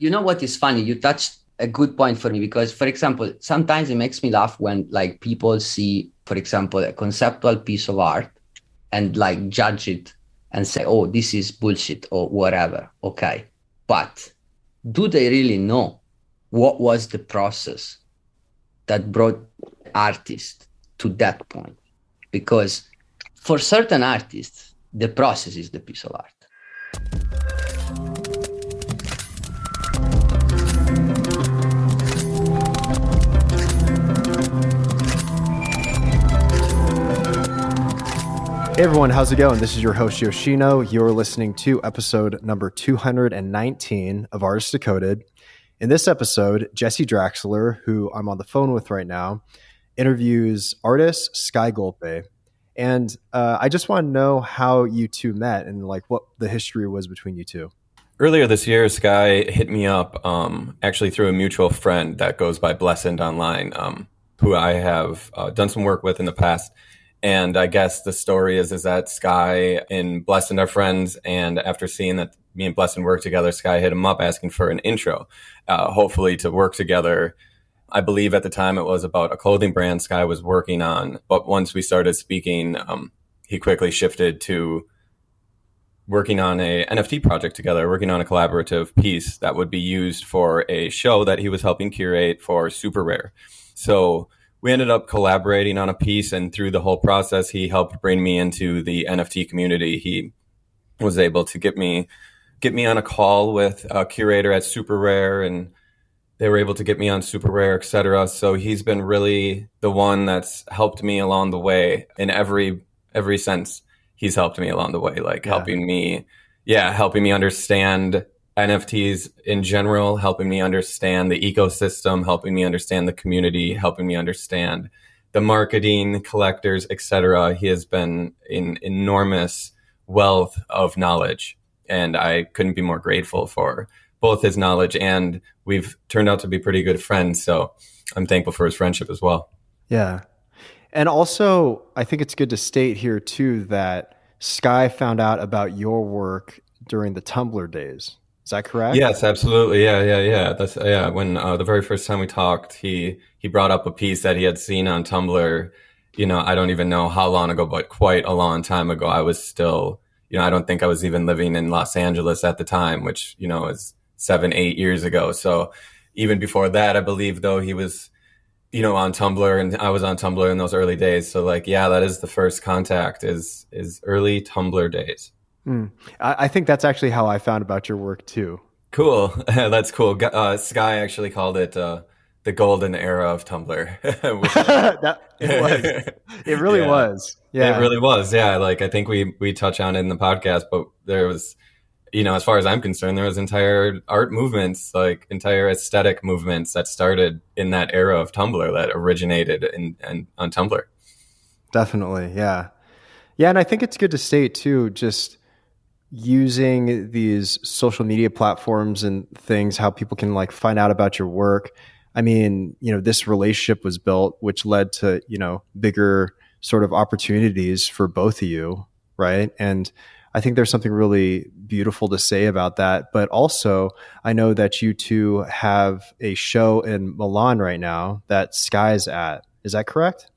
you know what is funny? You touched a good point for me because, for example, sometimes it makes me laugh when like people see, for example, a conceptual piece of art and like judge it and say, oh, this is bullshit or whatever. Okay. But do they really know what was the process that brought artists to that point? Because for certain artists, the process is the piece of art. Hey everyone, how's it going? This is your host Yoshino. You're listening to episode number 219 of Artist Decoded. In this episode, Jesse Draxler, who I'm on the phone with right now, interviews artist Skygolpe. And I just want to know how you two met and like what the history was between you two. Earlier this year, Sky hit me up actually through a mutual friend that goes by Blessed Online, who I have done some work with in the past. And I guess the story is that Sky and Blessed are friends. And after seeing that me and Blessed work together, Sky hit him up asking for an intro, hopefully to work together. I believe at the time it was about a clothing brand Sky was working on. But once we started speaking, he quickly shifted to working on a NFT project together, working on a collaborative piece that would be used for a show that he was helping curate for Super Rare. So we ended up collaborating on a piece, and through the whole process, he helped bring me into the NFT community. He was able to get me on a call with a curator at Super Rare, and they were able to get me on Super Rare, etc. So he's been really the one that's helped me along the way in every sense. He's helped me along the way, like helping me understand NFTs in general, helping me understand the ecosystem, helping me understand the community, helping me understand the marketing, collectors, etc. He has been an enormous wealth of knowledge, and I couldn't be more grateful for both his knowledge, and we've turned out to be pretty good friends. So I'm thankful for his friendship as well. Yeah. And also, I think it's good to state here too that Sky found out about your work during the Tumblr days. Is that correct? Yes, absolutely. Yeah. That's when the very first time we talked, he brought up a piece that he had seen on Tumblr. You know, I don't even know how long ago, but quite a long time ago. I was still, I don't think I was even living in Los Angeles at the time, which, is 7-8 years ago. So even before that, I believe though he was, on Tumblr, and I was on Tumblr in those early days. So that is the first contact is early Tumblr days. I think that's actually how I found about your work too. Cool. That's cool. Sky actually called it the Golden Era of Tumblr. It really was. Yeah. It really was. Yeah. Like I think we touch on it in the podcast, but there was, as far as I'm concerned, there was entire art movements, like entire aesthetic movements that started in that era of Tumblr that originated on Tumblr. Definitely. Yeah. Yeah. And I think it's good to state too, just using these social media platforms and things, how people can like find out about your work. I mean, this relationship was built, which led to, bigger sort of opportunities for both of you. Right. And I think there's something really beautiful to say about that. But also, I know that you two have a show in Milan right now that Sky's at. Is that correct?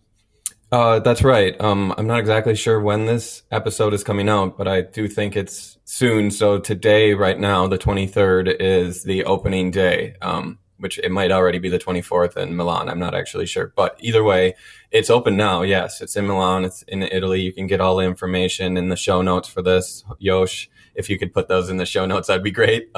That's right. I'm not exactly sure when this episode is coming out, but I do think it's soon. So today, right now, the 23rd is the opening day, which it might already be the 24th in Milan. I'm not actually sure. But either way, it's open now. Yes, it's in Milan. It's in Italy. You can get all the information in the show notes for this. Yosh, if you could put those in the show notes, that'd be great.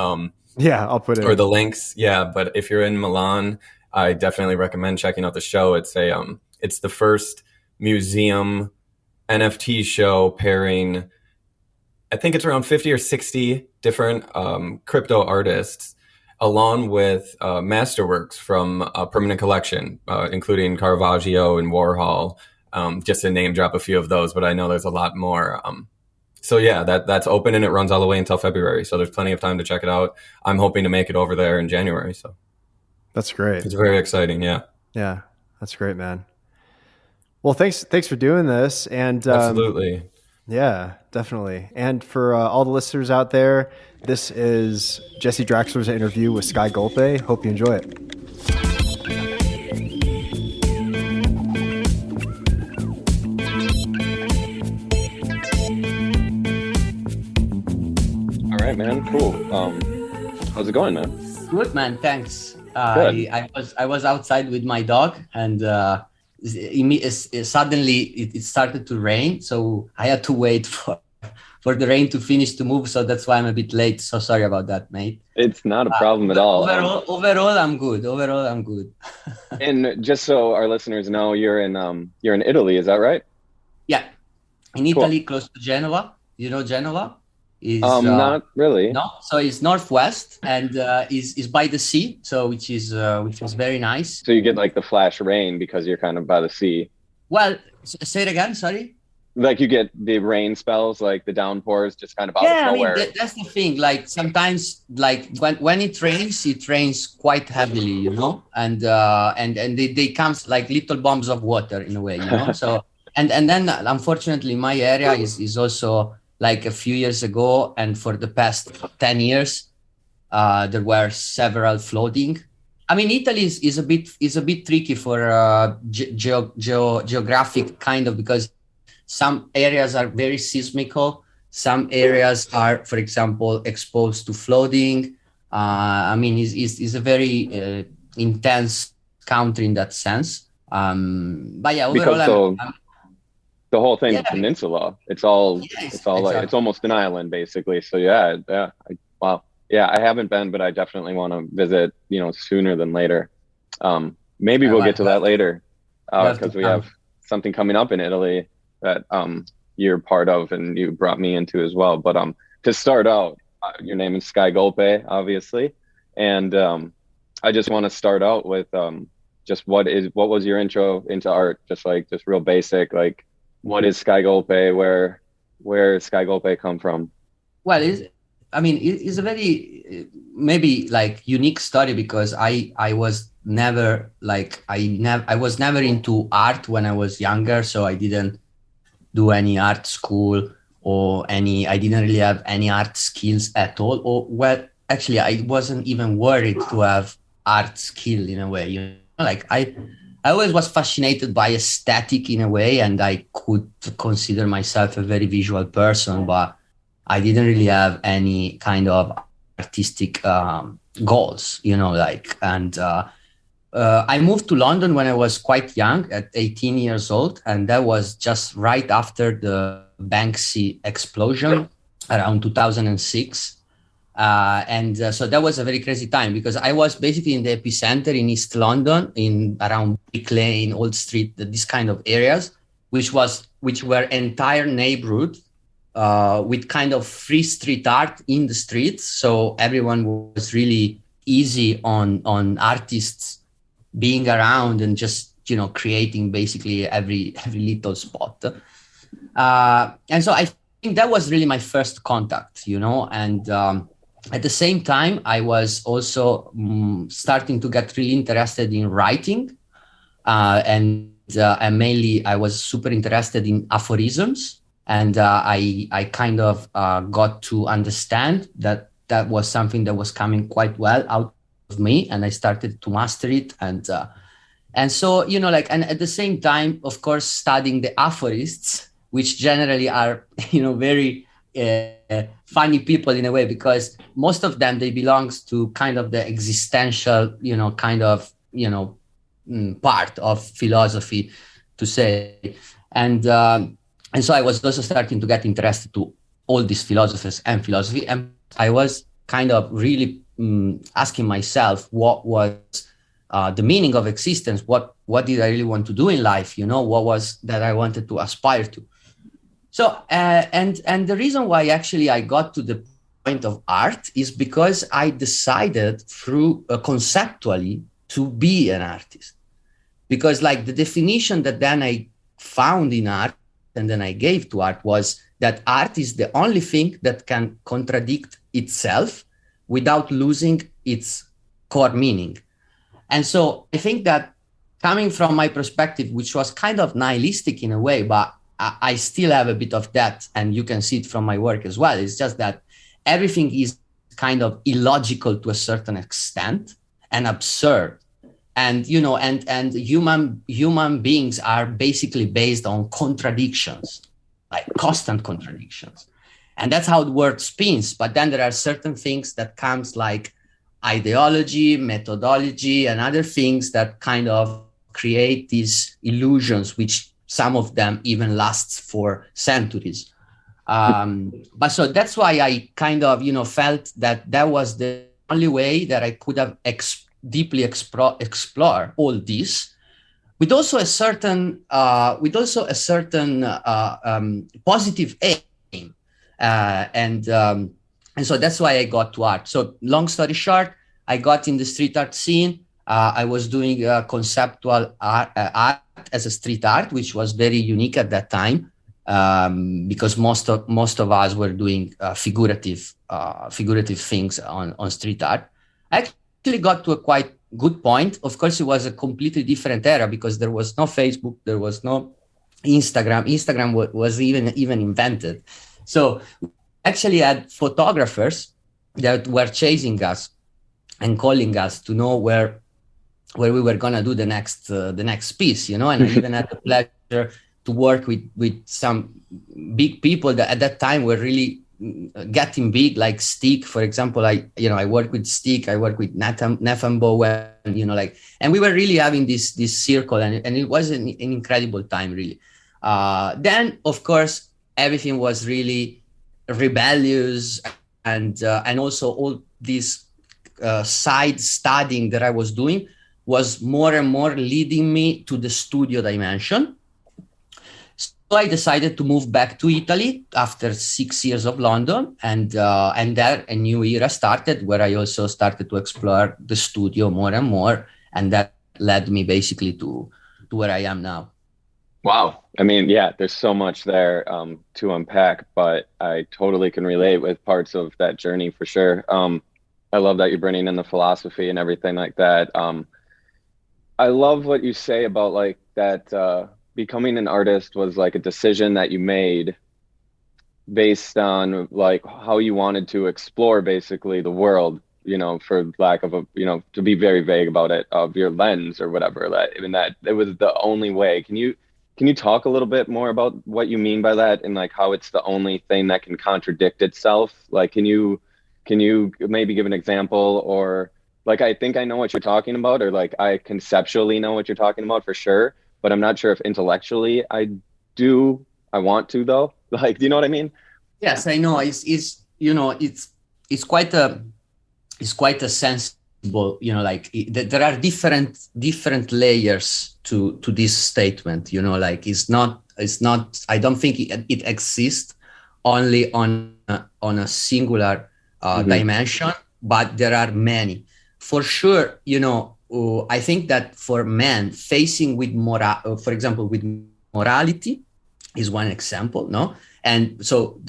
Yeah, I'll put it. Or the links. Yeah, but if you're in Milan, I definitely recommend checking out the show. It's the first museum NFT show pairing, I think it's around 50 or 60 different crypto artists, along with masterworks from a permanent collection, including Caravaggio and Warhol, just to name drop a few of those, but I know there's a lot more. So yeah, that's open and it runs all the way until February. So there's plenty of time to check it out. I'm hoping to make it over there in January. So that's great. It's very exciting. Yeah. Yeah. That's great, man. Well, thanks for doing this. And absolutely. Yeah, definitely. And for all the listeners out there, this is Jesse Draxler's interview with Skygolpe. Hope you enjoy it. All right, man. Cool. How's it going, man? Good, man. Thanks. Good. I was outside with my dog, and suddenly it started to rain, so I had to wait for the rain to finish to move. So that's why I'm a bit late. So sorry about that, mate. It's not a problem at all. Overall, I'm good. And just so our listeners know, you're in Italy, is that right? Yeah, in Italy, close to Genova. You know Genova? Not really. No, so it's northwest and is by the sea, so which is very nice. So you get like the flash rain because you're kind of by the sea. Well, say it again. Sorry. Like you get the rain spells, like the downpours, just kind of out of nowhere. I mean, that's the thing. Like sometimes, like when it rains quite heavily, you know, and they comes like little bombs of water in a way, you know. So and then unfortunately, my area is also. Like a few years ago, and for the past 10 years, there were several flooding. I mean, Italy is a bit tricky for geographic kind of, because some areas are very seismical. Some areas are, for example, exposed to flooding. I mean, it's a very intense country in that sense. But yeah, overall, the whole thing, peninsula. It's all exactly. Like it's almost an island basically. So wow. Yeah, I haven't been, but I definitely want to visit. You know, sooner than later. Maybe we'll get to that later because we have something coming up in Italy that you're part of and you brought me into as well. But to start out, your name is Skygolpe, obviously, and I just want to start out with just what was your intro into art? Just real basic, like. What is Skygolpe? Where Skygolpe come from? Well, it's a very maybe like unique story because I was never into art when I was younger, so I didn't do any art school I didn't really have any art skills at all. Or well, actually, I wasn't even worried to have art skill in a way. You know, like I always was fascinated by aesthetic in a way, and I could consider myself a very visual person, but I didn't really have any kind of artistic goals, you know, like, and I moved to London when I was quite young, at 18 years old, and that was just right after the Banksy explosion around 2006. So that was a very crazy time because I was basically in the epicenter in East London, in around Brick Lane, Old Street, these kind of areas, which were entire neighborhood with kind of free street art in the streets. So everyone was really easy on artists being around and just, you know, creating basically every little spot. And so I think that was really my first contact, you know, and at the same time, I was also starting to get really interested in writing. And mainly I was super interested in aphorisms. And I kind of got to understand that was something that was coming quite well out of me. And I started to master it. And so, you know, like, and at the same time, of course, studying the aphorists, which generally are, you know, very funny people in a way, because most of them, they belongs to kind of the existential, you know, kind of, you know, part of philosophy, to say. And so I was also starting to get interested to all these philosophers and philosophy. And I was kind of really asking myself, what was the meaning of existence? What did I really want to do in life? You know, what was that I wanted to aspire to? So, and the reason why actually I got to the point of art is because I decided through conceptually to be an artist. Because like the definition that then I found in art and then I gave to art was that art is the only thing that can contradict itself without losing its core meaning. And so I think that coming from my perspective, which was kind of nihilistic in a way, but I still have a bit of that, and you can see it from my work as well. It's just that everything is kind of illogical to a certain extent and absurd. And, you know, and human beings are basically based on contradictions, like constant contradictions. And that's how the world spins. But then there are certain things that comes like ideology, methodology, and other things that kind of create these illusions, which some of them even lasts for centuries. But so that's why I kind of, you know, felt that that was the only way that I could have deeply explore all this, with also a certain positive aim, and so that's why I got to art. So long story short, I got in the street art scene. I was doing conceptual art as a street art, which was very unique at that time, because most of us were doing figurative things on street art. I actually got to a quite good point. Of course, it was a completely different era because there was no Facebook, there was no Instagram. Instagram was even invented. So actually had photographers that were chasing us and calling us to know where we were gonna do the next piece, you know. And I even had the pleasure to work with some big people that at that time were really getting big, like Stick, for example. I worked with Stick, I worked with Nathan Bowen, you know, like, and we were really having this circle, and it was an incredible time, really. Then, of course, everything was really rebellious, and also all this side studying that I was doing was more and more leading me to the studio dimension. So I decided to move back to Italy after 6 years of London, and there a new era started where I also started to explore the studio more and more, and that led me basically to where I am now. Wow. I mean, yeah, there's so much there to unpack, but I totally can relate with parts of that journey for sure. I love that you're bringing in the philosophy and everything like that. I love what you say about like that becoming an artist was like a decision that you made based on like how you wanted to explore basically the world, you know, for lack of a, you know, to be very vague about it, of your lens or whatever, that even that it was the only way. Can you talk a little bit more about what you mean by that and like how it's the only thing that can contradict itself? Like, can you maybe give an example, or like, I think I know what you're talking about, or like I conceptually know what you're talking about for sure, but I'm not sure if intellectually I want to though. Like, do you know what I mean? Yes, I know. It's you know, it's quite a sensible, you know, like there are different layers to this statement, you know, like it's not, I don't think it exists only on a singular dimension, but there are many. For sure, you know, I think that for men facing with for example, with morality is one example, no? And so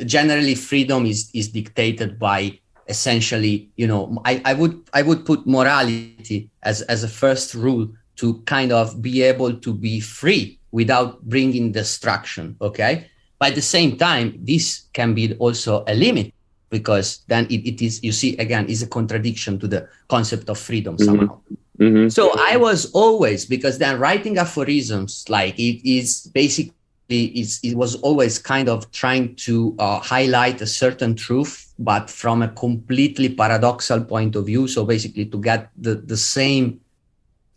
generally freedom is dictated by essentially, you know, I would put morality as a first rule to kind of be able to be free without bringing destruction, okay? But at the same time, this can be also a limit, because then it is, you see, again, is a contradiction to the concept of freedom somehow. Mm-hmm. So I was always, because then writing aphorisms, like it is basically, it was always kind of trying to highlight a certain truth, but from a completely paradoxal point of view. So basically to get the same,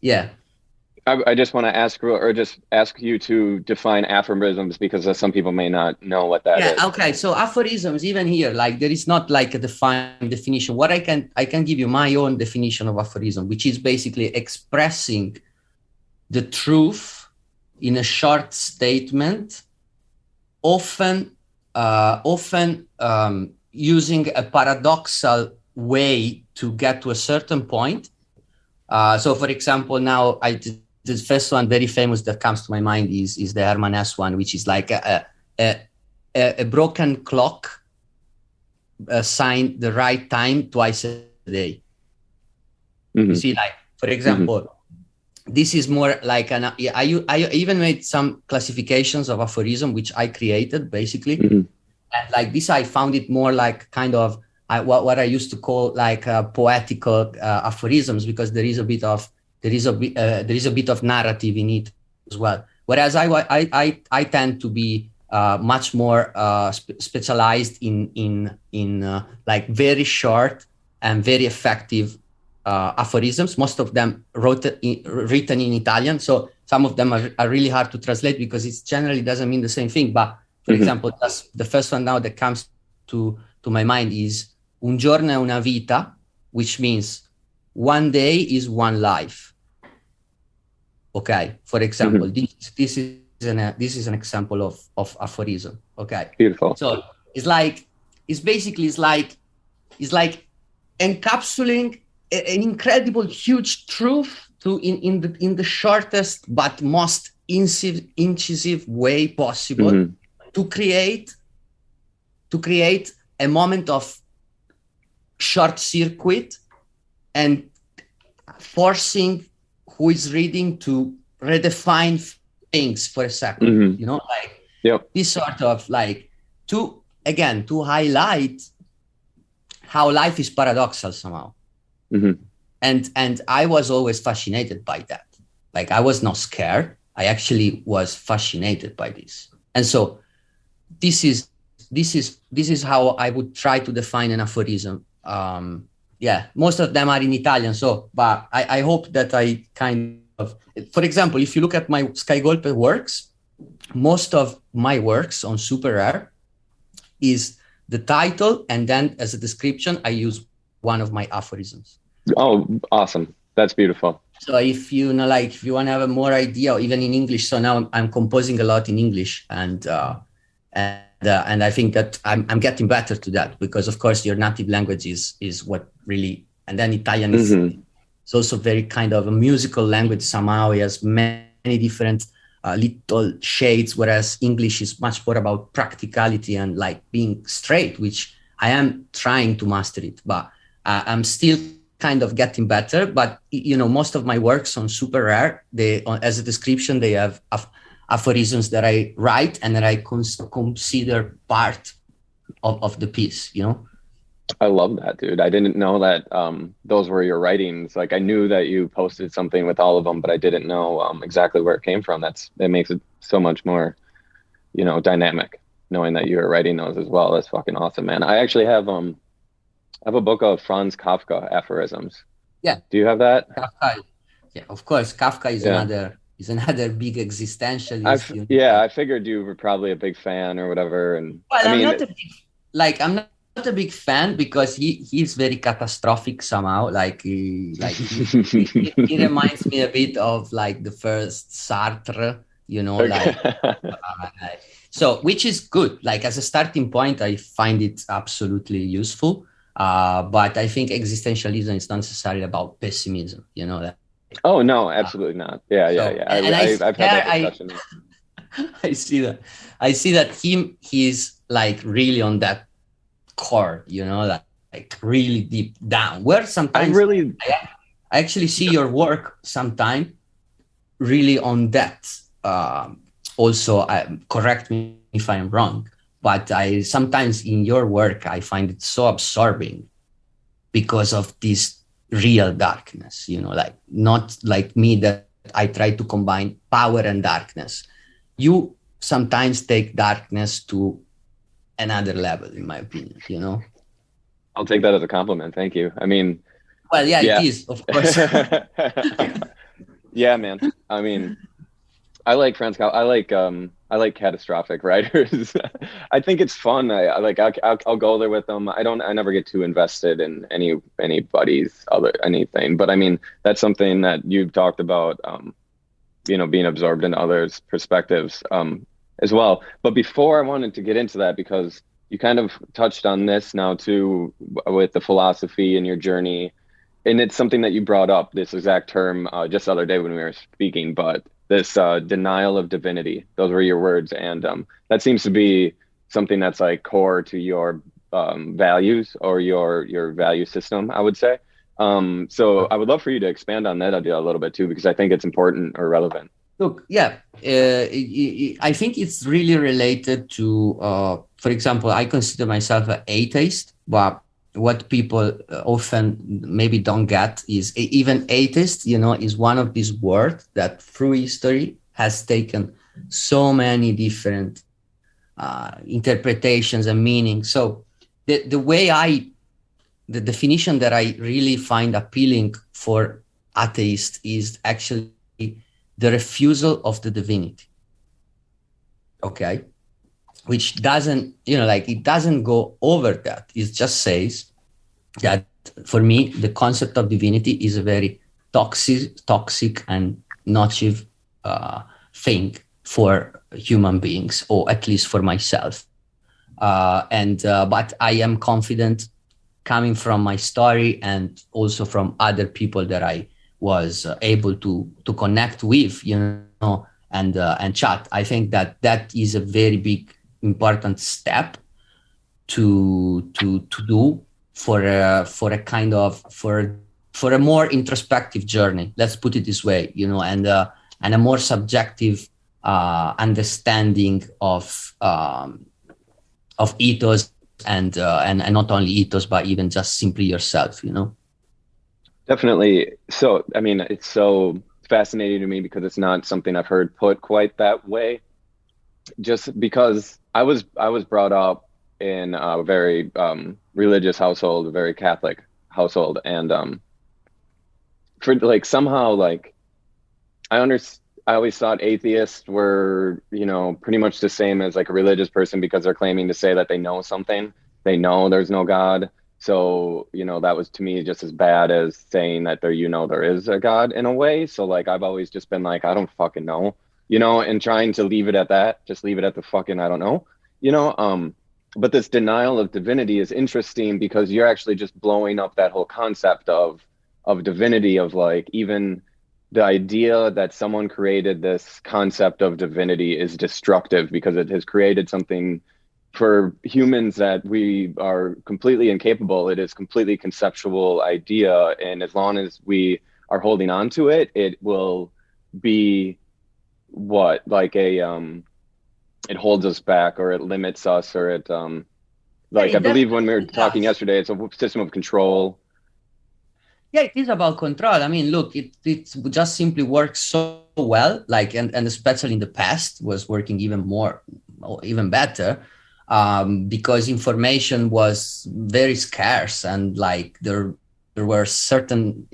yeah. I just want to ask you to define aphorisms, because some people may not know what that is. Okay. So aphorisms, even here, like there is not like a defined definition. What I can give you my own definition of aphorism, which is basically expressing the truth in a short statement, often using a paradoxal way to get to a certain point. So, for example, now the first one very famous that comes to my mind is the Herman Hesse one, which is like a broken clock sign the right time twice a day. Mm-hmm. You see, like, for example, this is more like I even made some classifications of aphorism, which I created basically. Mm-hmm. And like this, I found it more like kind of what I used to call like poetical aphorisms, because there is a bit of narrative in it as well. Whereas I tend to be much more specialized in like very short and very effective aphorisms. Most of them written in Italian, so some of them are really hard to translate because it generally doesn't mean the same thing. But for example, that's the first one now that comes to my mind is un giorno è una vita, which means one day is one life. Okay, for example, this is an example of aphorism. Okay, beautiful. So it's basically like encapsulating an incredible huge truth in the shortest but most incisive way possible, to create a moment of short circuit and forcing who is reading to redefine things for a second, this sort of like to highlight how life is paradoxal somehow. And I was always fascinated by that. Like, I was not scared. I actually was fascinated by this. And so this is how I would try to define an aphorism. Most of them are in Italian. So, but I hope that I kind of, for example, if you look at my Skygolpe works, most of my works on Super Rare is the title, and then as a description, I use one of my aphorisms. Oh, awesome. That's beautiful. So if you know, like, if you want to have a more idea, or even in English, so now I'm composing a lot in English, and I think that I'm getting better to that, because of course your native language is what really, and then Italian is it's also very kind of a musical language somehow. It has many different little shades, whereas English is much more about practicality and like being straight, which I am trying to master it, but I'm still kind of getting better. But most of my works on Super Rare, as a description, they have aphorisms that I write and that I consider part of the piece. I love that, dude. I didn't know that those were your writings. Like, I knew that you posted something with all of them, but I didn't know exactly where it came from. That makes it so much more, dynamic, knowing that you were writing those as well. That's fucking awesome, man. I actually have a book of Franz Kafka aphorisms. Yeah. Do you have that? Kafka, yeah, of course. Kafka is another big existentialist. I figured you were probably a big fan or whatever. And I'm not a big fan, because he's very catastrophic somehow. Like he reminds me a bit of like the first Sartre, so, which is good. Like, as a starting point, I find it absolutely useful. But I think existentialism is not necessarily about pessimism, that. Oh no, absolutely not. Yeah. I've had that discussion. I see that he's like really on that core, like really deep down, where sometimes I actually see your work sometime really on that. Also, correct me if I'm wrong, but I sometimes in your work, I find it so absorbing because of this real darkness, like not like me, that I try to combine power and darkness. You sometimes take darkness to another level, in my opinion, I'll take that as a compliment. Thank you. I mean, well, yeah. It is, of course. Yeah, man. I mean, I like Franz. I like catastrophic writers. I think it's fun. I'll go there with them. I never get too invested in anybody's anything. But I mean, that's something that you've talked about. Being absorbed in others' perspectives as well. But before, I wanted to get into that, because you kind of touched on this now too, with the philosophy and your journey, and it's something that you brought up, this exact term, just the other day when we were speaking. But this denial of divinity, those were your words, and that seems to be something that's like core to your values, or your value system, I would say. So I would love for you to expand on that idea a little bit too, because I think it's important or relevant. Look, yeah, I think it's really related to, for example, I consider myself an atheist, but what people often maybe don't get is even atheist, is one of these words that through history has taken so many different interpretations and meanings. So the definition that I really find appealing for atheist is actually the refusal of the divinity. Okay. Which doesn't, it doesn't go over that. It just says that for me, the concept of divinity is a very toxic and nocive thing for human beings, or at least for myself. But I am confident, coming from my story and also from other people that I was able to connect with, and chat. I think that is a very big, important step to do for a kind of for a more introspective journey. Let's put it this way, and a more subjective understanding of ethos and not only ethos, but even just simply yourself. Definitely. So, I mean, it's so fascinating to me because it's not something I've heard put quite that way. Just because I was brought up in a very religious household, a very Catholic household, and for like somehow like I always thought atheists were, pretty much the same as like a religious person because they're claiming to say that they know something. They know there's no God. So, that was to me just as bad as saying that there is a God in a way. So like, I've always just been like, I don't fucking know, and trying to leave it at that, just leave it at the fucking, I don't know, but this denial of divinity is interesting because you're actually just blowing up that whole concept of divinity, of like, even the idea that someone created this concept of divinity is destructive because it has created something for humans that we are completely incapable. It is completely conceptual idea. And as long as we are holding on to it, it will be it holds us back, or it limits us, or it, I believe when we were talking yesterday, it's a system of control. Yeah, it is about control. I mean, look, it just simply works so well, and especially in the past was working even better. Because information was very scarce, and like there were certain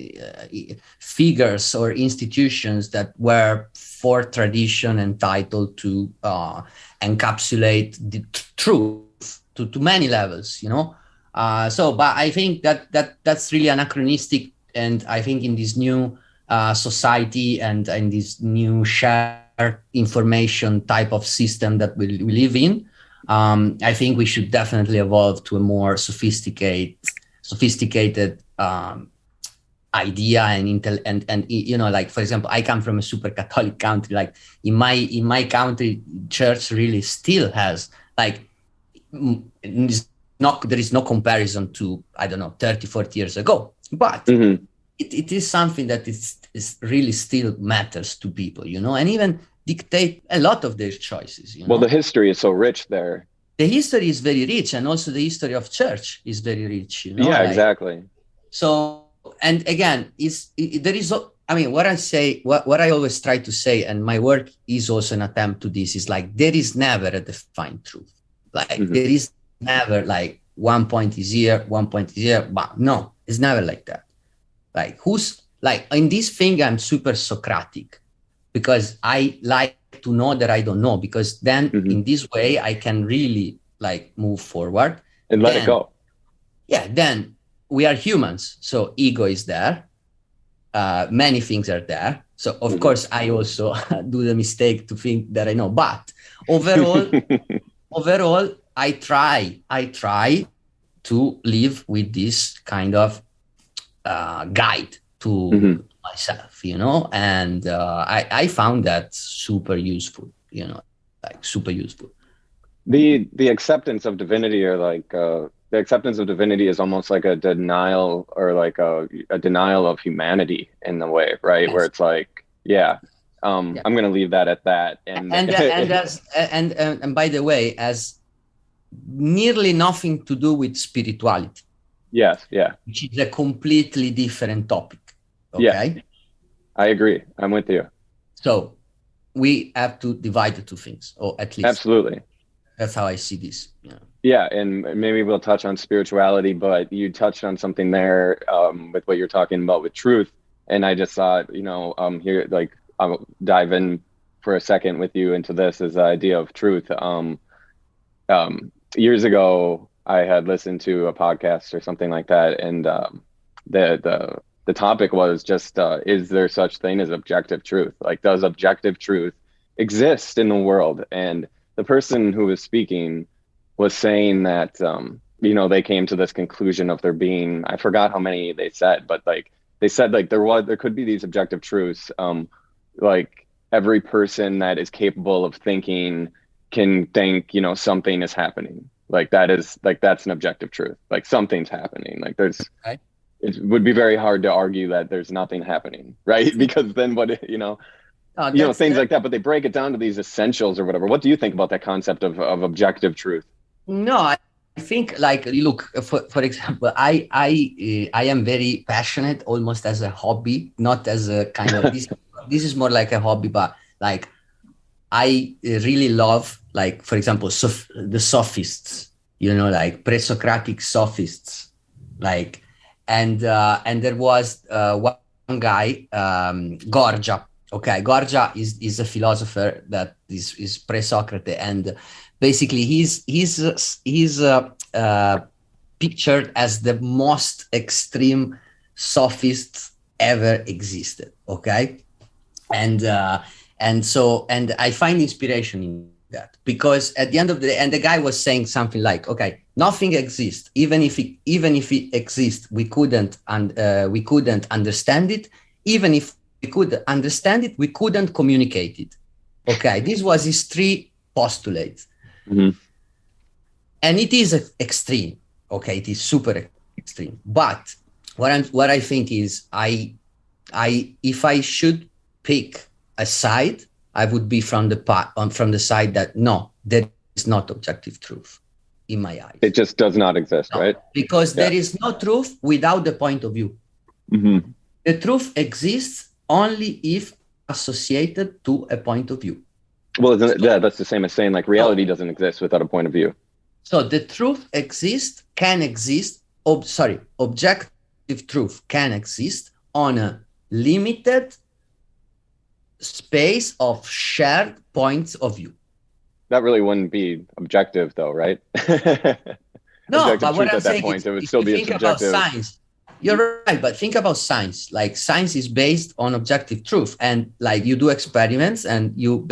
figures or institutions that were for tradition entitled to encapsulate the truth to many levels, but I think that's really anachronistic, and I think in this new society and in this new shared information type of system that we live in, I think we should definitely evolve to a more sophisticated idea and like, for example, I come from a super Catholic country. Like in my country, church really still has like there is no comparison to, I don't know, 30, 40 years ago, but it is something that is really still matters to people, and even dictate a lot of their choices. Well, the history is so rich there. The history is very rich, and also the history of church is very rich. Yeah, exactly. So, and again, there is. I mean, what I always try to say, and my work is also an attempt to this, is like there is never a defined truth. Like there is never like one point is here, one point is here, but no, it's never like that. Like who's like in this thing, I'm super Socratic because I like to know that I don't know, because then in this way I can really like move forward and let it go. Yeah, then we are humans, so ego is there. Many things are there. So of course I also do the mistake to think that I know, but overall, I try to live with this kind of guide to myself, and I found that super useful, like super useful. The acceptance of divinity, or like the acceptance of divinity is almost like a denial, or like a denial of humanity in a way, right? Yes. Where it's like, I'm going to leave that at that. And by the way, has nearly nothing to do with spirituality. Yes, yeah. Which is a completely different topic. Okay? Yeah, I agree. I'm with you. So we have to divide the two things, or at least. Absolutely. That's how I see this. Yeah. Yeah, and maybe we'll touch on spirituality, but you touched on something there with what you're talking about with truth. And I just thought, here, like, I'll dive in for a second with you into this, is the idea of truth. Years ago, I had listened to a podcast or something like that, and the topic was just, is there such thing as objective truth? Like, does objective truth exist in the world? And the person who was speaking was saying that, they came to this conclusion of there being, I forgot how many they said, but like they said, like there could be these objective truths. Like every person that is capable of thinking can think, something is happening. Like that's an objective truth. Like something's happening. Like it would be very hard to argue that there's nothing happening, right? Because then things like that, but they break it down to these essentials or whatever. What do you think about that concept of objective truth? No, I think, like, look, for example, I am very passionate, almost as a hobby, not as a kind of this. This is more like a hobby, but like I really love, like, for example, the sophists, like pre-Socratic sophists, like, and there was one guy, Gorgia. Okay, Gorgia is a philosopher that is pre-Socrates, and basically he's pictured as the most extreme sophist ever existed. Okay, and I find inspiration in that, because at the end of the day, and the guy was saying something like, okay, nothing exists. Even if it exists, we couldn't understand it. Even if we could understand it, we couldn't communicate it. Okay, this was his three postulates. Mm-hmm. And it is extreme. Okay, it is super extreme. But what I think is, if I should pick a side, I would be from the side that no, there is not objective truth in my eyes. It just does not exist, right? Because there is no truth without the point of view. Mm-hmm. The truth exists only if associated to a point of view. Well, that's the same as saying, like, reality doesn't exist without a point of view. So the truth can exist. Objective truth can exist on a limited space of shared points of view. That really wouldn't be objective, though, right? No, but what I'm saying is, it would if still you be think subjective. about science, you're right, but think about science. Like, science is based on objective truth, and like you do experiments, and you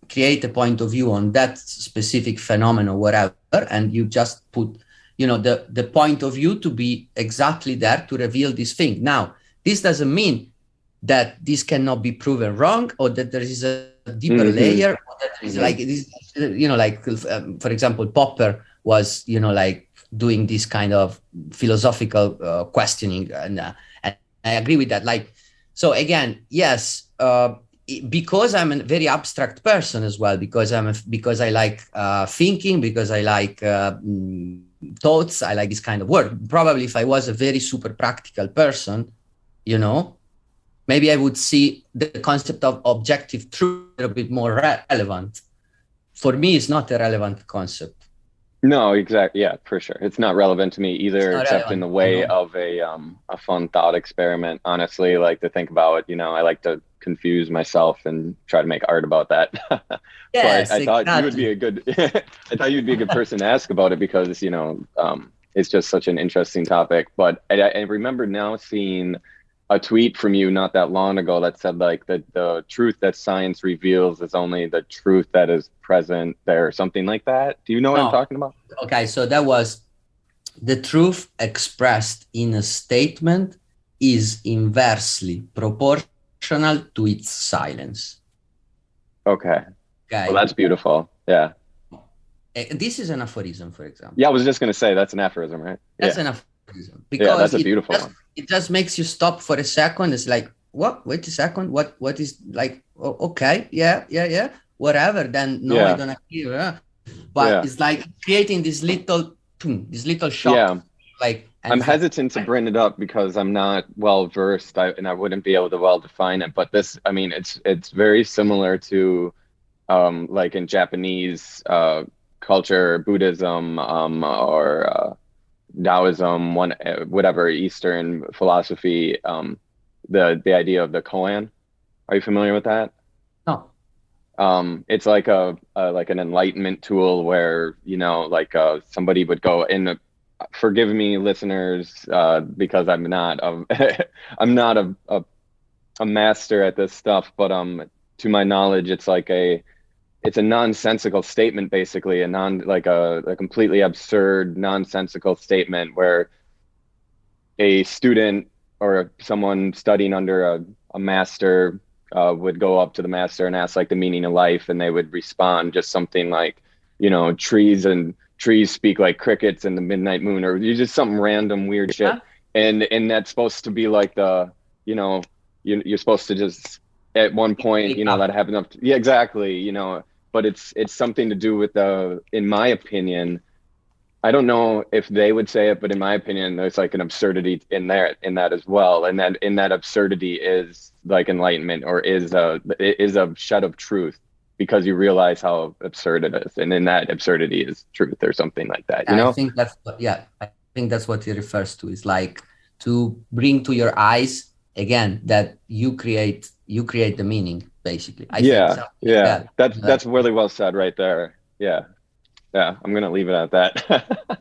create a point of view on that specific phenomenon or whatever, and you just put, the point of view to be exactly there to reveal this thing. Now, this doesn't mean that this cannot be proven wrong, or that there is a deeper layer, or that there is like this, for example, Popper was, doing this kind of philosophical questioning, and I agree with that. Like, so again, yes, because I'm a very abstract person as well, because I like thinking, because I like thoughts, I like this kind of work. Probably if I was a very super practical person, maybe I would see the concept of objective truth a bit more relevant. For me, it's not a relevant concept. No, exactly. Yeah, for sure. It's not relevant to me either, except in the way of a fun thought experiment. Honestly, like to think about, I like to confuse myself and try to make art about that. Yes, but I thought you would be a good, person to ask about it, because, it's just such an interesting topic. But I remember now seeing a tweet from you not that long ago that said, like, the truth that science reveals is only the truth that is present there, or something like that. Do you know what I'm talking about? Okay, so that was, the truth expressed in a statement is inversely proportional to its silence. Okay. Well, that's beautiful. Yeah. This is an aphorism, for example. Yeah, I was just going to say that's an aphorism, right? That's yeah. an aphorism. Because yeah, that's a beautiful one. It just makes you stop for a second. It's like, what? Wait a second. What is like, oh, okay, yeah, whatever. Then no, I don't appear. But it's like creating this little shock. Yeah. Like, I'm hesitant to bring it up because I'm not well versed, and I wouldn't be able to well define it. But this, I mean, it's very similar to, like in Japanese culture, Buddhism, or Taoism, whatever Eastern philosophy. The idea of the koan. Are you familiar with that? No. It's like like an enlightenment tool where, you know, like somebody would go in. Forgive me, listeners, because I'm not a master at this stuff, but to my knowledge, it's a nonsensical statement, basically, a completely absurd nonsensical statement where a student or someone studying under a master would go up to the master and ask like the meaning of life, and they would respond just something like, you know, trees speak like crickets in the midnight moon, or you just something random weird shit. And that's supposed to be like the, you know, you're supposed to just at one point, you know, that happened up to, yeah, exactly, you know, but it's something to do with in my opinion, I don't know if they would say it, but in my opinion, there's like an absurdity in that as well. And that in that absurdity is like enlightenment, or is a shed of truth, because you realize how absurd it is, and in that absurdity is truth, or something like that. You know, I think that's what it refers to. Is like to bring to your eyes again that you create the meaning, basically. That's really well said right there. Yeah, I'm gonna leave it at that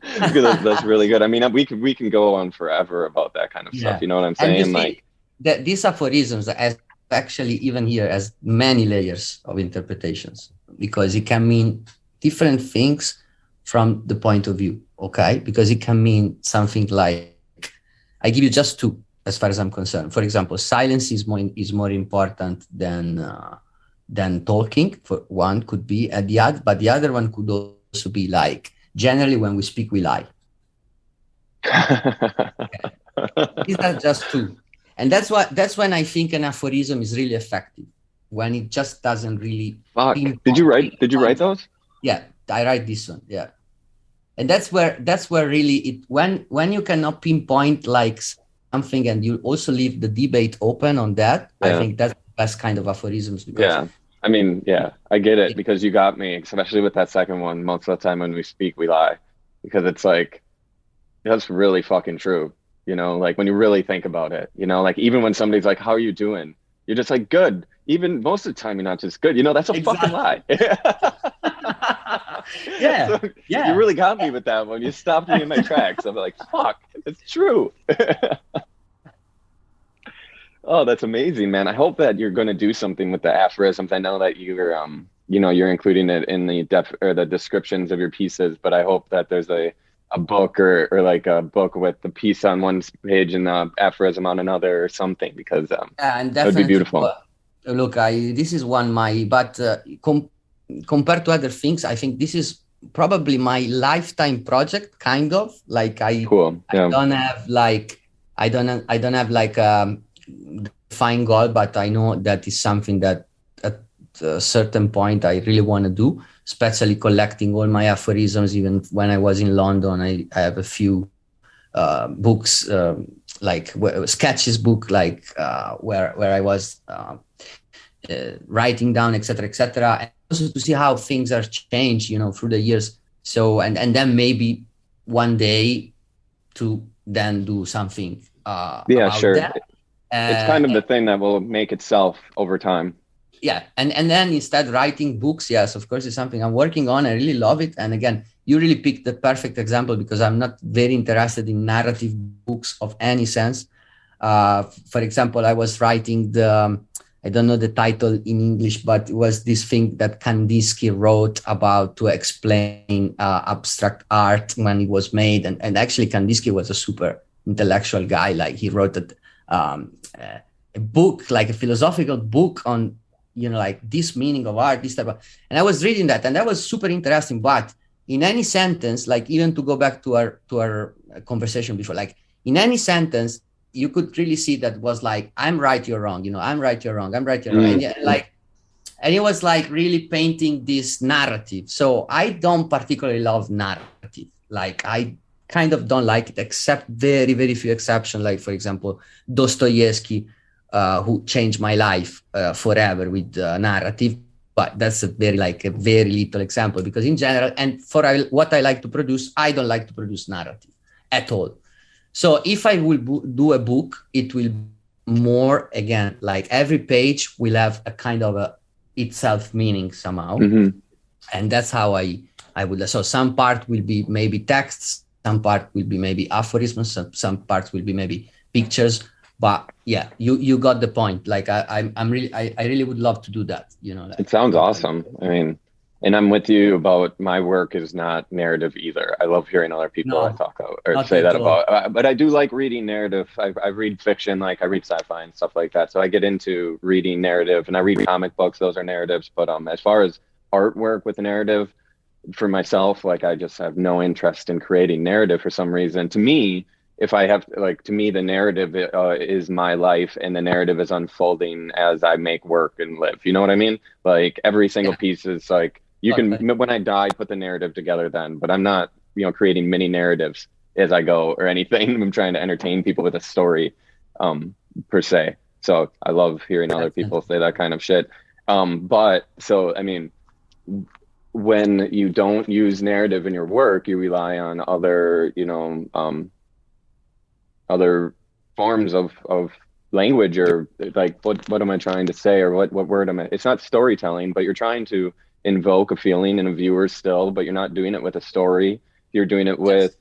because that's really good. I mean, we can go on forever about that kind of stuff. You know what I'm saying? And like that, these aphorisms, as actually even here, has many layers of interpretations, because it can mean different things from the point of view. Okay, because it can mean something like, I give you just two as far as I'm concerned. For example, silence is more important than talking. For one could be, but the other one could also be like, generally when we speak we lie. These are just two. And that's when I think an aphorism is really effective, when it just doesn't really. Fuck. Did you write those? Yeah, I write this one. Yeah, and that's where really when you cannot pinpoint like something, and you also leave the debate open on that. Yeah. I think that's the best kind of aphorisms. Yeah, I mean, yeah, I get it, because you got me, especially with that second one. Most of the time when we speak, we lie, because it's like, that's really fucking true. You know, like when you really think about it, you know, like even when somebody's like, how are you doing? You're just like, good. Even most of the time, you're not just good. You know, that's a fucking lie. Yeah. So you really got me with that one. You stopped me in my tracks. I'm like, fuck, it's true. Oh, that's amazing, man. I hope that you're going to do something with the aphorisms. I know that you're, you know, you're including it in the descriptions of your pieces, but I hope that there's a book or like a book with the piece on one page and the aphorism on another or something, because and that would be beautiful. Look, this is but compared to other things, I think this is probably my lifetime project, kind of. Like cool. Yeah. I don't have like a defined goal, but I know that is something that at a certain point I really want to do, especially collecting all my aphorisms. Even when I was in London, I have a few books, like sketches book, like where I was writing down, etc., and also to see how things are changed, you know, through the years. So and then maybe one day to then do something. Yeah, sure. That. It's kind of the thing that will make itself over time. Yeah, and then instead writing books, yes, of course, is something I'm working on. I really love it. And again, you really picked the perfect example, because I'm not very interested in narrative books of any sense. For example, I was writing I don't know the title in English, but it was this thing that Kandinsky wrote about to explain abstract art when it was made. And actually Kandinsky was a super intellectual guy. Like he wrote a book, like a philosophical book on, you know, like this meaning of art, this type of, and I was reading that, and that was super interesting. But in any sentence, like even to go back to our conversation before, like in any sentence, you could really see that was like, I'm right, you're wrong, I'm right, you're wrong, I'm right, you're wrong. And it was like really painting this narrative. So I don't particularly love narrative. Like I kind of don't like it, except very, very few exceptions. Like, for example, Dostoevsky, who changed my life forever with narrative. But that's a very little example, because in general, and for what I like to produce, I don't like to produce narrative at all. So if I will do a book, it will more, again, like every page will have a kind of a itself meaning somehow. And that's how I would. So some part will be maybe texts, some part will be maybe aphorisms, some parts will be maybe pictures. But yeah, you got the point. Like I really would love to do that. Like, it sounds awesome. I mean, and I'm with you about my work is not narrative either. I love hearing other people talk or say that about. But I do like reading narrative. I read fiction, like I read sci-fi and stuff like that. So I get into reading narrative, and I read comic books. Those are narratives. But as far as artwork with a narrative, for myself, like I just have no interest in creating narrative for some reason. To me, if I have, like, to me, the narrative is my life, and the narrative is unfolding as I make work and live. You know what I mean? Like every single piece is like, you can, when I die, put the narrative together then, but I'm not, creating mini narratives as I go or anything. I'm trying to entertain people with a story, per se. So I love hearing other people say that kind of shit. But so, I mean, when you don't use narrative in your work, you rely on other, other forms of language, or like, what am I trying to say, or what word am I, it's not storytelling, but you're trying to invoke a feeling in a viewer still, but you're not doing it with a story, you're doing it with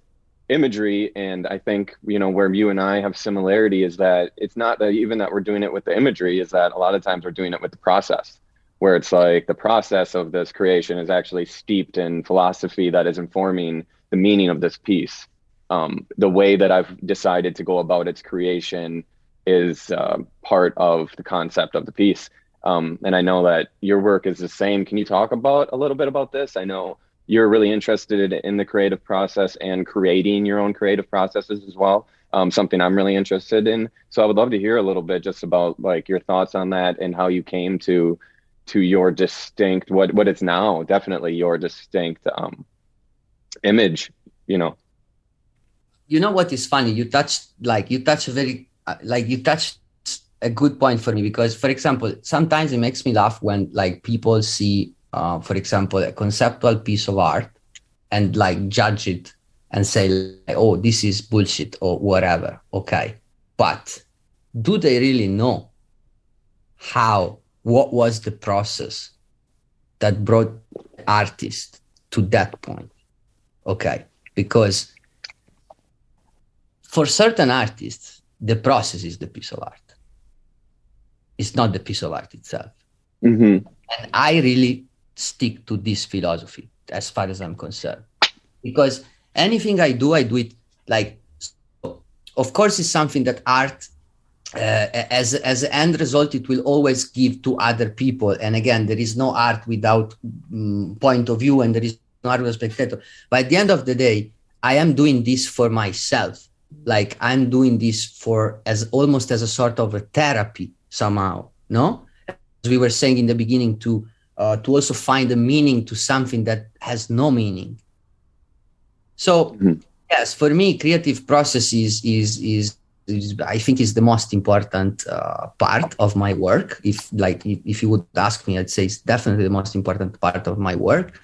imagery. And I think, where you and I have similarity is that it's not that even that we're doing it with the imagery, is that a lot of times we're doing it with the process, where it's like the process of this creation is actually steeped in philosophy that is informing the meaning of this piece. The way that I've decided to go about its creation is part of the concept of the piece. And I know that your work is the same. Can you talk about a little bit about this? I know you're really interested in the creative process and creating your own creative processes as well. Something I'm really interested in. So I would love to hear a little bit just about like your thoughts on that and how you came to your distinct, what it's now definitely your distinct image, You know what is funny? You touched a good point for me, because, for example, sometimes it makes me laugh when like people see, for example, a conceptual piece of art and like judge it and say, like, oh, this is bullshit or whatever. Okay. But do they really know what was the process that brought artists to that point? Okay. Because for certain artists, the process is the piece of art. It's not the piece of art itself. And I really stick to this philosophy as far as I'm concerned. Because anything I do it like, of course, it's something that art, as an end result, it will always give to other people. And again, there is no art without point of view, and there is no art without spectator. But at the end of the day, I am doing this for myself. Like I'm doing this almost as a sort of a therapy somehow, no? As we were saying in the beginning, to also find a meaning to something that has no meaning. So yes, for me, creative process is I think is the most important part of my work. If you would ask me, I'd say it's definitely the most important part of my work.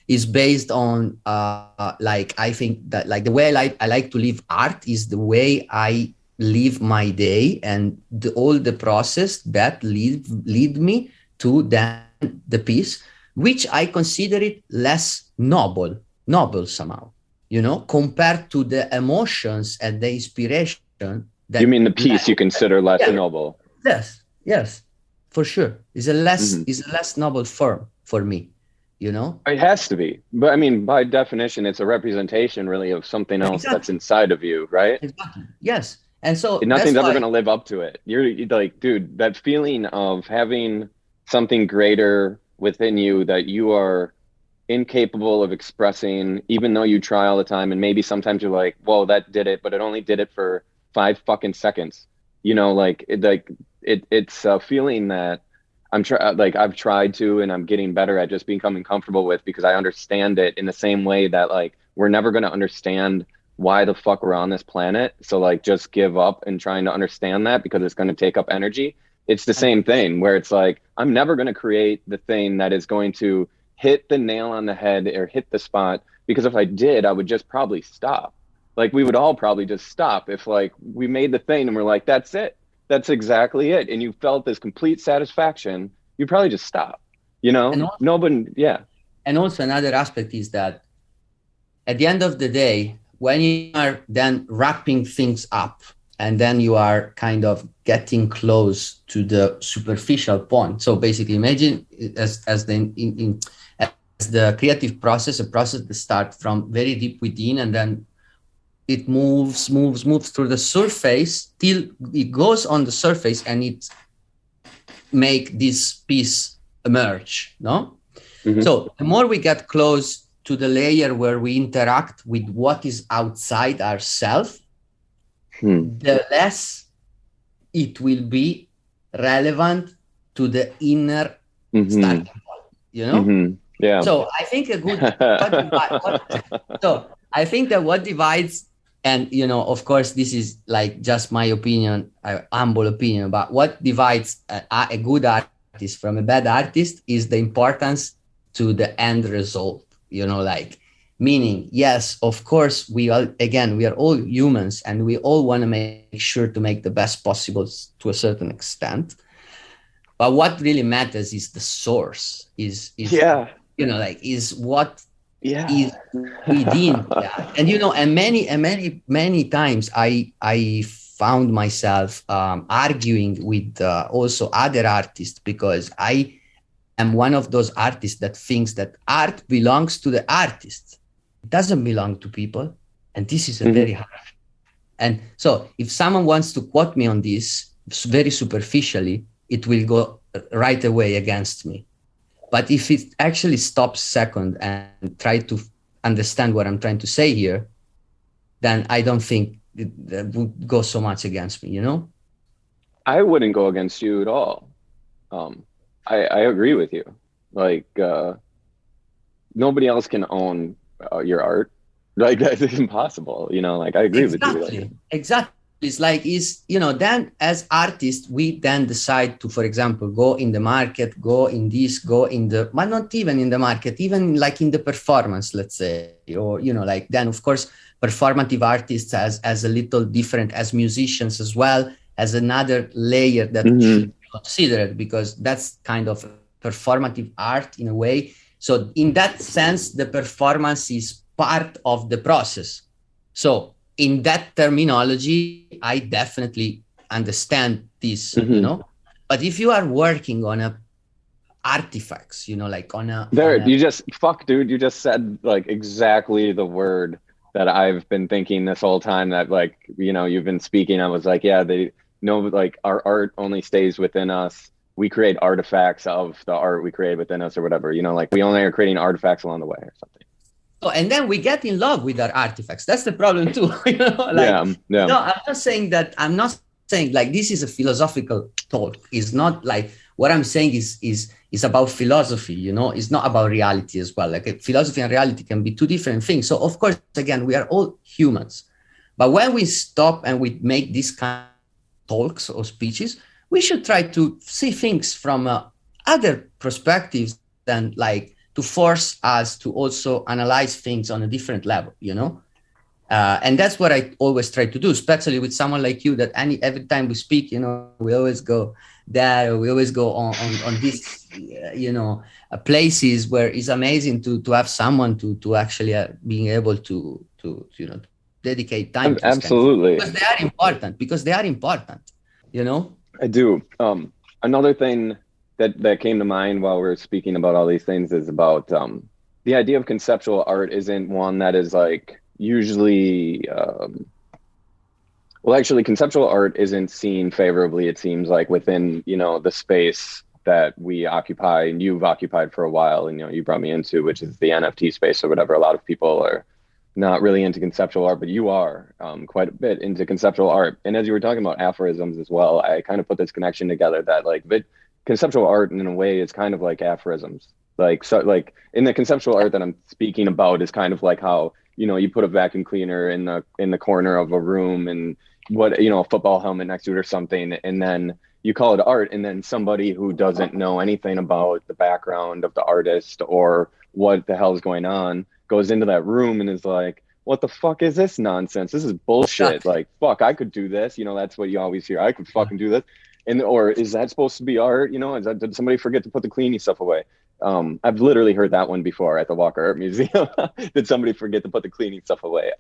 Is based on I think that like the way I like to live art is the way I live my day, and all the process that lead me to the piece, which I consider it less noble somehow, compared to the emotions and the inspiration. That you mean the piece you consider less noble? Yes, for sure. It's a less noble form for me. It has to be, but I mean, by definition, it's a representation really of something else that's inside of you, right? Exactly. Yes. And so nothing's ever going to live up to it. You're like, dude, that feeling of having something greater within you that you are incapable of expressing, even though you try all the time. And maybe sometimes you're like, whoa, that did it, but it only did it for 5 fucking seconds. It's a feeling that I've tried to, and I'm getting better at just becoming comfortable with, because I understand it in the same way that like we're never going to understand why the fuck we're on this planet. So like just give up and trying to understand that, because it's going to take up energy. It's the same thing where it's like, I'm never going to create the thing that is going to hit the nail on the head or hit the spot, because if I did, I would just probably stop. Like we would all probably just stop if like we made the thing and we're like, that's it. That's exactly it. And you felt this complete satisfaction, you probably just stop, And also, yeah. And also another aspect is that at the end of the day, when you are then wrapping things up and then you are kind of getting close to the superficial point. So basically imagine as the creative process, a process that starts from very deep within, and then it moves through the surface till it goes on the surface and it make this piece emerge, no? Mm-hmm. So the more we get close to the layer where we interact with what is outside ourselves, the less it will be relevant to the inner starting point, Mm-hmm. Yeah. So I think I think that what divides, and of course this is like just my opinion, humble opinion, but what divides a good artist from a bad artist is the importance to the end result. Meaning, yes, of course, we are all humans, and we all want to make sure to make the best possible to a certain extent. But what really matters is the source, is what is within that. And many times I found myself arguing with also other artists, because I am one of those artists that thinks that art belongs to the artist. It doesn't belong to people. And this is a very hard. And so if someone wants to quote me on this very superficially, it will go right away against me. But if it actually stops second and try to understand what I'm trying to say here, then I don't think it would go so much against me, I wouldn't go against you at all. I agree with you. Like, nobody else can own your art. Like, that's impossible, I agree with you. Exactly. It's like, then as artists, we then decide to, for example, go in the market, but not even in the market, even like in the performance, let's say, or, then of course, performative artists as a little different as musicians as well, as another layer that should be considered, because that's kind of performative art in a way. So in that sense, the performance is part of the process. So in that terminology, I definitely understand this, But if you are working on artifacts, you just said like exactly the word that I've been thinking this whole time, that like, you've been speaking. I was like, yeah, they know, like our art only stays within us. We create artifacts of the art we create within us or whatever, like we only are creating artifacts along the way or something. Oh, and then we get in love with our artifacts. That's the problem too. I'm not saying like this is a philosophical talk. It's not like what I'm saying is about philosophy, It's not about reality as well. Like philosophy and reality can be two different things. So of course, again, we are all humans. But when we stop and we make these kind of talks or speeches, we should try to see things from other perspectives than like to force us to also analyze things on a different level, And that's what I always try to do, especially with someone like you, that every time we speak, we always go there, we always go on these, places where it's amazing to have someone to actually being able to dedicate time to. Absolutely. Because they are important, I do. Another thing that came to mind while we were speaking about all these things is about the idea of conceptual art isn't one that is like usually conceptual art isn't seen favorably, it seems like, within the space that we occupy and you've occupied for a while, and you brought me into, which is the NFT space or whatever. A lot of people are not really into conceptual art, but you are quite a bit into conceptual art. And as you were talking about aphorisms as well, I kind of put this connection together that like conceptual art in a way is kind of like aphorisms. Like in the conceptual art that I'm speaking about is kind of like how, you put a vacuum cleaner in the corner of a room and a football helmet next to it or something, and then you call it art, and then somebody who doesn't know anything about the background of the artist or what the hell is going on goes into that room and is like, what the fuck is this nonsense? This is bullshit. Like, fuck, I could do this. That's what you always hear. I could fucking do this. Or is that supposed to be art? Did somebody forget to put the cleaning stuff away? I've literally heard that one before at the Walker Art Museum. Did somebody forget to put the cleaning stuff away?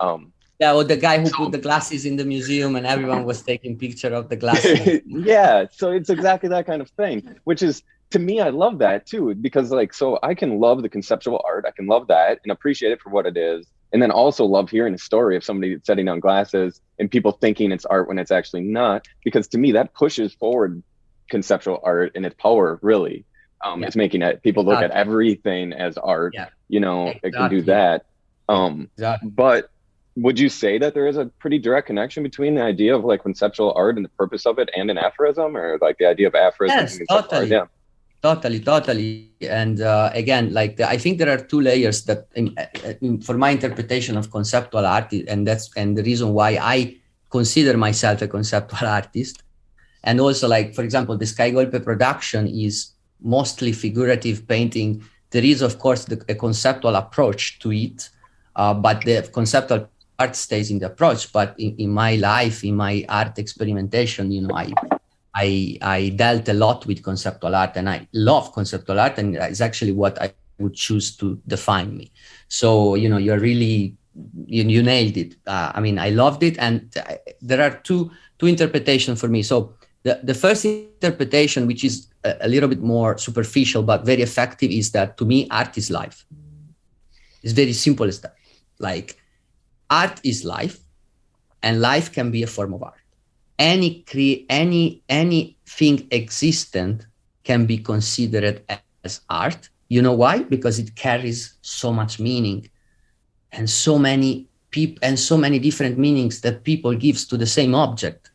Yeah, or the guy who put the glasses in the museum and everyone was taking picture of the glasses. Yeah, so it's exactly that kind of thing, which is, to me, I love that too, because so I can love the conceptual art, I can love that and appreciate it for what it is, and then also love hearing a story of somebody setting down glasses and people thinking it's art when it's actually not, because to me that pushes forward conceptual art and its power, really. It's making people look at everything as art. It can do that. But would you say that there is a pretty direct connection between the idea of like conceptual art and the purpose of it and an aphorism, or like the idea of aphorism? Yes, totally. Yeah. Totally. And again, I think there are two layers that, for my interpretation of conceptual art, and the reason why I consider myself a conceptual artist. And also, for example, the Skygolpe production is mostly figurative painting. There is, of course, a conceptual approach to it, but the conceptual art stays in the approach. But in my life, in my art experimentation, I dealt a lot with conceptual art, and I love conceptual art, and it's actually what I would choose to define me. So, you're really, you nailed it. I loved it, and there are two interpretations for me. So the first interpretation, which is a little bit more superficial but very effective, is that to me, art is life. It's very simple as that. Art is life, and life can be a form of art. Anything existent can be considered as art. You know why? Because it carries so much meaning, and so many people, and so many different meanings that people gives to the same object.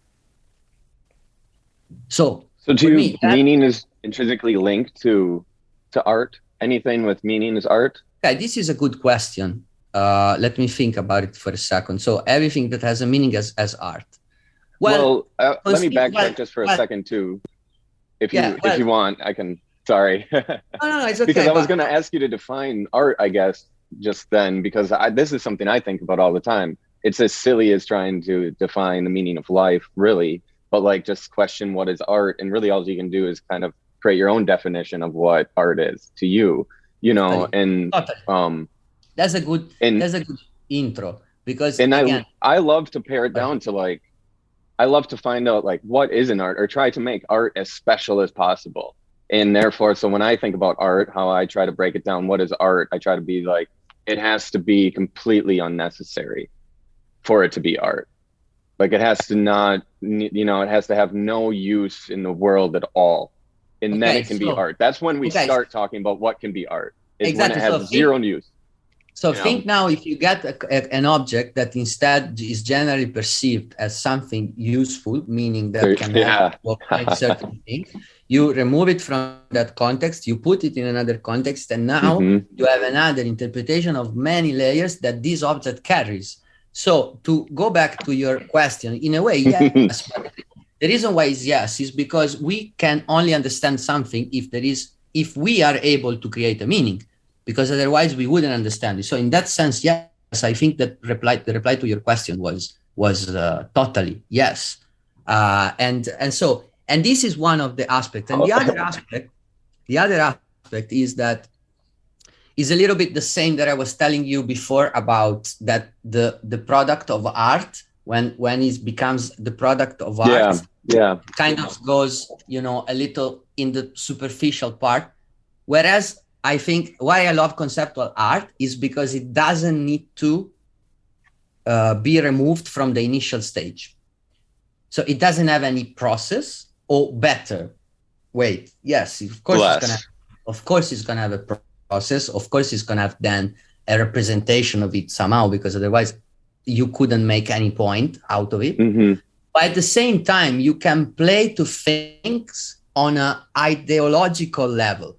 So meaning is intrinsically linked to art? Anything with meaning is art? Okay, this is a good question. Let me think about it for a second. So everything that has a meaning as art. Let me backtrack just for a second too. If you want, I can. Sorry. No, it's okay. Because I was going to ask you to define art, I guess, just then, because this is something I think about all the time. It's as silly as trying to define the meaning of life, really. But just question what is art, and really all you can do is kind of create your own definition of what art is to you. And that's a good intro, because I love to pare it down to I love to find out what is an art, or try to make art as special as possible. And therefore, so when I think about art, how I try to break it down, what is art? I try to be it has to be completely unnecessary for it to be art. It has to not, it has to have no use in the world at all. And then it can be art. That's when we start talking about what can be art. Is when it has zero use. So think now, if you get an object that instead is generally perceived as something useful, meaning that can have certain things, you remove it from that context, you put it in another context, and now you have another interpretation of many layers that this object carries. So to go back to your question, in a way, yes. But the reason why is yes is because we can only understand something if we are able to create a meaning, because otherwise we wouldn't understand it. So in that sense, yes, I think that the reply to your question was totally yes. And this is one of the aspects. And the other aspect is that is a little bit the same that I was telling you before about that the product of art, when it becomes the product of art, kind of goes, a little in the superficial part. Whereas I think why I love conceptual art is because it doesn't need to be removed from the initial stage. So it doesn't have any process, or better, wait, yes, of course it's gonna have a process. Of course it's gonna have then a representation of it somehow, because otherwise you couldn't make any point out of it. But at the same time, you can play to things on an ideological level.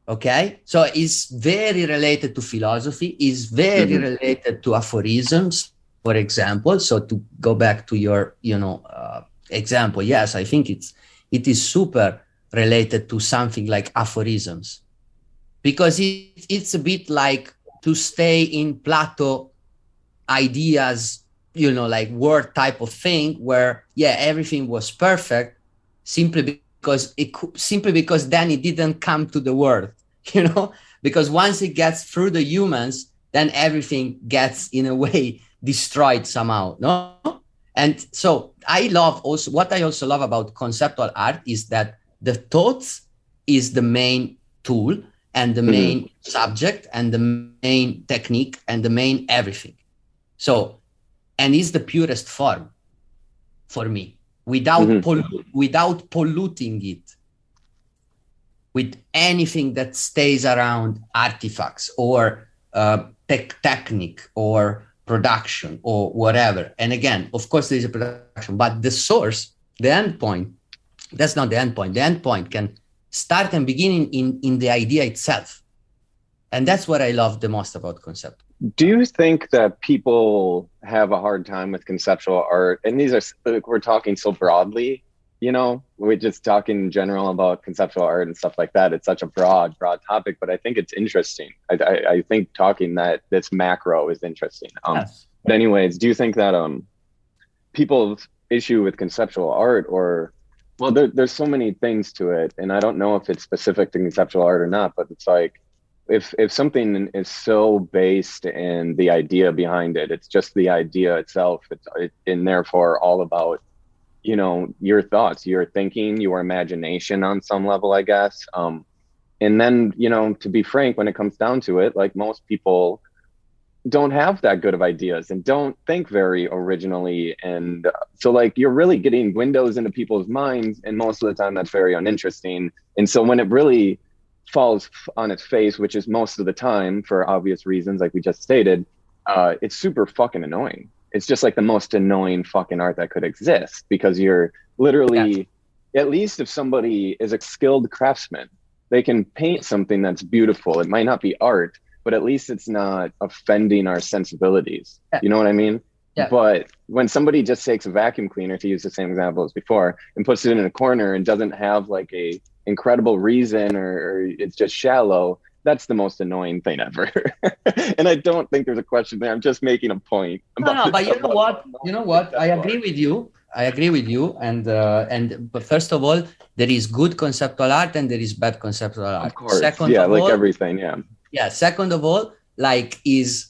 Okay, so it's very related to philosophy, is very related to aphorisms, for example. So to go back to your, example, yes, I think it is super related to something like aphorisms, because it's a bit like to stay in Plato ideas, like word type of thing, where everything was perfect simply because then it didn't come to the world, because once it gets through the humans, then everything gets in a way destroyed somehow. No. And so what I also love about conceptual art is that the thoughts is the main tool and the main subject and the main technique and the main everything. So, and is the purest form for me, without polluting it with anything that stays around artifacts or technique or production or whatever. And again, of course, there is a production, but the source, the end point, that's not the end point. The end point can start and begin in the idea itself. And that's what I love the most about concept. Do you think that people have a hard time with conceptual art? And these are, we're talking so broadly, we're just talking in general about conceptual art and stuff like that. It's such a broad topic, but I think it's interesting. I think talking that this macro is interesting. Yes. But anyways, do you think that people's issue with conceptual art, or, well, there's so many things to it, and I don't know if it's specific to conceptual art or not, but it's like, if something is so based in the idea behind it, it's just the idea itself, and therefore all about, your thoughts, your thinking, your imagination on some level, I guess. And then, to be frank, when it comes down to it, like, most people don't have that good of ideas and don't think very originally. And so, like, you're really getting windows into people's minds, and most of the time that's very uninteresting. And so when it really falls on its face, which is most of the time for obvious reasons, like we just stated, it's super fucking annoying. It's just like the most annoying fucking art that could exist, because you're literally, at least if somebody is a skilled craftsman, they can paint something that's beautiful. It might not be art, but at least it's not offending our sensibilities. You know what I mean? Yeah. But when somebody just takes a vacuum cleaner, to use the same example as before, and puts it in a corner and doesn't have like a incredible reason, or it's just shallow, that's the most annoying thing ever. And I don't think there's a question there. I'm just making a point. No, but you know what? I agree with you. But first of all, there is good conceptual art and there is bad conceptual art. Of course. Everything. Yeah. Second of all, like, is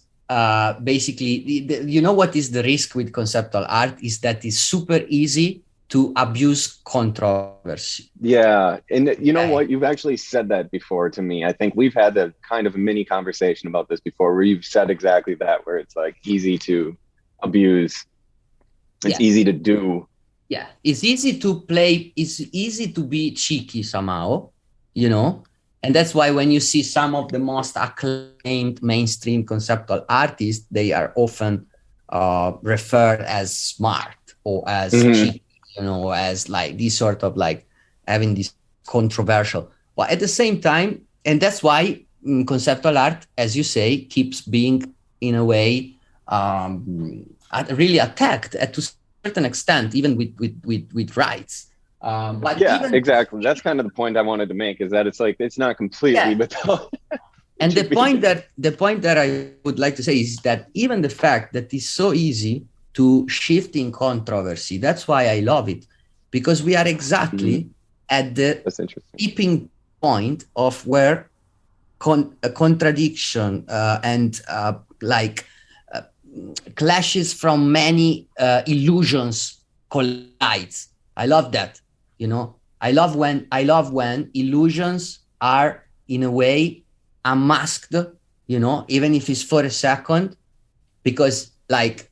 basically, what is the risk with conceptual art is that it's super easy to abuse controversy. Yeah. And you know what? You've actually said that before to me. I think we've had a kind of a mini conversation about this before, where you've said exactly that, where it's like easy to abuse. It's easy to do. Yeah. It's easy to play. It's easy to be cheeky somehow, And that's why when you see some of the most acclaimed mainstream conceptual artists, they are often referred as smart or as cheeky. As like this sort of like having this controversial. But at the same time, and that's why conceptual art, as you say, keeps being in a way really attacked to a certain extent, even with rights. But exactly. That's kind of the point I wanted to make, is that it's like, it's not completely without. And the point that I would like to say is that even the fact that it's so easy to shift in controversy, that's why I love it, because we are exactly at the tipping point of where contradiction and clashes from many illusions collides. I love that. I love when illusions are in a way unmasked, even if it's for a second, because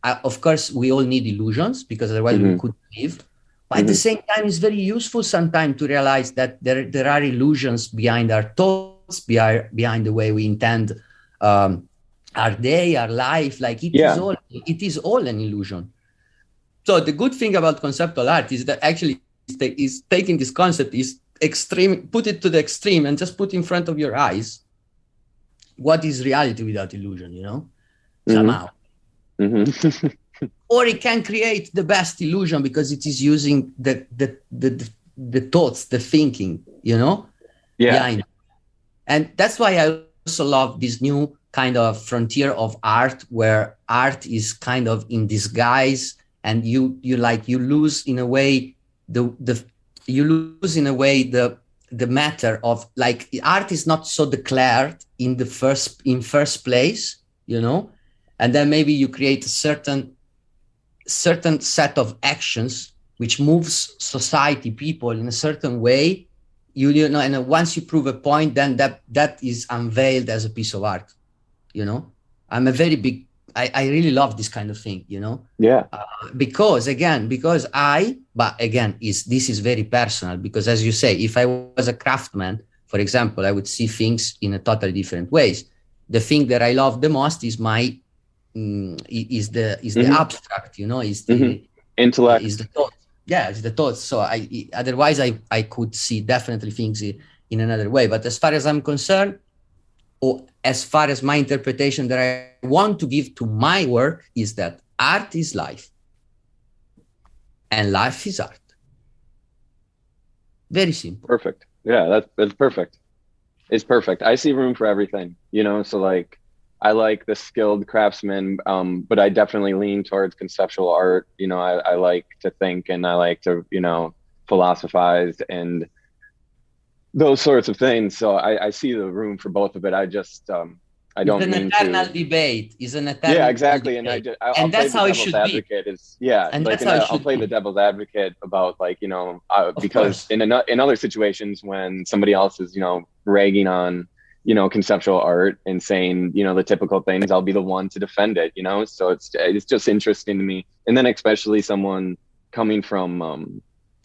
of course we all need illusions, because otherwise we couldn't live. But at the same time, it's very useful sometimes to realize that there are illusions behind our thoughts, behind the way we intend our day, our life. Like it is all an illusion. So the good thing about conceptual art is that actually is taking this concept is extreme, put it to the extreme, and just put in front of your eyes what is reality without illusion, somehow. Or it can create the best illusion because it is using the thoughts, the thinking, behind. And that's why I also love this new kind of frontier of art, where art is kind of in disguise, and you lose in a way the matter of, like, art is not so declared in first place, and then maybe you create a certain set of actions which moves society, people in a certain way, and once you prove a point, then that is unveiled as a piece of art. I'm a very big, I really love this kind of thing, because this is very personal, because as you say, if I was a craftsman, for example, I would see things in a totally different ways. The thing that I love the most is the abstract, is the intellect, is the thought. Yeah, it's the thoughts. So otherwise I could see definitely things in another way. But as far as I'm concerned, or as far as my interpretation that I want to give to my work, is that art is life and life is art. Very simple. Perfect. Yeah, that's perfect. It's perfect. I see room for everything, so like, I like the skilled craftsman, but I definitely lean towards conceptual art. I like to think, and I like to, philosophize and those sorts of things. So I see the room for both of it. I just, I don't mean to. It's an eternal debate. Yeah, exactly. Debate. And that's how it should be. I'll play the devil's advocate about, like, because in other situations when somebody else is, ragging on, conceptual art and saying, the typical things, I'll be the one to defend it, so it's just interesting to me. And then especially someone coming from,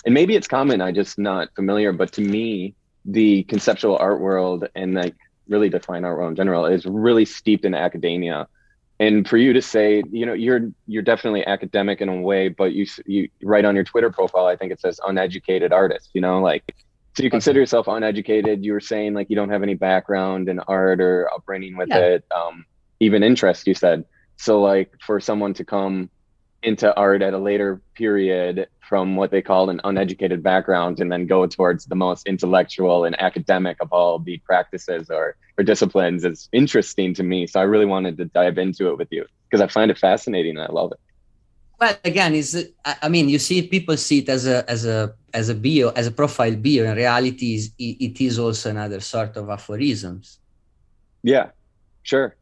and maybe it's common, I'm just not familiar, but to me, the conceptual art world, and like really define art world in general, is really steeped in academia. And for you to say, you're definitely academic in a way, but you write on your Twitter profile, I think it says uneducated artist, so you consider yourself uneducated. You were saying, like, you don't have any background in art or upbringing with it, even interest, you said. So like, for someone to come into art at a later period from what they call an uneducated background and then go towards the most intellectual and academic of all the practices or disciplines is interesting to me. So I really wanted to dive into it with you because I find it fascinating and I love it. Well, again, you see, people see it as a bio, as a profile bio. In reality, it is also another sort of aphorisms. Yeah, sure.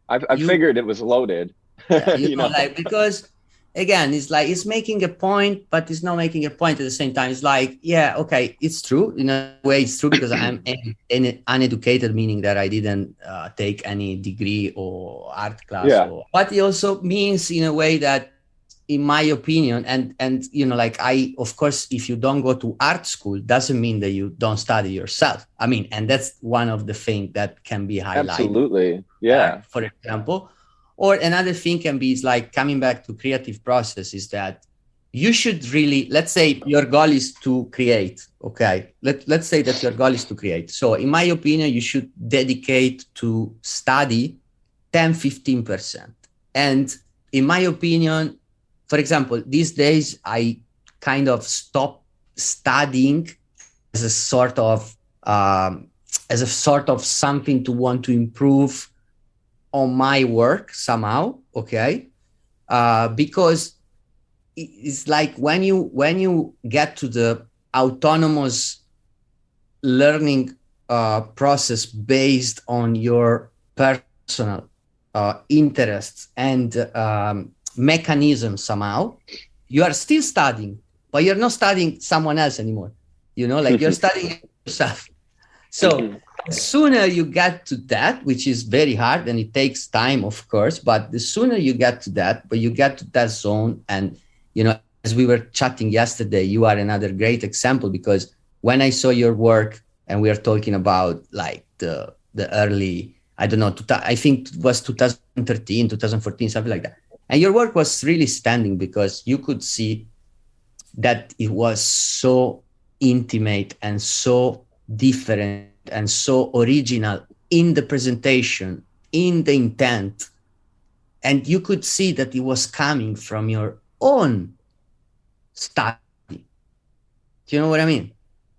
I figured it was loaded. Because again, it's like, it's making a point, but it's not making a point at the same time. It's like, yeah, okay, it's true. In a way, it's true because I'm uneducated, meaning that I didn't take any degree or art class. Yeah. But it also means, in a way, that, in my opinion, and of course, if you don't go to art school, doesn't mean that you don't study yourself. And that's one of the things that can be highlighted. Absolutely, yeah. For example, or another thing can be, is like, coming back to creative process, is that you should really, let's say your goal is to create. Okay, let's say that your goal is to create. So in my opinion, you should dedicate to study 10-15%. And in my opinion, for example, these days I kind of stop studying as a sort of something to want to improve on my work somehow. Okay, because it's like, when you get to the autonomous learning process based on your personal interests and mechanism, somehow you are still studying, but you're not studying someone else anymore, you're studying yourself. So the sooner you get to that, which is very hard and it takes time, of course, but the sooner you get to that, but you get to that zone, and we were chatting yesterday, you are another great example, because when I saw your work, and we are talking about like the early, I don't know, I think it was 2013, 2014, something like that. And your work was really standing because you could see that it was so intimate and so different and so original in the presentation, in the intent. And you could see that it was coming from your own study. Do you know what I mean?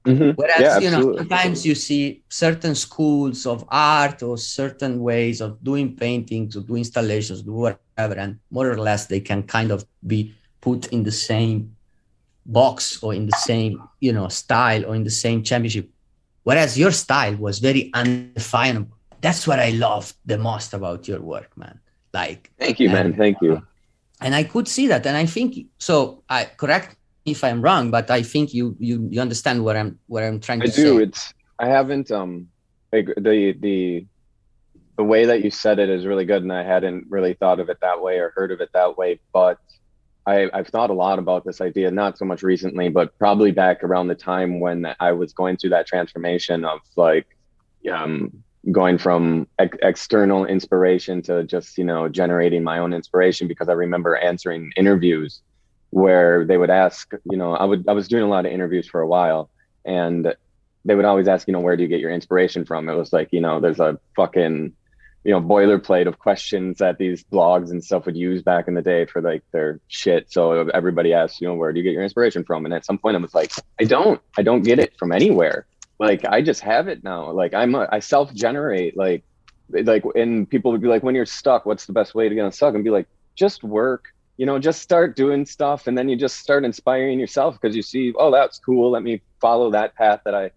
Mm-hmm. Whereas, Yeah, you know, absolutely. sometimes you see certain schools of art or certain ways of doing paintings or doing installations, do whatever, and more or less they can kind of be put in the same box or in the same, you know, style or in the same championship. Whereas your style was very undefinable. That's what I loved the most about your work, man. Like, thank you, man. Thank you. And I could see that, and I think so. I correct me if I'm wrong, but I think you understand what I'm trying to say. I do. I haven't the way that you said it is really good, and I hadn't really thought of it that way or heard of it that way. But I've thought a lot about this idea, not so much recently, but probably back around the time when I was going through that transformation of like going from external inspiration to just, you know, generating my own inspiration, because I remember answering interviews where they would ask, you know, I was doing a lot of interviews for a while, and they would always ask, you know, where do you get your inspiration from? It was like, you know, there's a fucking, you know, boilerplate of questions that these blogs and stuff would use back in the day for like their shit. So everybody asks, you know, where do you get your inspiration from? And at some point I was like, I don't get it from anywhere. Like, I just have it now. Like, I self-generate, like, and people would be like, when you're stuck, what's the best way to get unstuck? And be like, just work, you know, just start doing stuff. And then you just start inspiring yourself because you see, oh, that's cool. Let me follow that path that I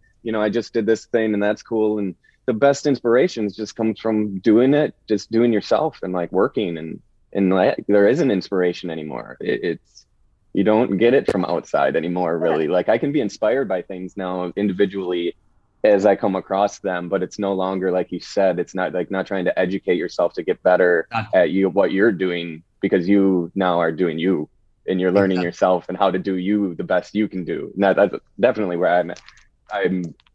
just did this thing and that's cool. And the best inspirations just comes from doing it, just doing yourself and like working, and like, there isn't inspiration anymore. It's you don't get it from outside anymore, really. Like, I can be inspired by things now individually as I come across them, but it's no longer, like you said, it's not like not trying to educate yourself to get better at what you're doing, because you now are doing you, and you're learning yourself and how to do you the best you can do. And that's definitely where I'm at.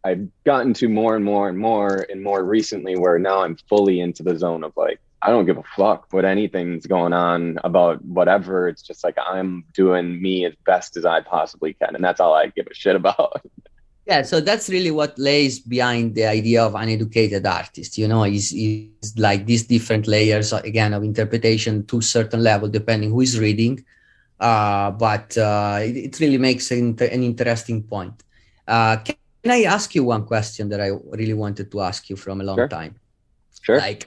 I've gotten to more and more recently, where now I'm fully into the zone of like, I don't give a fuck what anything's going on about whatever. It's just like, I'm doing me as best as I possibly can. And that's all I give a shit about. Yeah. So that's really what lays behind the idea of uneducated artist, you know, is like these different layers, again, of interpretation to a certain level, depending who is reading. But it really makes an interesting point. Can I ask you one question that I really wanted to ask you from a long time? Sure. Like,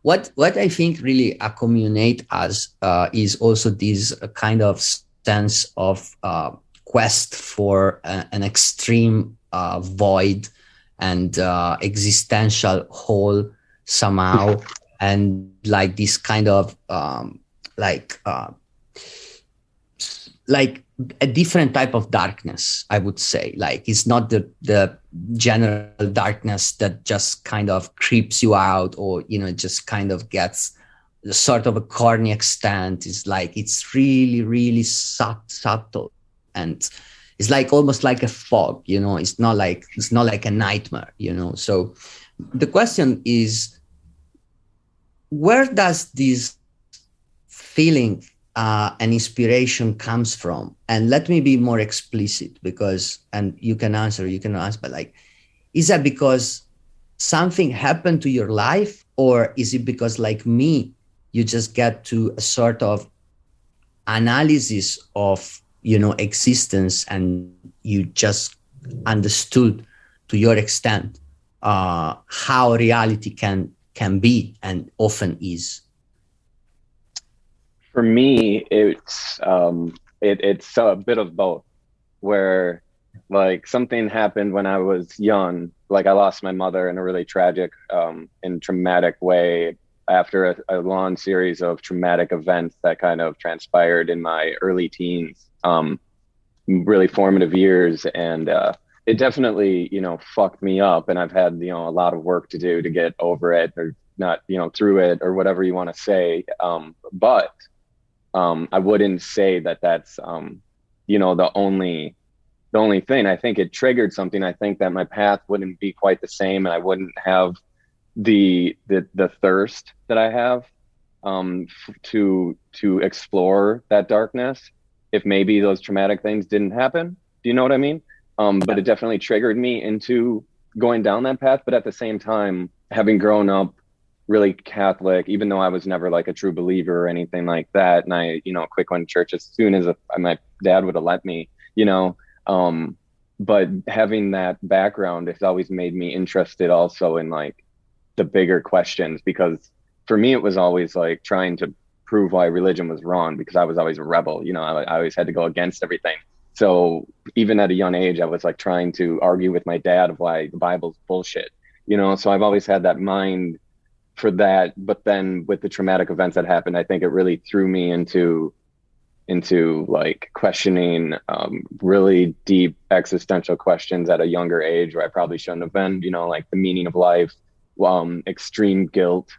what I think really accumulate us is also this kind of sense of quest for an extreme void and existential whole somehow, and like this kind of like a different type of darkness, I would say. Like, it's not the general darkness that just kind of creeps you out, or, you know, it just kind of gets sort of a corny extent. It's like, it's really, really subtle. And it's like almost like a fog, you know, it's not like a nightmare, you know? So the question is, where does this feeling and inspiration comes from? And let me be more explicit, because, and you can answer, but like, is that because something happened to your life, or is it because, like me, you just get to a sort of analysis of, you know, existence, and you just understood to your extent how reality can be and often is? For me, it's a bit of both, where like something happened when I was young. Like, I lost my mother in a really tragic and traumatic way after a long series of traumatic events that kind of transpired in my early teens, really formative years. And it definitely, you know, fucked me up. And I've had, you know, a lot of work to do to get over it, or not, you know, through it, or whatever you want to say. But I wouldn't say that that's the only thing. I think it triggered something. I think that my path wouldn't be quite the same, and I wouldn't have the thirst that I have to explore that darkness if maybe those traumatic things didn't happen. Do you know what I mean? But it definitely triggered me into going down that path. But at the same time, having grown up really Catholic, even though I was never like a true believer or anything like that, and I, quick went to church as soon as my dad would have let me, but having that background has always made me interested also in like the bigger questions, because for me it was always like trying to prove why religion was wrong, because I was always a rebel. I always had to go against everything. So even at a young age, I was like trying to argue with my dad of why the Bible's bullshit, so I've always had that mind for that. But then with the traumatic events that happened, I think it really threw me into like questioning really deep existential questions at a younger age where I probably shouldn't have been, like the meaning of life, extreme guilt,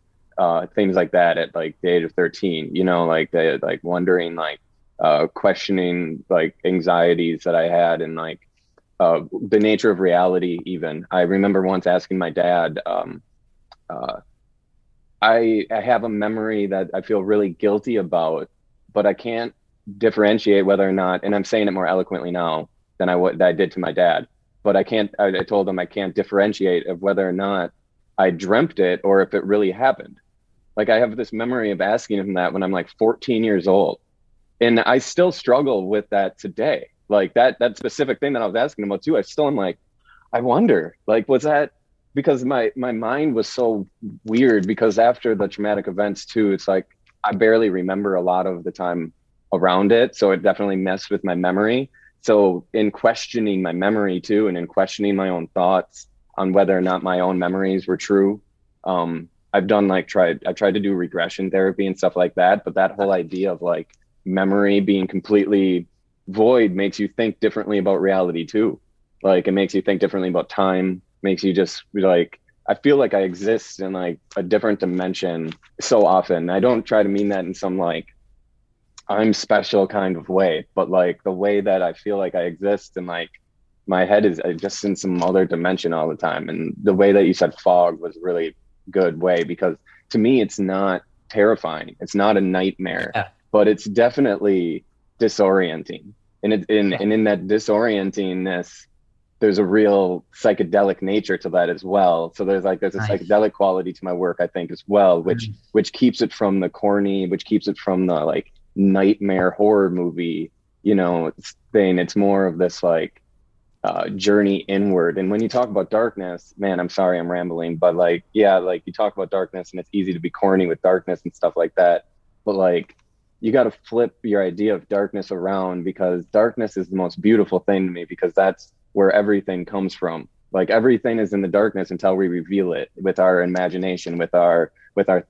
things like that at like the age of 13, like wondering, like questioning like anxieties that I had, and like the nature of reality. Even I remember once asking my dad, I have a memory that I feel really guilty about, but I can't differentiate whether or not, and I'm saying it more eloquently now than I did to my dad, but I told him I can't differentiate of whether or not I dreamt it or if it really happened. Like I have this memory of asking him that when I'm like 14 years old, and I still struggle with that today. Like that specific thing that I was asking him about too, I still am like, I wonder, like, was that because my mind was so weird, because after the traumatic events too, it's like I barely remember a lot of the time around it. So it definitely messed with my memory. So in questioning my memory too, and in questioning my own thoughts on whether or not my own memories were true, I've tried to do regression therapy and stuff like that. But that whole idea of like memory being completely void makes you think differently about reality too. Like it makes you think differently about time, makes you just like, I feel like I exist in like a different dimension so often. I don't try to mean that in some like I'm special kind of way, but like the way that I feel like I exist, and like my head is just in some other dimension all the time. And the way that you said fog was really good way, because to me it's not terrifying, it's not a nightmare, but it's definitely disorienting. And in that disorientingness, there's a real psychedelic nature to that as well. So there's a psychedelic quality to my work, I think, as well, which keeps it from the corny, which keeps it from the like nightmare horror movie, thing. It's more of this like journey inward. And when you talk about darkness, man, I'm sorry I'm rambling, but like, yeah, like you talk about darkness and it's easy to be corny with darkness and stuff like that. But like, you got to flip your idea of darkness around, because darkness is the most beautiful thing to me, because that's where everything comes from. Like everything is in the darkness until we reveal it with our imagination, with our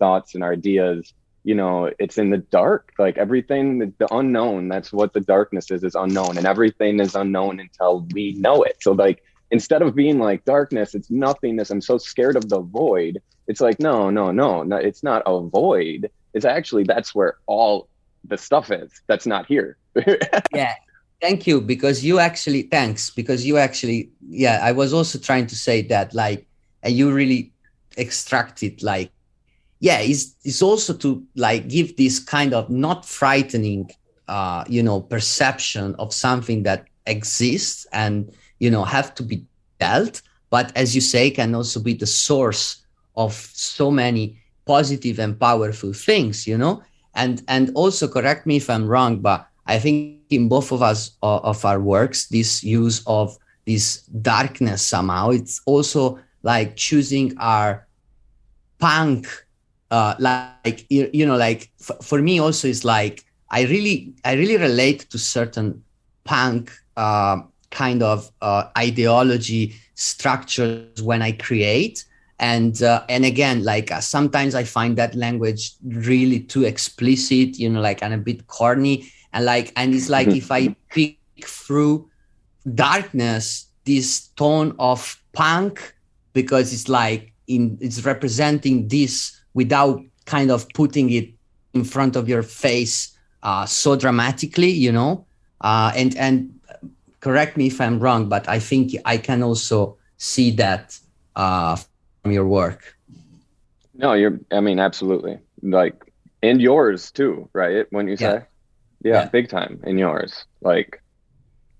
thoughts and our ideas. It's in the dark. Like everything, the unknown, that's what the darkness is unknown, and everything is unknown until we know it. So like, instead of being like darkness, it's nothingness, I'm so scared of the void, it's like, no, it's not a void. It's actually, that's where all the stuff is that's not here. Yeah. Thank you, because you actually, I was also trying to say that, like, and you really extracted, like, it's also to like give this kind of not frightening, perception of something that exists and, have to be dealt, but as you say, can also be the source of so many positive and powerful things, and also correct me if I'm wrong, but I think in both of us, of our works, this use of this darkness somehow, it's also like choosing our punk, for me also is like, I really relate to certain punk kind of ideology structures when I create. And again, like sometimes I find that language really too explicit, and a bit corny. And it's like if I pick through darkness, this tone of punk, because it's like it's representing this without kind of putting it in front of your face so dramatically, And correct me if I'm wrong, but I think I can also see that from your work. No, I mean, absolutely. Like, and yours too, right? When you say, yeah, big time in yours, like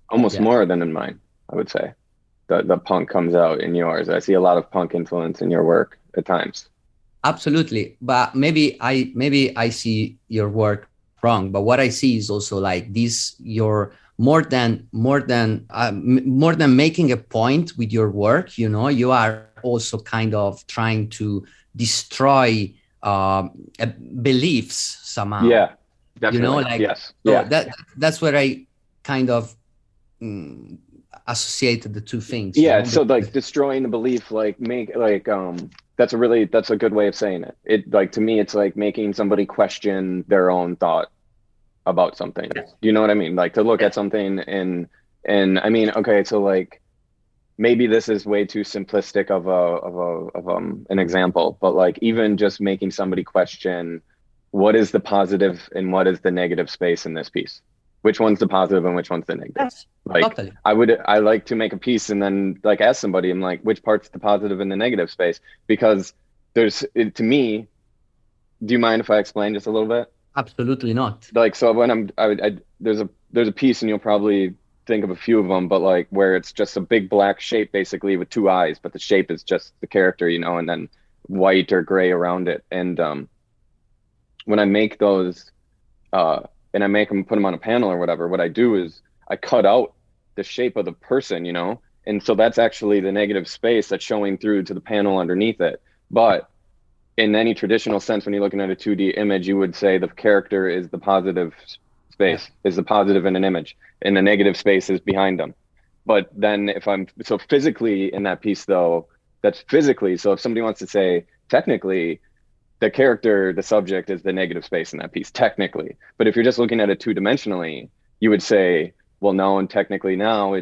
almost more than in mine, I would say. The punk comes out in yours. I see a lot of punk influence in your work at times. Absolutely, but maybe I see your work wrong. But what I see is also like this: you're more than making a point with your work. You know, you are also kind of trying to destroy beliefs somehow. Yeah, definitely. You know, like yes, so that's where I kind of associated the two things. Yeah, you know? so like destroying the belief, like that's a good way of saying it. It, like, to me, it's like making somebody question their own thought about something. Do you know what I mean? Like, to look at something and I mean, okay, so like maybe this is way too simplistic of an example, but like even just making somebody question what is the positive and what is the negative space in this piece. Which one's the positive and which one's the negative? Yes, like totally. I like to make a piece and then like ask somebody, I'm like, which part's the positive and the negative space? Because to me, do you mind if I explain just a little bit? Absolutely not. Like, so when there's a piece, and you'll probably think of a few of them, but like where it's just a big black shape basically with two eyes, but the shape is just the character, you know, and then white or gray around it. And when I make those, and I make them, put them on a panel or whatever, what I do is I cut out the shape of the person, you know? And so that's actually the negative space that's showing through to the panel underneath it. But in any traditional sense, when you're looking at a 2D image, you would say the character is the positive space, is the positive in an image, and the negative space is behind them. But then so physically in that piece though, that's physically, so if somebody wants to say technically, the character, the subject, is the negative space in that piece, technically. But if you're just looking at it two-dimensionally, you would say, well, no, and technically now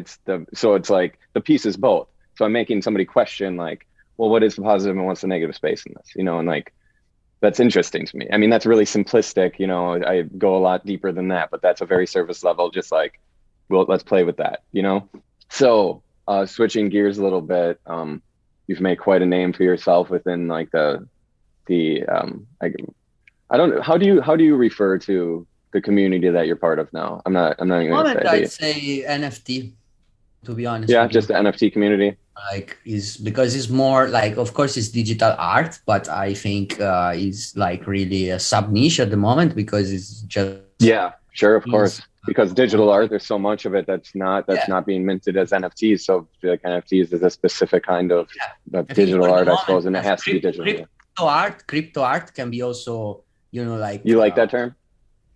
so it's like the piece is both. So I'm making somebody question like, well, what is the positive and what's the negative space in this? You know, and like, that's interesting to me. I mean, that's really simplistic, you know, I go a lot deeper than that, but that's a very surface level, just like, well, let's play with that, you know? So switching gears a little bit, you've made quite a name for yourself within like I don't know, how do you refer to the community that you're part of now? I'm not even going to say. I'd say NFT, to be honest. Yeah, just the NFT community. Like, is because it's more like, of course, it's digital art, but I think it's like really a sub niche at the moment because it's just sure, of course, because digital art, there's so much of it that's not being minted as NFTs. So like NFTs is a specific kind of digital art, I suppose, and it has to be digital. Crypto art can be also, you know, like, you like that term?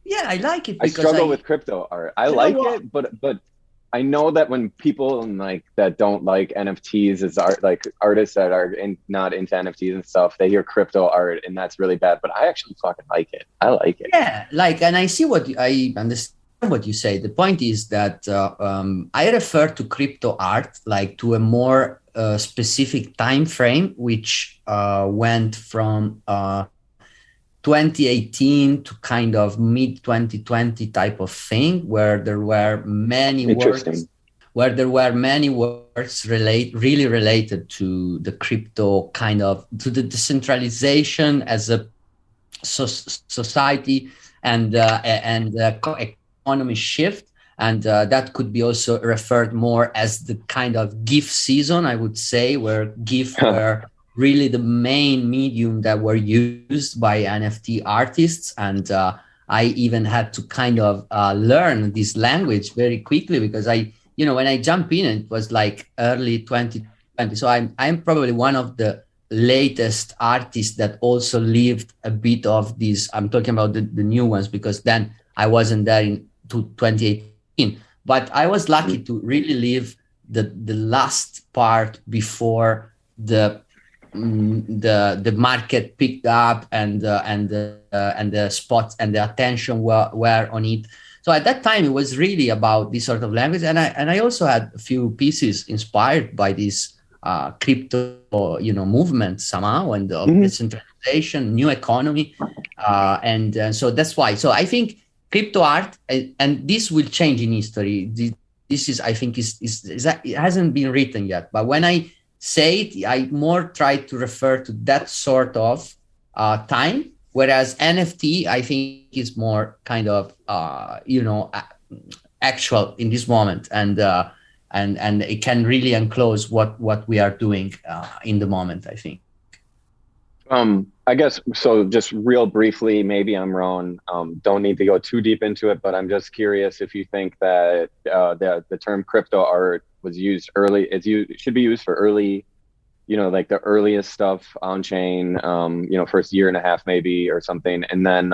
Yeah, I like it. I struggle with crypto art. I like it, but I know that when people like that don't like NFTs as art, like artists that are not into NFTs and stuff, they hear crypto art and that's really bad. But I actually fucking like it. I like it. Yeah, like, and I understand what you say. The point is that I refer to crypto art like to a more specific time frame, which went from 2018 to kind of mid 2020 type of thing, where there were many works really related to the crypto, kind of to the decentralization as a society and economy shift. And that could be also referred more as the kind of GIF season, I would say, where GIF were really the main medium that were used by NFT artists. And I even had to kind of learn this language very quickly because when I jump in, it was like early 2020. So I'm probably one of the latest artists that also lived a bit of this. I'm talking about the new ones because then I wasn't there in 2018. But I was lucky to really live the last part before the market picked up and the spots and the attention were on it. So at that time, it was really about this sort of language, and I also had a few pieces inspired by this crypto, movement somehow, and decentralization, new economy, and so that's why. So I think crypto art, and this will change in history. This is, I think, is it hasn't been written yet. But when I say it, I more try to refer to that sort of time. Whereas NFT, I think, is more kind of actual in this moment, and it can really enclose what we are doing in the moment, I think. I guess so. Just real briefly, maybe I'm wrong. Don't need to go too deep into it, but I'm just curious if you think that the term crypto art was used early. It should be used for early, like the earliest stuff on chain. First year and a half maybe or something, and then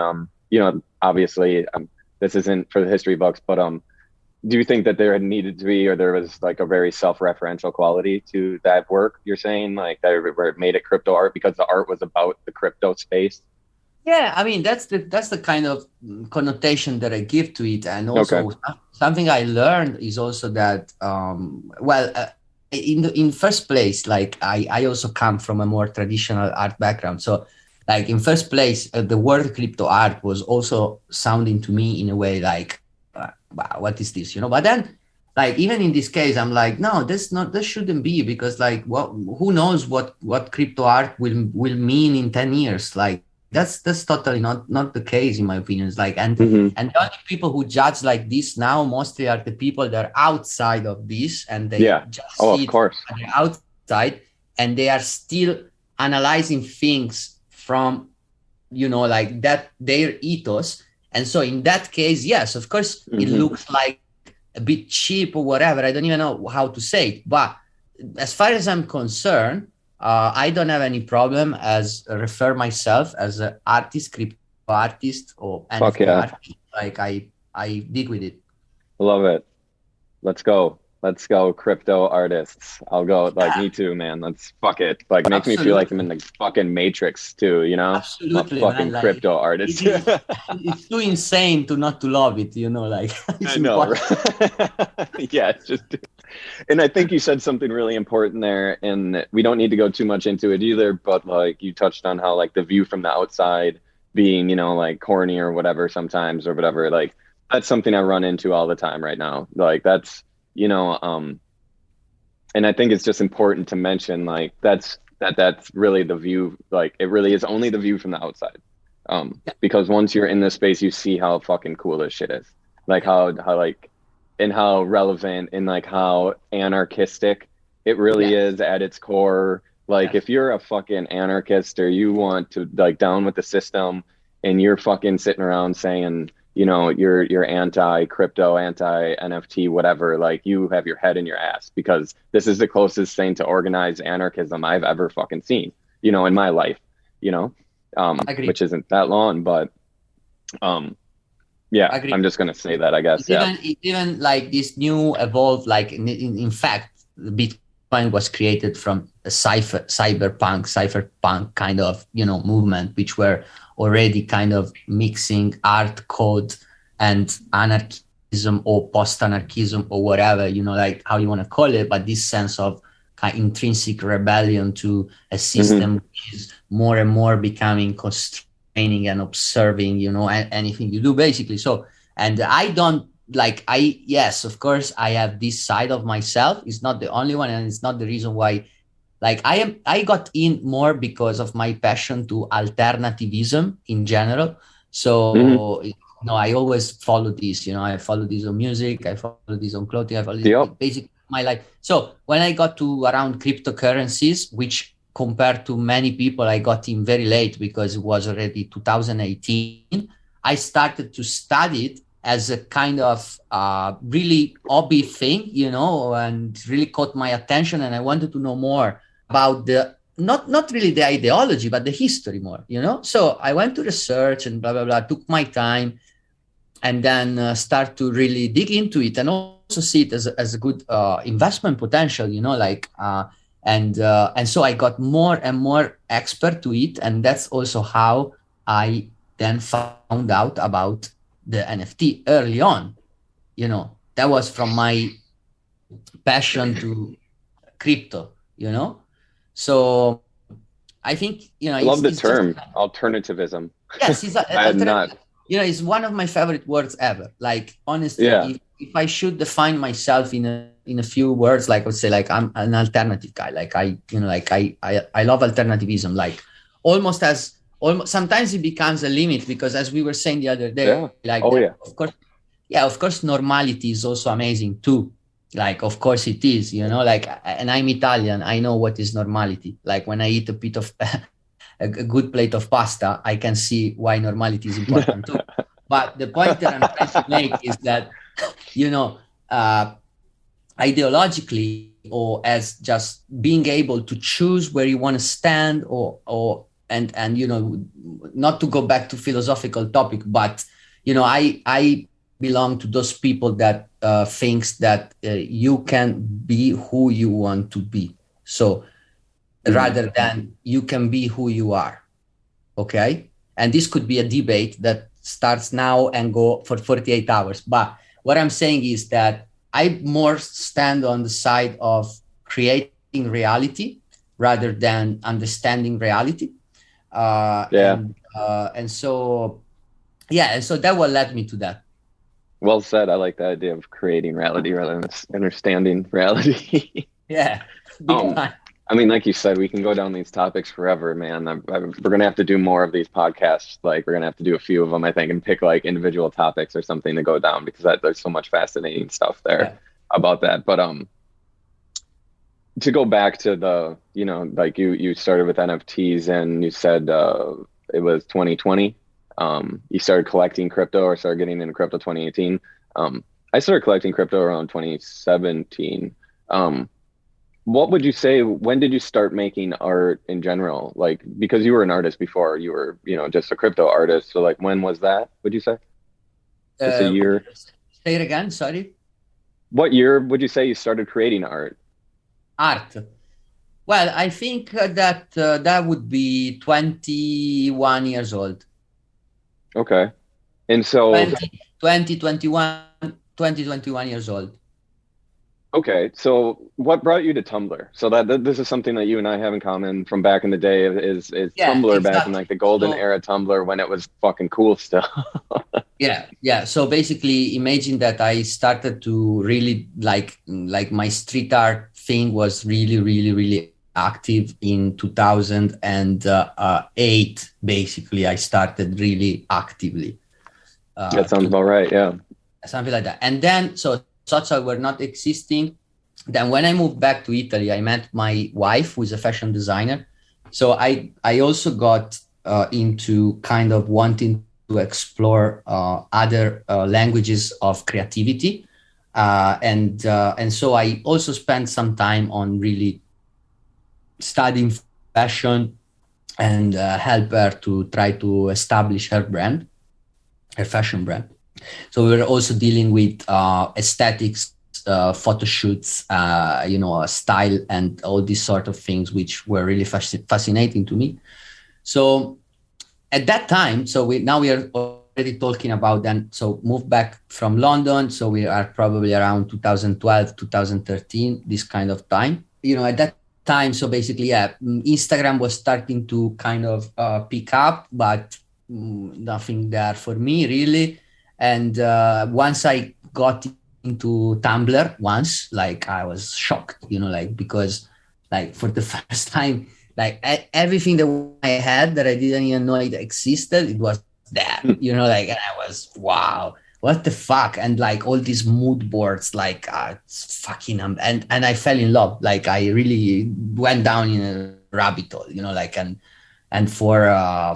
obviously this isn't for the history books, but do you think that there had needed to be, or there was like a very self-referential quality to that work? You're saying like that where it made it crypto art because the art was about the crypto space? Yeah, I mean that's the kind of connotation that I give to it, and also something I learned is also that in first place, like I also come from a more traditional art background, so like in first place the word crypto art was also sounding to me in a way like, wow, what is this, but then like even in this case I'm like, no, this shouldn't be, because like who knows what crypto art will mean in 10 years. Like that's totally not the case in my opinion. It's like and the only people who judge like this now mostly are the people that are outside of this, and they just see of course it outside, and they are still analyzing things from like that, their ethos. And so in that case, yes, of course, it looks like a bit cheap or whatever. I don't even know how to say it. But as far as I'm concerned, I don't have any problem as refer myself as an artist, crypto artist, or NFT artist. Like I dig with it. Love it. Let's go, crypto artists. I'll go. Like me too, man. Let's fuck it. Like makes me feel like I'm in the fucking Matrix too. Absolutely, a fucking man. crypto artist. It's too insane to not to love it. Like I know. Right? Yeah, it's just. And I think you said something really important there, and we don't need to go too much into it either. But like you touched on how like the view from the outside being, like corny or whatever sometimes or whatever. Like that's something I run into all the time right now. Like that's. And I think it's just important to mention like that's really the view, like it really is only the view from the outside, because once you're in this space you see how fucking cool this shit is, like how like and how relevant and like how anarchistic it really is at its core. Like if you're a fucking anarchist or you want to like down with the system and you're fucking sitting around saying you're anti-crypto, anti-NFT, whatever, like you have your head in your ass, because this is the closest thing to organized anarchism I've ever fucking seen, in my life, which isn't that long, but I'm just going to say that, I guess. Even like this new evolved, like in fact, Bitcoin was created from a cypherpunk kind of, movement, which were already kind of mixing art, code, and anarchism or post-anarchism or whatever, like how you want to call it, but this sense of kind of intrinsic rebellion to a system which is more and more becoming constraining and observing, anything you do basically. So, and I don't like, yes, of course, I have this side of myself. It's not the only one, and it's not the reason why. Like I got in more because of my passion to alternativism in general. So, I always follow this, I follow this on music, I follow this on clothing, I follow this basically my life. So when I got to around cryptocurrencies, which compared to many people, I got in very late because it was already 2018, I started to study it as a kind of really hobby thing, and really caught my attention. And I wanted to know more about the, not really the ideology, but the history more, So I went to research and blah, blah, blah, took my time, and then start to really dig into it and also see it as a good investment potential, and so I got more and more expert to it. And that's also how I then found out about the NFT early on. That was from my passion to crypto, So I think, I love the term alternativism. Yes, it's I had not it's one of my favorite words ever. Like, honestly, if I should define myself in a few words, like I would say, like, I'm an alternative guy. Like I love alternativism. Like almost sometimes it becomes a limit, because as we were saying the other day, of course, normality is also amazing too. Like, of course it is, like, and I'm Italian. I know what is normality. Like when I eat a bit of a good plate of pasta, I can see why normality is important too. But the point that I'm trying to make is that, ideologically, or as just being able to choose where you want to stand, and not to go back to philosophical topic, but I belong to those people that thinks that you can be who you want to be. So rather than you can be who you are. Okay. And this could be a debate that starts now and go for 48 hours. But what I'm saying is that I more stand on the side of creating reality rather than understanding reality. And so that what led me to that. Well said. I like the idea of creating reality rather than understanding reality. Yeah. I mean, like you said, we can go down these topics forever, man. We're going to have to do more of these podcasts. Like, we're going to have to do a few of them, I think, and pick like individual topics or something to go down, because there's so much fascinating stuff there about that. But to go back to the, like you started with NFTs, and you said it was 2020. You started collecting crypto, or started getting into crypto 2018. I started collecting crypto around 2017. What would you say, when did you start making art in general? Like, because you were an artist before, you were, just a crypto artist. So like, when was that, would you say? Just a year? Say it again, sorry. What year would you say you started creating art? Art. Well, I think that that would be 21 years old. Okay. And so 21 years old. Okay, so what brought you to Tumblr? So that this is something that you and I have in common from back in the day, is Tumblr, exactly. Back in like the golden era Tumblr, when it was fucking cool still. Yeah. So basically, imagine that I started to really like my street art thing was really, really, really active in 2008. Basically, I started really actively. That sounds about right. Yeah, something like that. And then such were not existing. Then when I moved back to Italy, I met my wife, who is a fashion designer. So I also got into kind of wanting to explore other languages of creativity. And so I also spent some time on really studying fashion and help her to try to establish her fashion brand. So we were also dealing with aesthetics, photo shoots, style, and all these sort of things, which were really fascinating to me. So at that time, now we are already talking about then. So moved back from London. So we are probably around 2012, 2013, this kind of time. At that time, so basically, Instagram was starting to kind of pick up, but nothing there for me really. And once I got into Tumblr like I was shocked, because like for the first time, like everything that I had that I didn't even know it existed, it was there, and I was, wow, what the fuck? And like all these mood boards, like it's fucking, and I fell in love. Like I really went down in a rabbit hole, and for I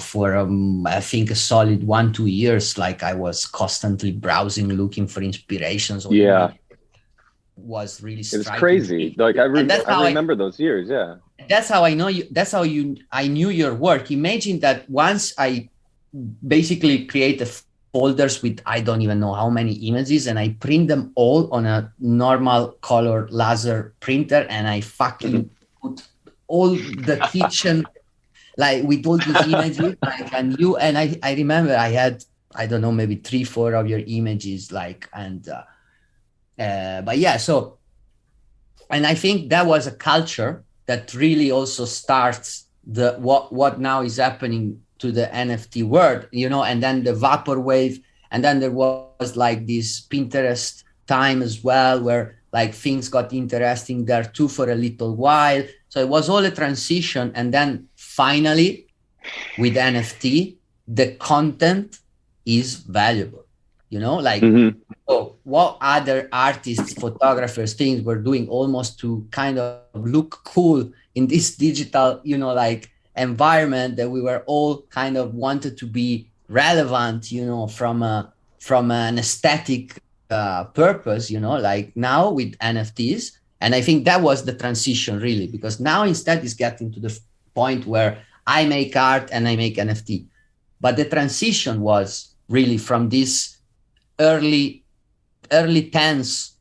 think a solid 1-2 years, like I was constantly browsing, looking for inspirations. Was really striking. It's crazy. Like I remember those years. Yeah. That's how I know you. That's how I knew your work. Imagine that once I basically created folders with I don't even know how many images, and I print them all on a normal color laser printer, and I fucking put all the kitchen. Like with all these images, like, and I remember I had, I don't know, maybe 3-4 of your images, like, but yeah, so, and I think that was a culture that really also starts what now is happening to the NFT world, you know, and then the vaporwave, and then there was like this Pinterest time as well, where like things got interesting there too for a little while. So it was all a transition. And then finally with NFT, the content is valuable, you know, like, so what other artists, photographers, things were doing almost to kind of look cool in this digital, you know, like environment, that we were all kind of wanted to be relevant, you know, from an aesthetic purpose, you know, like now with NFTs. And I think that was the transition really, because now instead it's getting to the point where I make art and I make NFT. But the transition was really from this early tense,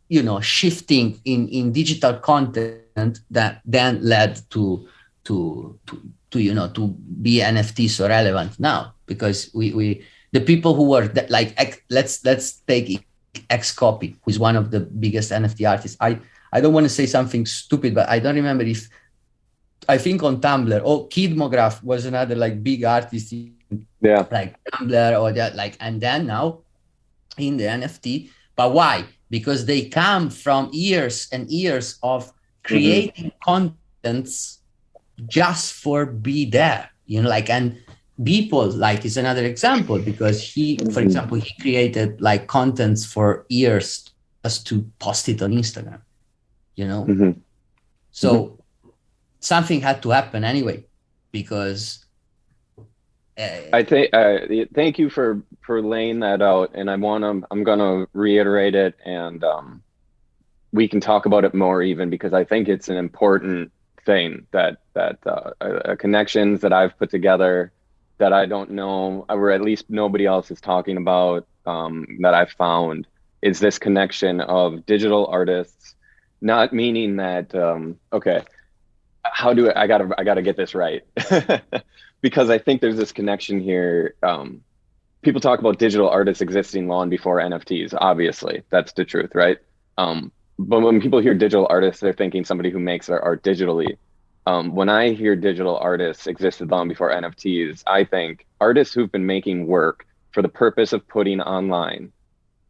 you know, shifting in digital content that then led to you know, to be NFT so relevant now, because we the people who were like, let's take Xcopy, who's one of the biggest NFT artists. I don't want to say something stupid, but I don't remember if, I think on Tumblr, Kidmograph was another like big artist in, like Tumblr or that, like, and then now in the NFT. But why? Because they come from years and years of creating contents just for be there, you know, like, and people like is another example, because he, for example, he created like contents for years just to post it on Instagram, you know. So something had to happen anyway, because I think thank you for laying that out, and I'm gonna reiterate it, and we can talk about it more even, because I think it's an important thing that connections that I've put together that I don't know, or at least nobody else is talking about, that I've found, is this connection of digital artists, not meaning that okay, how do I gotta get this right. Because I think there's this connection here. People talk about digital artists existing long before NFTs. Obviously, that's the truth, right? But when people hear digital artists, they're thinking somebody who makes their art digitally. When I hear digital artists existed long before NFTs, I think artists who've been making work for the purpose of putting online,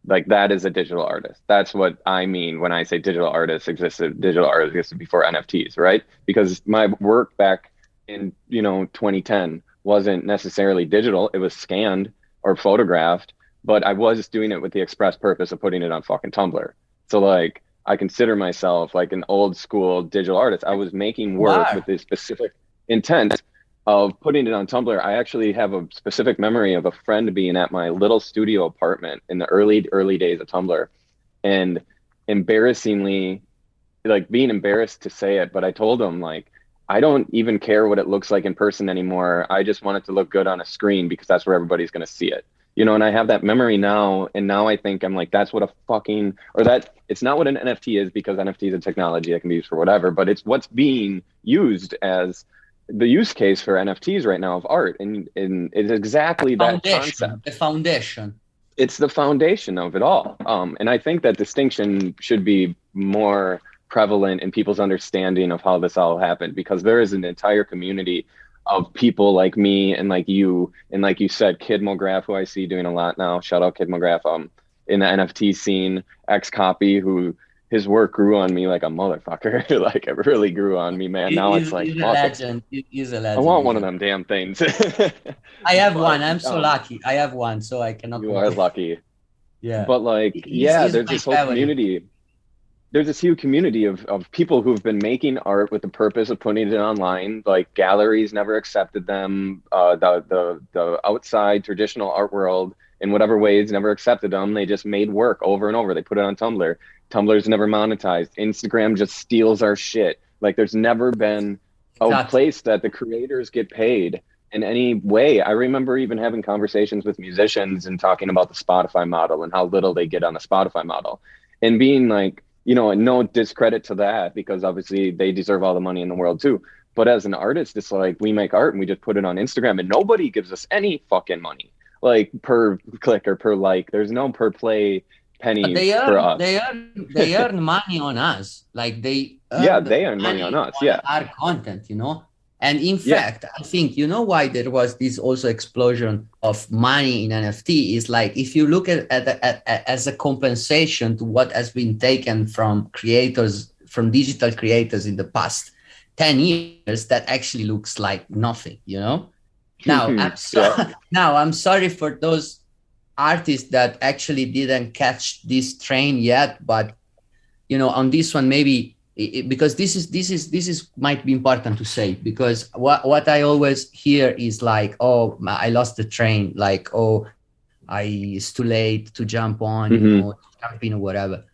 like, that is a digital artist. That's what I mean when I say digital artists existed before NFTs, right? Because my work back in 2010 wasn't necessarily digital. It was scanned or photographed, but I was doing it with the express purpose of putting it on fucking Tumblr. So like, I consider myself like an old school digital artist. I was making work with the specific intent of putting it on Tumblr. I actually have a specific memory of a friend being at my little studio apartment in the early days of Tumblr, and embarrassingly, like, being embarrassed to say it, but I told him, like, I don't even care what it looks like in person anymore. I just want it to look good on a screen because that's where everybody's going to see it. You know, and I have that memory now, and now I think I'm like, that's what it's not what an NFT is, because NFT is a technology that can be used for whatever, but it's what's being used as the use case for NFTs right now of art, and it's exactly that concept. The foundation. It's the foundation of it all, and I think that distinction should be more prevalent in people's understanding of how this all happened, because there is an entire community of people like me and like you, and like you said, Kidmograph, who I see doing a lot now. Shout out Kidmograph, in the NFT scene, Xcopy, who his work grew on me like a motherfucker. Like, it really grew on me, man. Now it's like, he's a legend. He's a legend. I want one of them damn things. I have one. I'm so lucky. I have one, so I cannot. You are lucky. Yeah. But like, there's this whole community. There's this huge community of people who've been making art with the purpose of putting it online. Like, galleries never accepted them. The outside traditional art world, in whatever ways, never accepted them. They just made work over and over. They put it on Tumblr. Tumblr's never monetized. Instagram just steals our shit. Like, there's never been a place that the creators get paid in any way. I remember even having conversations with musicians and talking about the Spotify model and how little they get on the Spotify model, and being like, and no discredit to that, because obviously they deserve all the money in the world too. But as an artist, it's like, we make art and we just put it on Instagram, and nobody gives us any fucking money, like per click or per like. There's no per play pennies for us. They earn money on us. Like, they earn money on us. Yeah, our content, And in fact, I think, you know why there was this also explosion of money in NFT is like, if you look at as a compensation to what has been taken from creators, from digital creators in the past 10 years, that actually looks like nothing, you know? Now, I'm sorry for those artists that actually didn't catch this train yet, but, you know, on this one, maybe, because this is might be important to say, because what I always hear is like, oh, I lost the train, like, oh, it's too late to jump on, you know, jump in or whatever.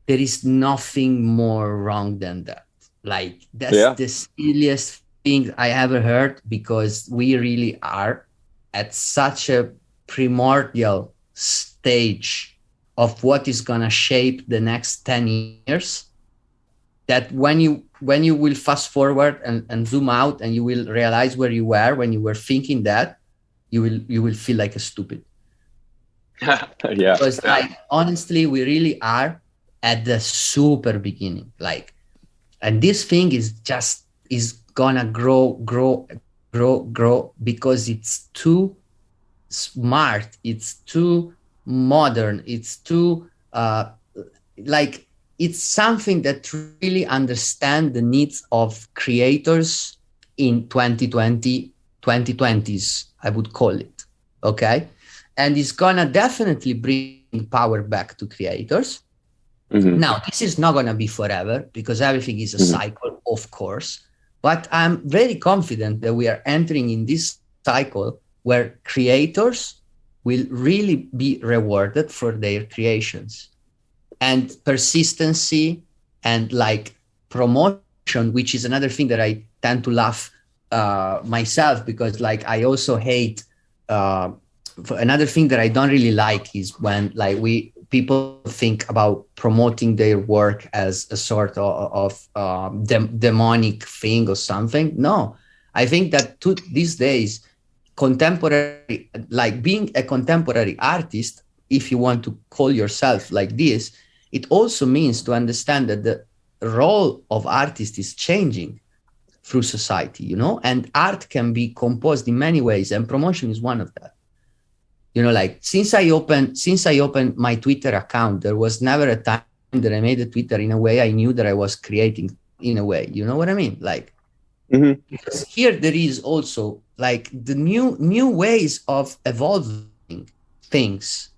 There is nothing more wrong than that. Like, that's the silliest thing I ever heard, because we really are at such a primordial stage of what is going to shape the next 10 years, that when you will fast forward and zoom out, and you will realize where you were when you were thinking that, you will feel like a stupid. Because like, honestly, we really are at the super beginning, like, and this thing is gonna grow, because it's too smart, it's too modern, it's too like, it's something that really understands the needs of creators in 2020s, I would call it. Okay. And it's gonna definitely bring power back to creators. Now, this is not gonna be forever, because everything is a cycle, of course. But I'm very confident that we are entering in this cycle where creators will really be rewarded for their creations. And persistency and like promotion, which is another thing that I tend to laugh myself, because like I also hate another thing that I don't really like is when like people think about promoting their work as a sort of demonic thing or something. No, I think that these days, contemporary, like being a contemporary artist, if you want to call yourself like this, it also means to understand that the role of artist is changing through society, you know, and art can be composed in many ways, and promotion is one of that. You know, like since I opened my Twitter account, there was never a time that I made a Twitter in a way I knew that I was creating in a way. You know what I mean? Like, because here there is also like the new ways of evolving things,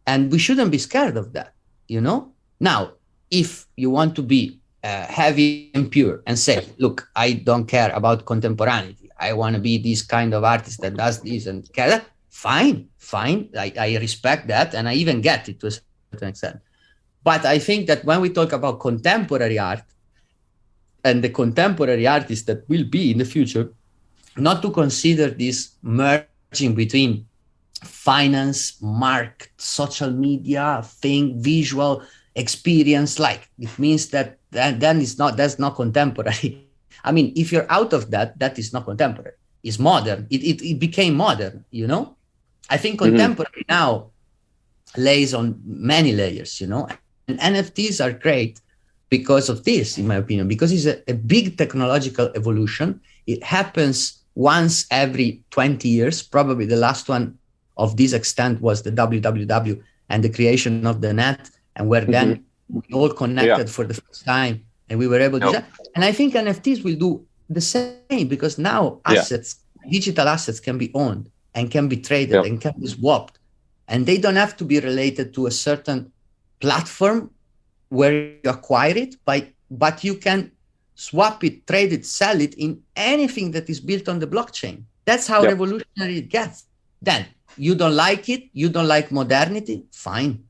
and we shouldn't be scared of that. You know, now, if you want to be heavy and pure and say, look, I don't care about contemporaneity, I want to be this kind of artist that does this and that, fine. I respect that, and I even get it to a certain extent. But I think that when we talk about contemporary art and the contemporary artists that will be in the future, not to consider this merging between finance, market, social media thing, visual experience, like it means that then that's not contemporary. I mean, if you're out of that is not contemporary. It's modern. It became modern, you know? I think contemporary now lays on many layers, you know? And NFTs are great because of this, in my opinion, because it's a big technological evolution. It happens once every 20 years. Probably the last one of this extent was the WWW and the creation of the net, and where then we all connected for the first time, and we were able to. And I think NFTs will do the same, because now digital assets can be owned and can be traded and can be swapped, and they don't have to be related to a certain platform where you acquire it, but you can swap it, trade it, sell it in anything that is built on the blockchain. That's how revolutionary it gets. Then you don't like it, you don't like modernity, fine.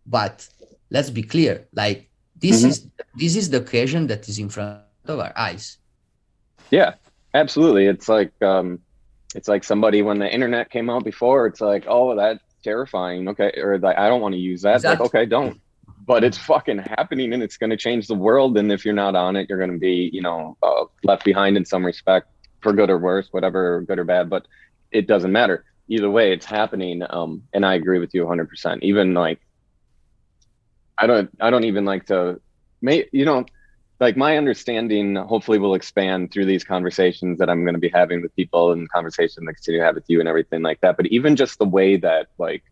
But let's be clear, like this is the occasion that is in front of our eyes. Yeah, absolutely. It's like somebody, when the internet came out before, it's like, oh, that's terrifying. Okay. Or like, I don't want to use that. Exactly. Like, okay, don't. But it's fucking happening, and it's going to change the world. And if you're not on it, you're going to be, left behind in some respect, for good or worse, whatever, good or bad. But it doesn't matter. Either way, it's happening. And I agree with you 100%. Even like, I don't even like to make, like my understanding hopefully will expand through these conversations that I'm going to be having with people, and conversation that I continue to have with you and everything like that. But even just the way that like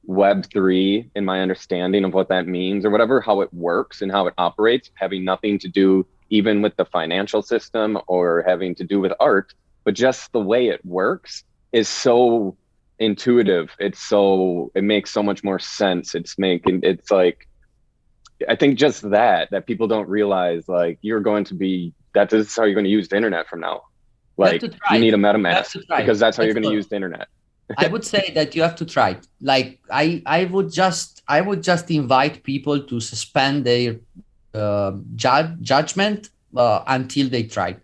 Web3, in my understanding of what that means or whatever, how it works and how it operates, having nothing to do even with the financial system or having to do with art, but just the way it works is so intuitive. It makes so much more sense. It's like, I think just that people don't realize, like, this is how you're going to use the internet from now. Like, you need a MetaMask because that's how you're going to use the internet. I would say that you have to try it. Like, I would just invite people to suspend their judgment until they try.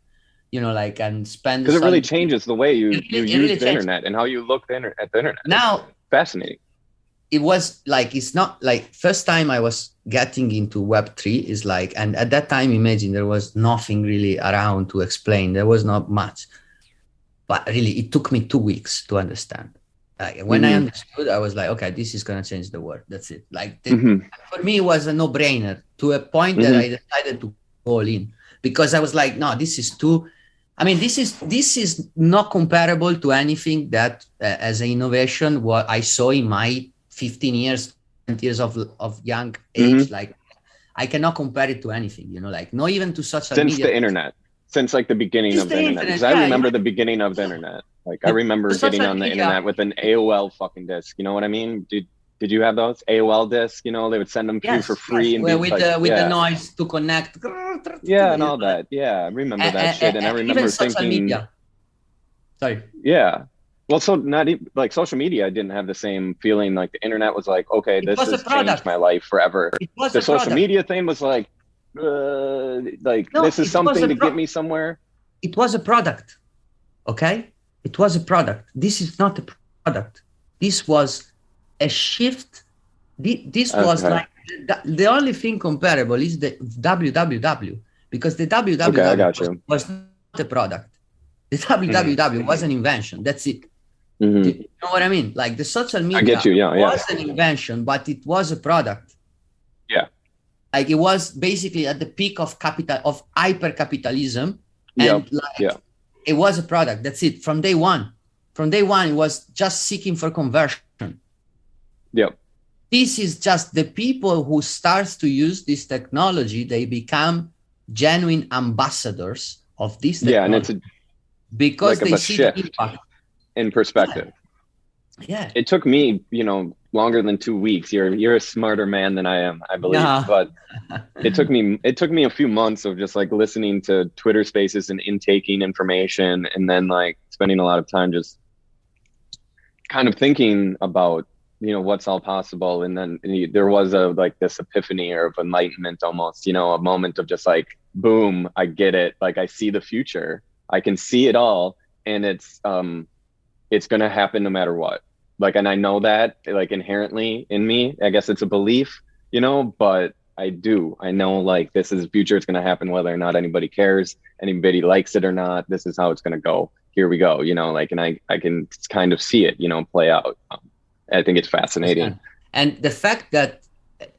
You know, like, and spend, because it really changes the way you use the internet and how you look at the internet. Now, fascinating. It was like, it's not like first time I was getting into Web3 is like, and at that time, imagine there was nothing really around to explain. There was not much, but really it took me 2 weeks to understand. When I understood, I was like, okay, this is going to change the world. That's it. Like for me, it was a no-brainer to a point that I decided to go all in, because I was like, no, this is too, I mean, this is not comparable to anything that as an innovation, what I saw in my 15 years, 20 years of young age. Like, I cannot compare it to anything, you know, like not even to social media. Since the internet, since like the beginning of the internet. Because I remember the beginning of the internet. Like, I remember getting on the internet with an AOL fucking disc. You know what I mean? Did you have those AOL discs? You know, they would send them to you for free. And with the noise to connect. Yeah, and all that. Yeah, I remember that shit. And I remember thinking, media. Sorry. Yeah. Well, so not even, like, social media, I didn't have the same feeling. Like, the internet was like, okay, this has changed my life forever. The social media thing was like this is something to get me somewhere. It was a product. Okay? It was a product. This is not a product. This was a shift. This was like the only thing comparable is the www, because the www was not a product. The www was an invention. That's it. Do you know what I mean? Like, the social media was an invention, but it was a product. Yeah. Like, it was basically at the peak of hyper-capitalism. And it was a product. That's it. From day one, it was just seeking for conversion. Yep. This is just the people who starts to use this technology. They become genuine ambassadors of this technology. Yeah, and it's because like they see the impact in perspective. Yeah. It took me, longer than 2 weeks. You're a smarter man than I am, I believe. No. But it took me a few months of just like listening to Twitter Spaces and intaking information, and then like spending a lot of time just kind of thinking about what's all possible. And then there was this epiphany or of enlightenment almost, a moment of just like, boom, I get it. Like, I see the future. I can see it all, and it's going to happen no matter what. Like, and I know that, like, inherently in me. I guess it's a belief, but I know, like, this is future. It's going to happen whether or not anybody cares, anybody likes it or not. This is how it's going to go. Here we go, like, and I can kind of see it, play out. I think it's fascinating. And the fact that,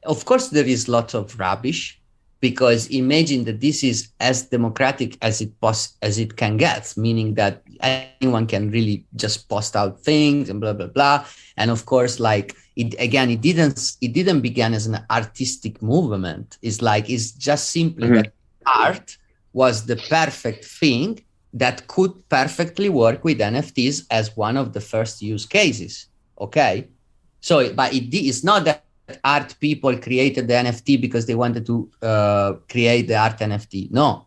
of course, there is lots of rubbish, because imagine that this is as democratic as it can get, meaning that anyone can really just post out things and blah blah blah. And of course, like, it didn't begin as an artistic movement. It's just simply that art was the perfect thing that could perfectly work with NFTs as one of the first use cases. Okay, so but it's not that art people created the NFT because they wanted to create the art NFT. No,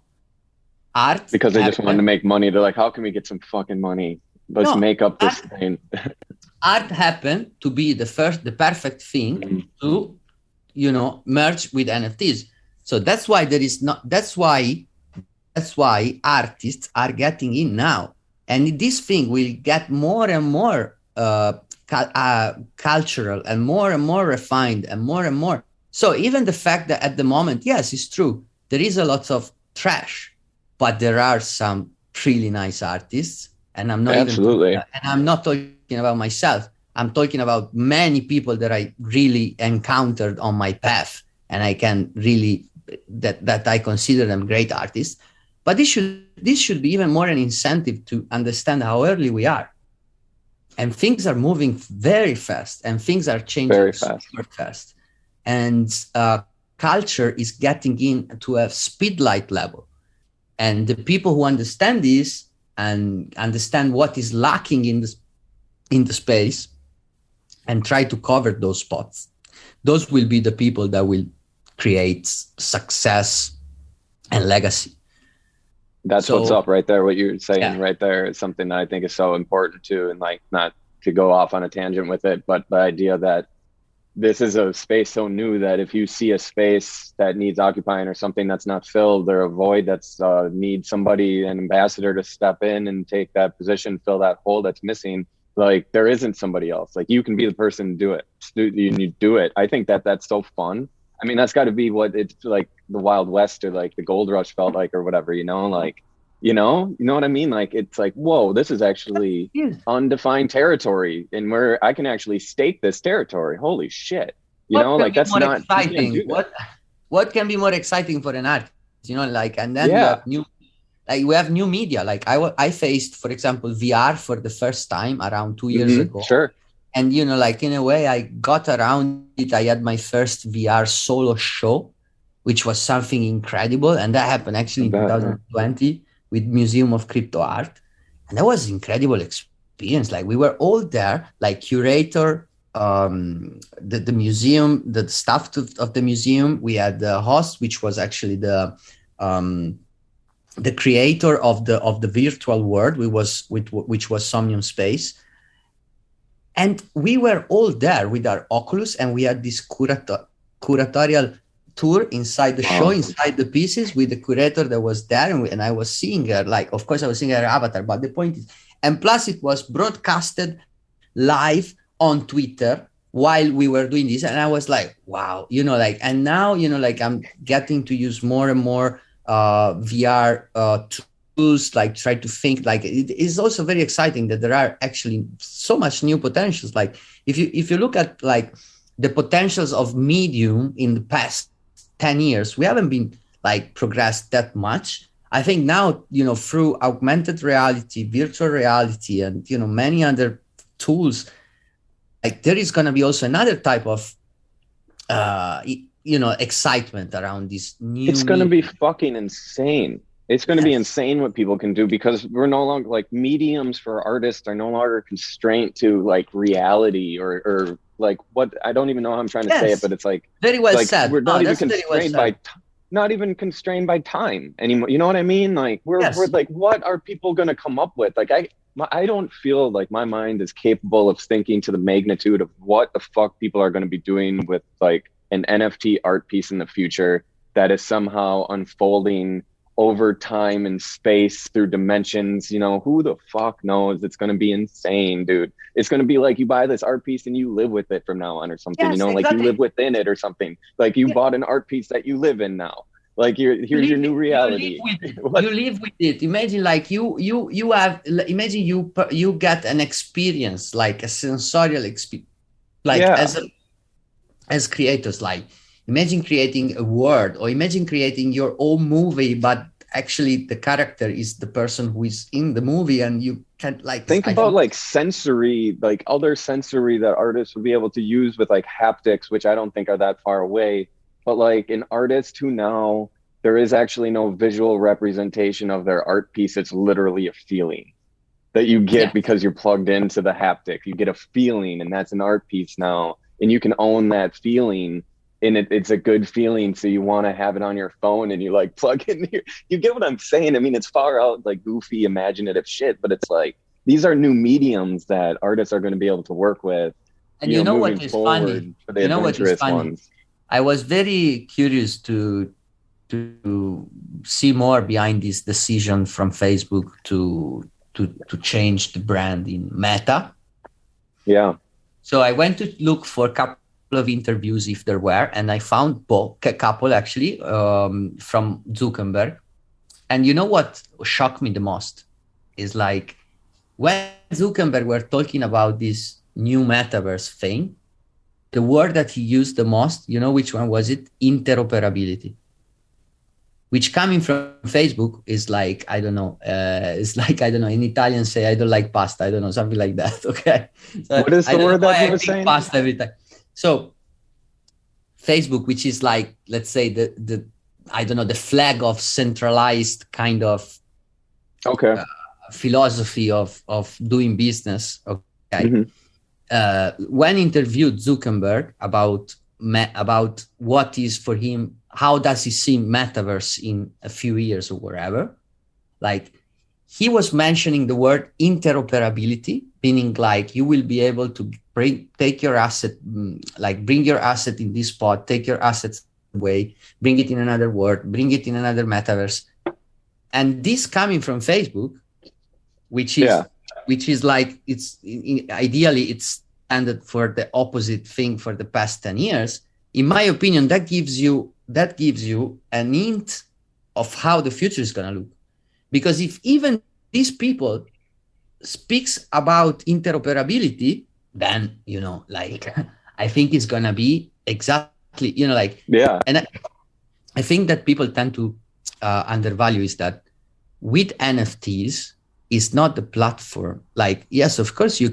art because they just wanted to make money. They're like, how can we get some fucking money? Let's make up this thing. Art happened to be the perfect thing to, merge with NFTs. So that's why that's why artists are getting in now, and this thing will get more and more cultural and more refined and more. So even the fact that at the moment, yes, it's true, there is a lot of trash, but there are some really nice artists, and I'm not I'm not talking about myself. I'm talking about many people that I really encountered on my path, and I can really that I consider them great artists. But this should be even more an incentive to understand how early we are. And things are moving very fast, and things are changing super fast. And culture is getting into a speedlight level. And the people who understand this and understand what is lacking in the space and try to cover those spots, those will be the people that will create success and legacy. That's what's up right there. What you're saying right there is something that I think is so important too. And like, not to go off on a tangent with it, but the idea that this is a space so new that if you see a space that needs occupying or something that's not filled, or a void that's needs somebody, an ambassador to step in and take that position, fill that hole that's missing, like there isn't somebody else. Like you can be the person to do it. You do it. I think that that's so fun. I mean, that's got to be what it's like the Wild West or like the Gold Rush felt like or whatever, you know, like, you know what I mean? Like, it's like, whoa, this is actually undefined territory, and where I can actually stake this territory. Holy shit. You know, like that's not exciting. What can be more exciting for an artist? You know, like, and then we have new media. Like I faced, for example, VR for the first time around 2 years ago. Sure. And, you know, like in a way I got around it. I had my first VR solo show, which was something incredible. And that happened actually in 2020 with Museum of Crypto Art. And that was an incredible experience. Like we were all there, like curator, the museum, the staff of the museum. We had the host, which was actually the creator of the virtual world, which was Somnium Space. And we were all there with our Oculus, and we had this curatorial tour inside the show, inside the pieces, with the curator that was there, and I was seeing her. Like, of course, I was seeing her avatar, but the point is, and plus it was broadcasted live on Twitter while we were doing this, and I was like, wow, you know, like, and now, you know, like I'm getting to use more and more VR tools, like try to think, like it is also very exciting that there are actually so much new potentials. Like if you look at like the potentials of medium in the past 10 years, we haven't been like progressed that much. I think now, you know, through augmented reality, virtual reality, and, you know, many other tools, like there is going to be also another type of, you know, excitement around this new. It's going to be fucking insane. It's going to be insane what people can do, because we're no longer like mediums for artists are no longer constrained to like reality or like what, I don't even know how I'm trying to say it, but it's like very well like, said. We're not even constrained by not even constrained by time anymore. You know what I mean? Like we're like, what are people going to come up with? Like I don't feel like my mind is capable of thinking to the magnitude of what the fuck people are going to be doing with like an NFT art piece in the future that is somehow unfolding over time and space through dimensions. You know, who the fuck knows? It's going to be insane, dude. It's going to be like you buy this art piece and you live with it from now on or something, you know, like you live within it or something. Like you bought an art piece that you live in now. Like here's your new reality. You live with it. Imagine like you have, imagine you get an experience, like a sensorial experience, like as creators, like imagine creating a world, or imagine creating your own movie, but actually the character is the person who is in the movie, and you can like think about like sensory, like other sensory that artists would be able to use with like haptics, which I don't think are that far away. But like an artist who now there is actually no visual representation of their art piece. It's literally a feeling that you get because you're plugged into the haptic. You get a feeling, and that's an art piece now, and you can own that feeling. And it's a good feeling, so you want to have it on your phone, and you like plug in here. You get what I'm saying? I mean, it's far out like goofy, imaginative shit, but it's like these are new mediums that artists are going to be able to work with. And you know what is funny? You know what is funny? I was very curious to see more behind this decision from Facebook to change the brand in Meta. Yeah. So I went to look for a couple of interviews if there were, and I found a couple actually from Zuckerberg. And you know what shocked me the most is like when Zuckerberg were talking about this new metaverse thing, the word that he used the most, you know which one was it? Interoperability. which coming from Facebook is like, I don't know, it's like, I don't know, in Italian say, I don't like pasta, I don't know, something like that, okay? So what is the word that you were saying? Pasta every time. So Facebook, which is like, let's say the I don't know, the flag of centralized kind of philosophy of doing business, okay? When interviewed Zuckerberg about what is for him, how does he see metaverse in a few years or whatever, like he was mentioning the word interoperability, meaning like you will be able to take your asset, like bring your asset in this spot, take your assets away, bring it in another world, bring it in another metaverse. And this coming from Facebook, which is like, it's ideally it's standard for the opposite thing for the past 10 years. In my opinion, that gives you an hint of how the future is going to look. Because if even these people speaks about interoperability, then, you know, like, I think it's going to be exactly, you know, like, and I think that people tend to undervalue is that with NFTs, it's not the platform. Like, yes, of course, you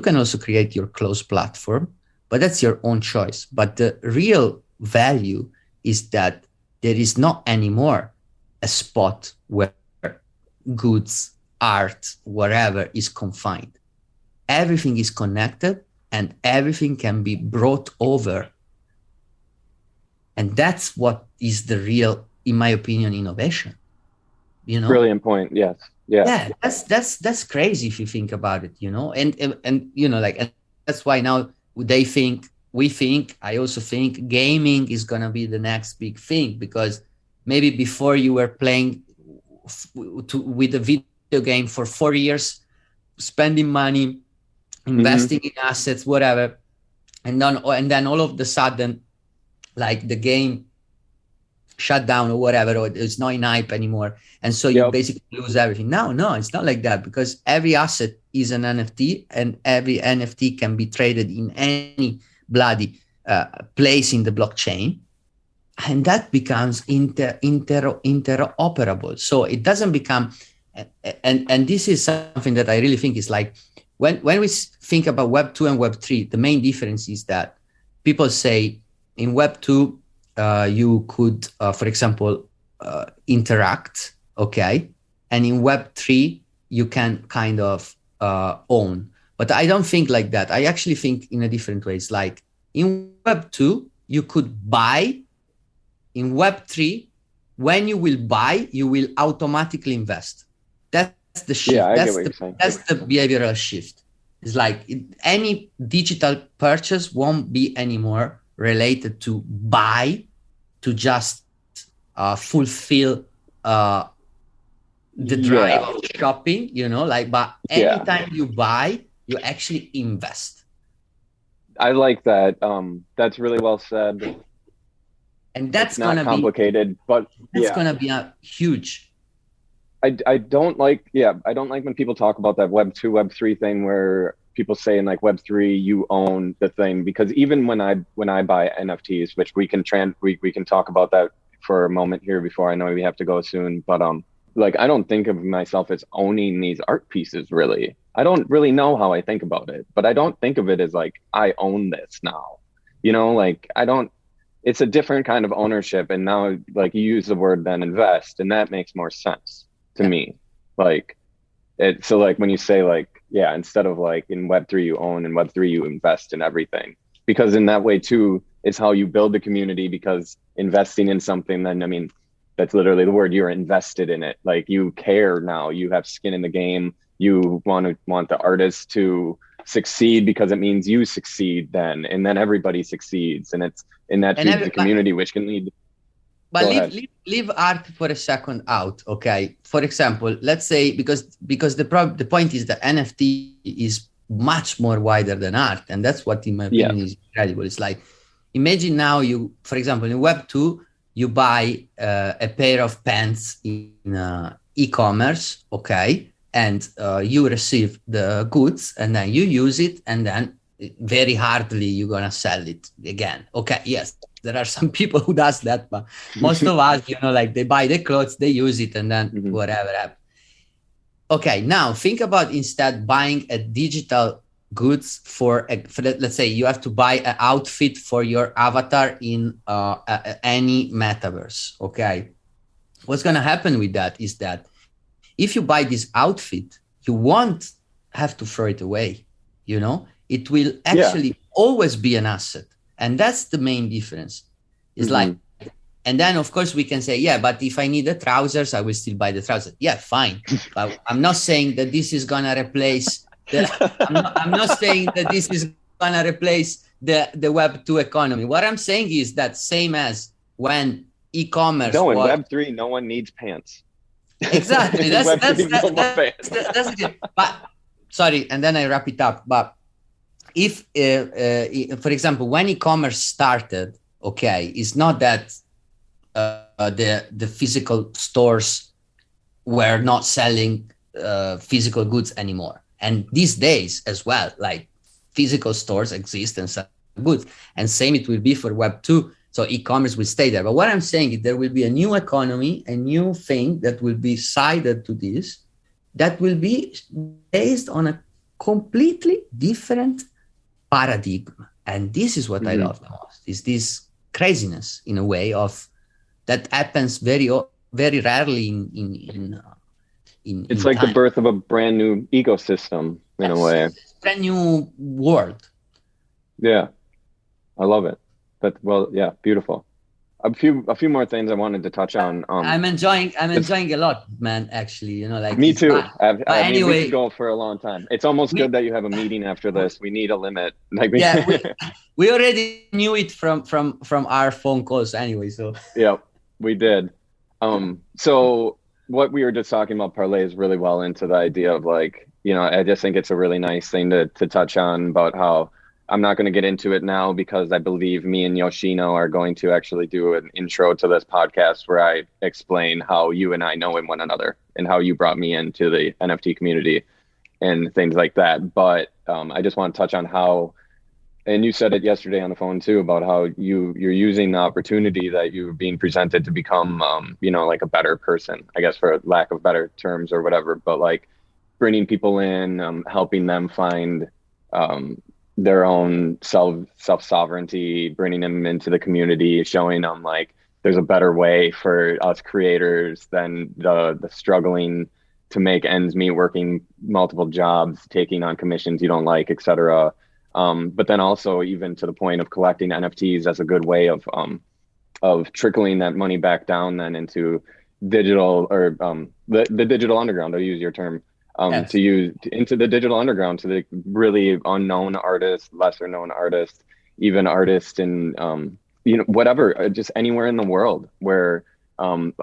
can also create your closed platform, but that's your own choice. But the real value is that there is not anymore a spot where goods, art, whatever is confined. Everything is connected and everything can be brought over. And that's what is the real, in my opinion, innovation. You know? Brilliant point. Yes. Yeah. Yeah. That's crazy if you think about it, you know, and you know, like, and that's why now I also think gaming is going to be the next big thing, because maybe before you were playing with a video game for 4 years, spending money, investing in assets, whatever. And then all of the sudden, like the game shut down or whatever, or it's not in hype anymore. And so you basically lose everything. No, it's not like that, because every asset is an NFT and every NFT can be traded in any bloody place in the blockchain. And that becomes interoperable. So it doesn't become, and this is something that I really think is like, when we think about Web 2 and Web 3, the main difference is that people say in Web 2, you could, for example, interact, okay? And in Web 3, you can kind of own. But I don't think like that. I actually think in a different way. It's like in Web 2, you could buy. In Web 3, when you will buy, you will automatically invest. That's the shift. Yeah, that's the behavioral shift. It's like any digital purchase won't be anymore related to buy, to just fulfill the drive of shopping, you know, like, but anytime you buy, you actually invest. I like that. That's really well said. And that's not complicated, but that's gonna be a huge. I don't like when people talk about that Web 2, Web 3 thing where people say in like Web 3 you own the thing, because even when I buy NFTs, which we can talk about that for a moment here before I know we have to go soon, but like I don't think of myself as owning these art pieces really. I don't really know how I think about it, but I don't think of it as like I own this now. You know, like it's a different kind of ownership, and now like you use the word then invest, and that makes more sense to me. Like so like when you say like, instead of like in Web 3 you own, in Web 3 you invest in everything, because in that way too, it's how you build the community, because investing in something, then I mean, that's literally the word, you're invested in it. Like you care now, you have skin in the game, you want the artist to succeed because it means you succeed then, and then everybody succeeds, and it's in that feeds the community, which can lead. But leave art for a second out, okay? For example, let's say because the point is that NFT is much more wider than art, and that's what in my opinion is incredible. It's like, imagine now you, for example, in Web 2, you buy a pair of pants in e-commerce, okay? And you receive the goods, and then you use it, and then very hardly you're gonna sell it again. Okay, yes, There are some people who does that, but most of us, like they buy the clothes, they use it, and then whatever happens. Okay, now think about instead buying a digital goods for let's say you have to buy an outfit for your avatar in any metaverse. Okay, what's going to happen with that is that if you buy this outfit, you won't have to throw it away. It will actually always be an asset, and that's the main difference. It's like, and then of course we can say, yeah, but if I need the trousers, I will still buy the trousers. Yeah, fine, but I'm not saying that this is going to replace I'm not saying that this is going to replace the Web 2 economy. What I'm saying is that same as when e-commerce. No, in Web 3, no one needs pants. Exactly. That's it. But sorry, and then I wrap it up. But if, for example, when e-commerce started, okay, it's not that the physical stores were not selling physical goods anymore. And these days as well, like physical stores exist and sell goods. And same it will be for Web 2. So e-commerce will stay there. But what I'm saying is there will be a new economy, a new thing that will be sided to this, that will be based on a completely different paradigm. And this is what I love the most, is this craziness in a way of that happens very, very rarely in it's like time. The birth of a brand new ecosystem in a way. Brand new world. Yeah, I love it. But yeah, beautiful. A few more things I wanted to touch on. I'm enjoying a lot, man. Actually, like me too. Anyway, we could go for a long time. It's almost good that you have a meeting after this. We need a limit. We already knew it from our phone calls anyway. So yeah, we did. So what we were just talking about parlays really well into the idea of I just think it's a really nice thing to touch on about how I'm not going to get into it now because I believe me and Yoshino are going to actually do an intro to this podcast where I explain how you and I know one another and how you brought me into the NFT community and things like that. But I just want to touch on how, and you said it yesterday on the phone too, about how you're using the opportunity that you're being presented to become, like a better person, I guess, for lack of better terms or whatever, but like bringing people in, helping them find their own self-sovereignty, bringing them into the community, showing them like there's a better way for us creators than the struggling to make ends meet, working multiple jobs, taking on commissions you don't like, etc. But then also even to the point of collecting NFTs as a good way of trickling that money back down then into digital or the digital underground. I'll use your term yes. To use into the digital underground to the really unknown artists, lesser known artists, even artists in whatever, just anywhere in the world where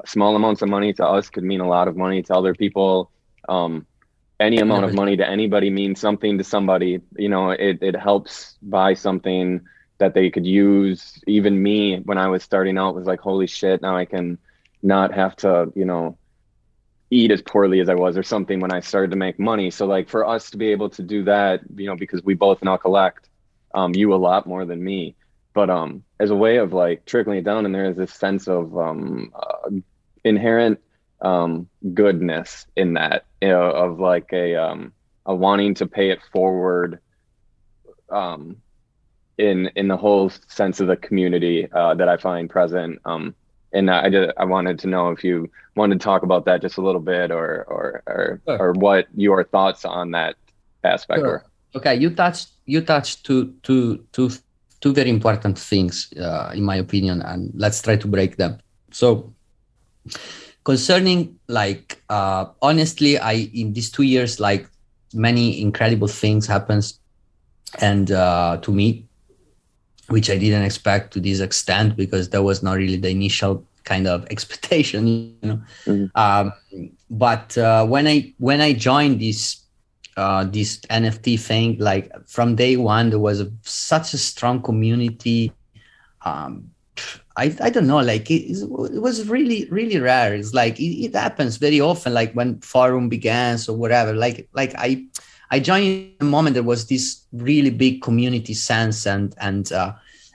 small amounts of money to us could mean a lot of money to other people. Any amount of money to anybody means something to somebody. It helps buy something that they could use. Even me, when I was starting out, was like, holy shit, now I can not have to, eat as poorly as I was or something when I started to make money. So like for us to be able to do that, because we both now collect you a lot more than me, but as a way of like trickling it down, and there is this sense of inherent goodness in that, of like a wanting to pay it forward in the whole sense of the community that I find present. And I wanted to know if you wanted to talk about that just a little bit, or Sure. what your thoughts on that aspect Sure. were. Okay, you touched two very important things in my opinion, and let's try to break them. So concerning honestly, in these 2 years, many incredible things happens, and to me, which I didn't expect to this extent, because that was not really the initial kind of expectation, Mm-hmm. But when I joined this NFT thing, from day one, there was such a strong community. I don't know, it was really, really rare. It's it happens very often, when forum begins or whatever, I joined in a moment there was this really big community sense, and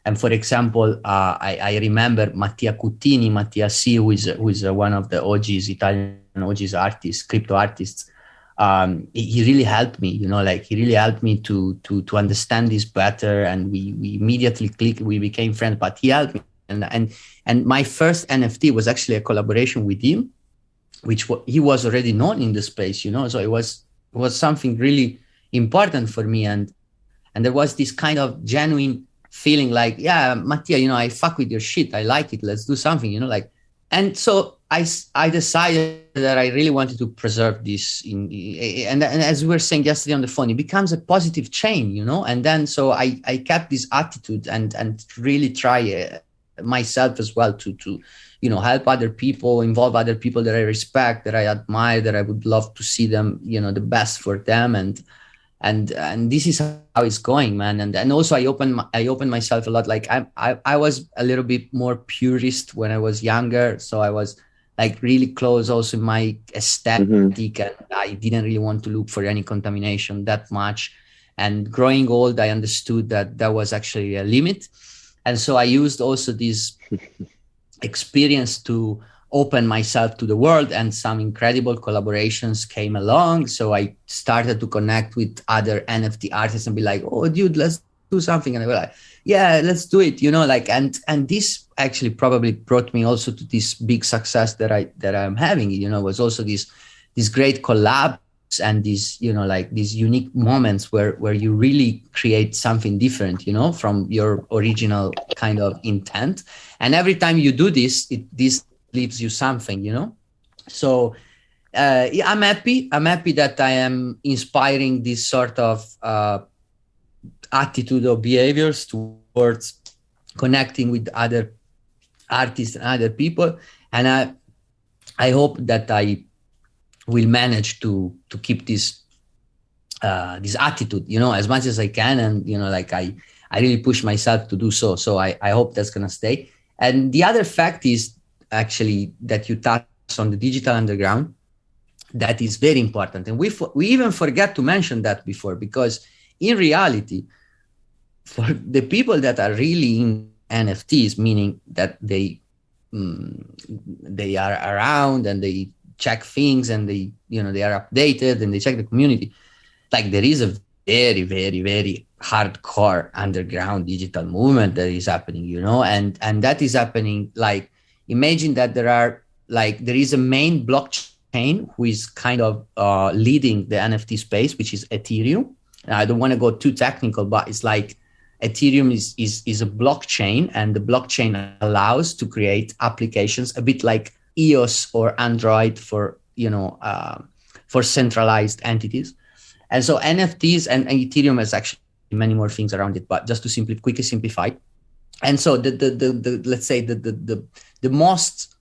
And for example, I remember Mattia C, who is one of the OGs, Italian OGs artists, crypto artists. He really helped me, he really helped me to understand this better. And we immediately clicked, we became friends, but he helped me. And my first NFT was actually a collaboration with him, which he was already known in the space, so it was something really important for me. And there was this kind of genuine feeling like, yeah, Mattia, I fuck with your shit. I like it. Let's do something, And so I decided that I really wanted to preserve this. And as we were saying yesterday on the phone, it becomes a positive chain, And then so I kept this attitude and really try myself as well to help other people, involve other people that I respect, that I admire, that I would love to see them, the best for them. And this is how it's going, man. And also I open myself a lot. Like I was a little bit more purist when I was younger. So I was like really close also in my aesthetic, and I didn't really want to look for any contamination that much. And growing old, I understood that was actually a limit. And so I used also this experience to open myself to the world, and some incredible collaborations came along. So I started to connect with other NFT artists and be like, oh, dude, let's do something. And they were like, yeah, let's do it. And this actually probably brought me also to this big success that I'm having. Was also this great collabs and these unique moments where you really create something different, from your original kind of intent. And every time you do this, this leaves you something, So I'm happy that I am inspiring this sort of attitude or behaviors towards connecting with other artists and other people. And I hope that I will manage to keep this attitude, as much as I can. And, I really push myself to do so. So I hope that's going to stay. And the other fact is actually that you touched on the digital underground. That is very important. And we even forget to mention that before, because in reality, for the people that are really in NFTs, meaning that they are around and they check things and they are updated and they check the community, like there is a very, very, very hardcore underground digital movement that is happening, and that is happening. Like, imagine that there is a main blockchain who is kind of leading the NFT space, which is Ethereum. And I don't want to go too technical, but it's like Ethereum is a blockchain, and the blockchain allows to create applications a bit like iOS or Android for centralized entities. And so NFTs and Ethereum has actually many more things around it, but just to quickly simplify. And so the let's say the most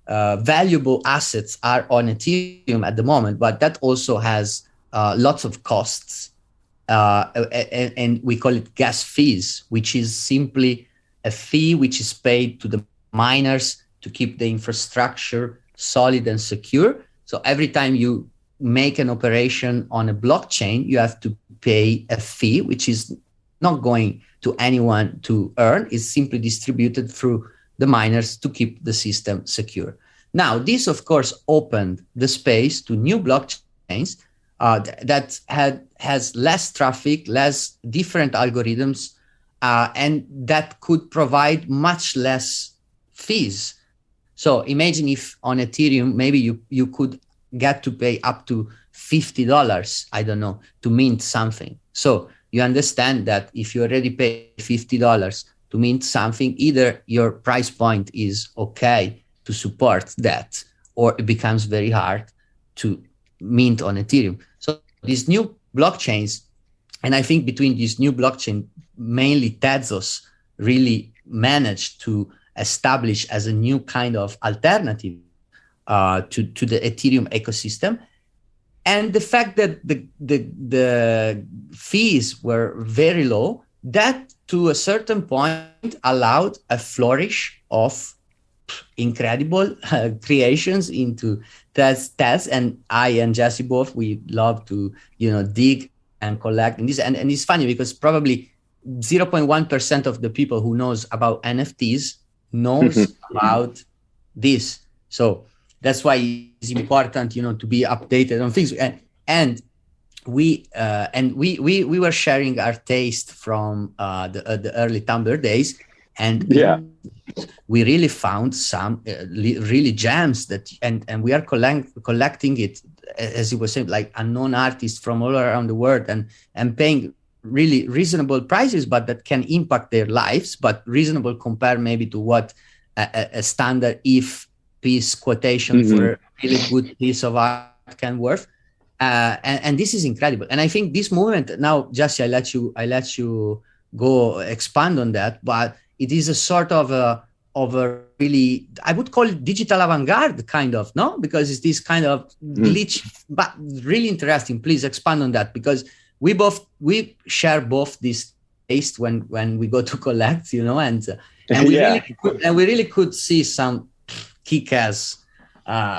valuable assets are on Ethereum at the moment, but that also has lots of costs, and we call it gas fees, which is simply a fee which is paid to the miners to keep the infrastructure solid and secure. So every time you make an operation on a blockchain, you have to pay a fee, which is not going to anyone to earn. It's simply distributed through the miners to keep the system secure. Now, this, of course, opened the space to new blockchains that has less traffic, less different algorithms, and that could provide much less fees. So imagine if on Ethereum, maybe you could get to pay up to $50, I don't know, to mint something. So you understand that if you already pay $50 to mint something, either your price point is okay to support that, or it becomes very hard to mint on Ethereum. So these new blockchains, and I think between these new blockchain, mainly Tezos really managed to establish as a new kind of alternative to the Ethereum ecosystem. And the fact that the fees were very low, that to a certain point allowed a flourish of incredible creations into Tez. And I and Jesse both, we love to dig and collect. And it's funny because probably 0.1% of the people who knows about NFTs knows about this. So that's why it's important, to be updated on things. And we were sharing our taste from the early Tumblr days, and we really found some really gems that, and we are collecting it, as you were saying, like unknown artists from all around the world, and paying really reasonable prices, but that can impact their lives, but reasonable compared maybe to what a standard if piece quotation for a really good piece of art can worth. And this is incredible. And I think this movement now, Jesse, I let you go expand on that, but it is a sort of a really, I would call it digital avant-garde kind of, no? Because it's this kind of glitch, but really interesting. Please expand on that, because we share both this taste when we go to collect, and we really could see some kick-ass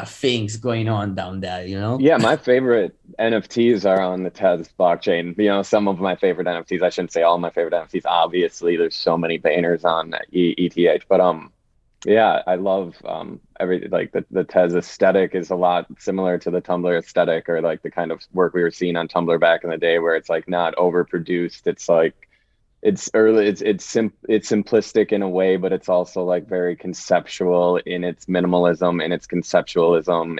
things going on down there, Yeah, my favorite NFTs are on the Tez blockchain. Some of my favorite NFTs, I shouldn't say all my favorite NFTs, obviously there's so many banners on ETH, but I love the Tez aesthetic is a lot similar to the Tumblr aesthetic, or like the kind of work we were seeing on Tumblr back in the day, where it's like not overproduced. It's like it's simplistic in a way, but it's also like very conceptual in its minimalism, in its conceptualism,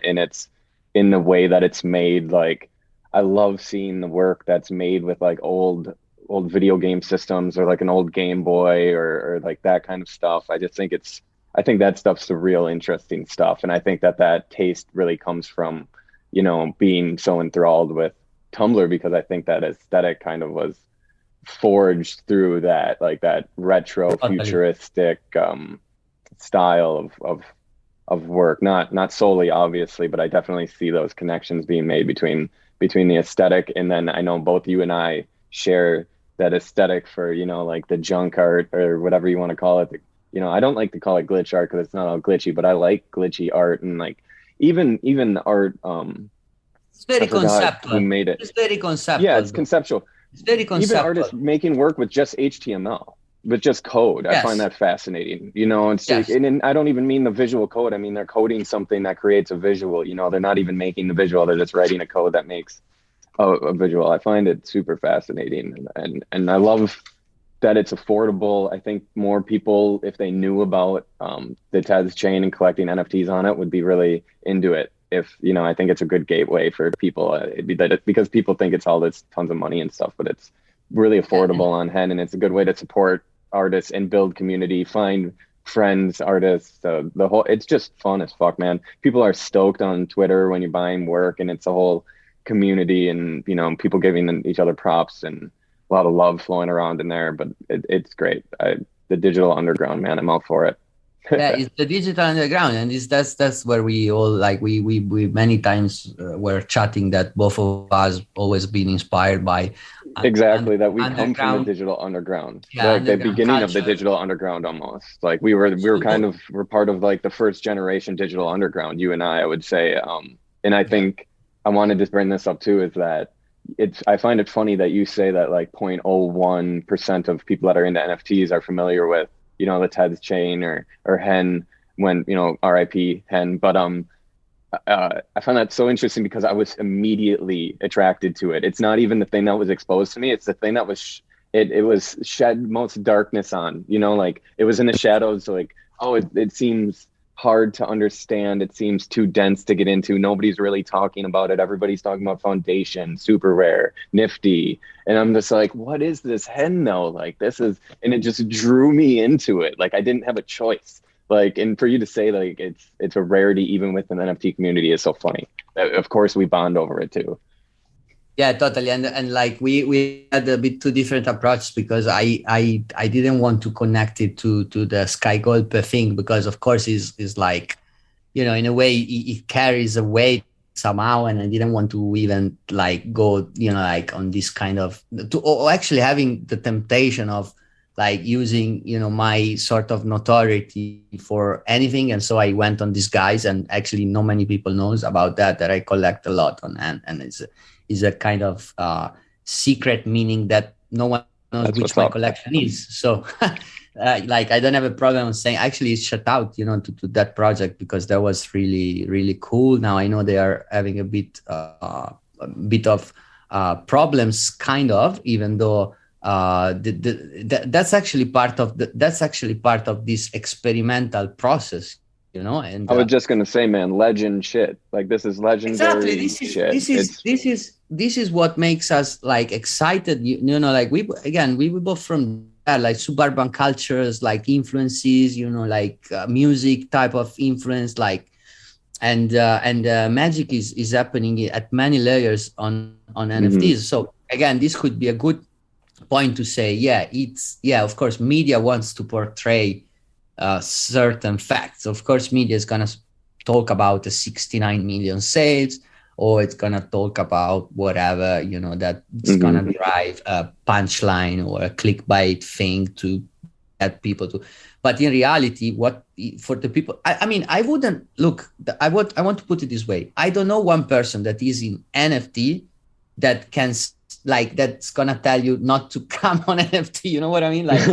in the way that it's made. Like, I love seeing the work that's made with like old video game systems, or like an old Game Boy, or like that kind of stuff. I think that stuff's the real interesting stuff. And I think that taste really comes from, being so enthralled with Tumblr, because I think that aesthetic kind of was forged through that, like that retro futuristic style of work. Not solely, obviously, but I definitely see those connections being made between the aesthetic. And then I know both you and I share that aesthetic for, like the junk art, or whatever you want to call it. I don't like to call it glitch art because it's not all glitchy, but I like glitchy art, and like even the art. It's very conceptual. Who made it? It's very conceptual. Yeah, it's conceptual. It's very conceptual. Even artists making work with just HTML, with just code. Yes. I find that fascinating. It's yes. And I don't even mean the visual code. I mean, they're coding something that creates a visual. They're not even making the visual. They're just writing a code that makes a visual. I find it super fascinating, and I love that it's affordable. I think more people, if they knew about the Tez chain and collecting NFTs on it, would be really into it. I think it's a good gateway for people. Because people think it's all this tons of money and stuff, but it's really affordable on Hen, and it's a good way to support artists and build community, find friends, artists. It's just fun as fuck, man. People are stoked on Twitter when you're buying work, and it's a whole community, and people giving each other props, and a lot of love flowing around in there. But it's great. The digital underground, man, I'm all for it. Yeah, it's the digital underground, and that's where we all, like, we many times were chatting that both of us always been inspired by exactly that we come from the digital underground, like the beginning culture. Of the digital underground, almost like we're part of like the first generation digital underground, you and I would say. And I think I wanted to bring this up too, is that I find it funny that you say that like 0.01% of people that are into NFTs are familiar with the Tez chain or Hen, when RIP Hen. But I found that so interesting because I was immediately attracted to it. It's not even the thing that was exposed to me, it's the thing that was it was shed most darkness on, like it was in the shadows. Like, it seems hard to understand, it seems too dense to get into, nobody's really talking about it, everybody's talking about Foundation, super rare, nifty, and I'm just like, what is this Hen though? Like, this is, and it just drew me into it. Like, I didn't have a choice. Like, and for you to say like it's a rarity even within the NFT community is so funny. Of course we bond over it too. Yeah, totally. And like we had a bit two different approaches, because I didn't want to connect it to the Skygolpe thing, because of course is like, in a way it carries a weight somehow, and I didn't want to even like go, like on this kind of, or actually having the temptation of like using, my sort of notoriety for anything. And so I went on this guise, and actually not many people knows about that I collect a lot on, and it's a kind of secret, meaning that no one knows That's which my collection is. So like I don't have a problem saying actually it's shut out, you know, to that project, because that was really, really cool. Now I know they are having a bit of problems, kind of, even though that's actually part of this experimental process, you know. And I was just gonna say, man, legend shit. Like, this is legendary shit. This is what makes us like excited, you know, like we both from like suburban cultures, like influences, you know, like music type of influence, like and magic is happening at many layers on NFTs. So again, this could be a good point to say, of course media wants to portray certain facts. Of course media is gonna talk about the 69 million sales, or it's gonna talk about whatever, you know, that it's gonna drive a punchline or a clickbait thing to get people to. But in reality, what for the people, I mean, I wouldn't look. I want to put it this way: I don't know one person that is in NFT that can, like, that's gonna tell you not to come on NFT. You know what I mean? Like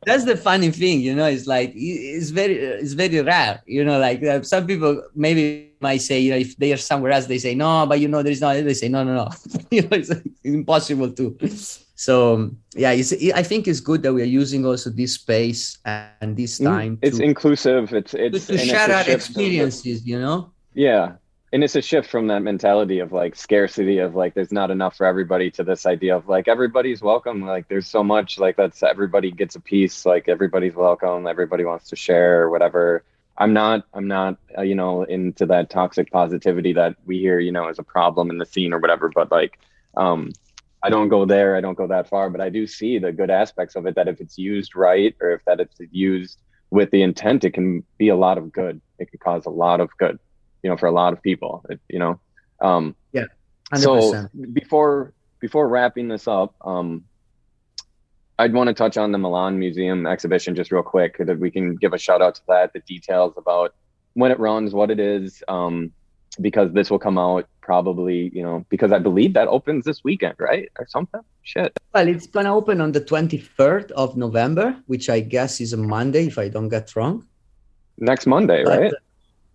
that's the funny thing, you know. It's like it's very rare. You know, like some people maybe might say, you know, if they are somewhere else, they say no, but you know, there is no. They say no. You know, it's impossible to. So yeah, I think it's good that we are using also this space and this time. It's inclusive. It's to share our experiences. You know. Yeah. And it's a shift from that mentality of like scarcity of like there's not enough for everybody to this idea of like everybody's welcome. Like there's so much, like that's everybody gets a piece, like everybody's welcome, everybody wants to share or whatever. I'm not you know, into that toxic positivity that we hear, you know, as a problem in the scene or whatever. But like I don't go there, I don't go that far, but I do see the good aspects of it, that if it's used right, or if that it's used with the intent, it can be a lot of good. It can cause a lot of good, you know, for a lot of people, you know. 100%. So before wrapping this up, I'd want to touch on the Milan Museum exhibition just real quick, that we can give a shout out to that, the details about when it runs, what it is, because this will come out probably, you know, because I believe that opens this weekend, right? Or something. Shit. Well, it's going to open on the 23rd of November, which I guess is a Monday, if I don't get wrong. Next Monday, right?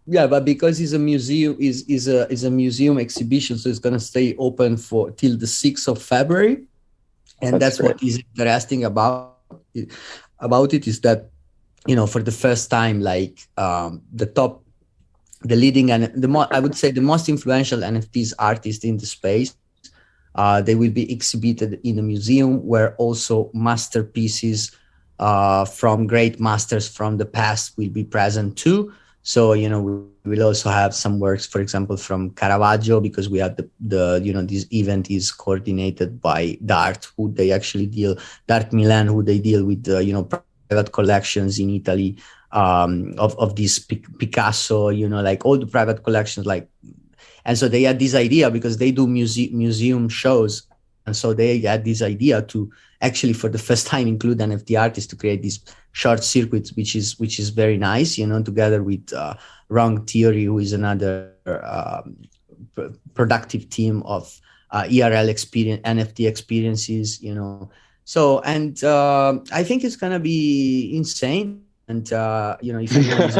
Yeah, but because it's a museum, is a museum exhibition, so it's gonna stay open till the 6th of February, and that's what is interesting about it is that, you know, for the first time, like the leading and I would say the most influential NFTs artists in the space, they will be exhibited in the museum, where also masterpieces from great masters from the past will be present too. So, you know, we will also have some works, for example, from Caravaggio, because we have the you know, this event is coordinated by Dart, who they actually deal, Dart Milan, who they deal with, you know, private collections in Italy of this Picasso, you know, like all the private collections, like, and so they had this idea because they do museum shows. And so they had this idea to actually, for the first time, include NFT artists to create these short circuits, which is very nice, you know, together with Wrong Theory, who is another productive team of ERL experience, NFT experiences, you know. So, and I think it's gonna be insane. And you know, if anyone is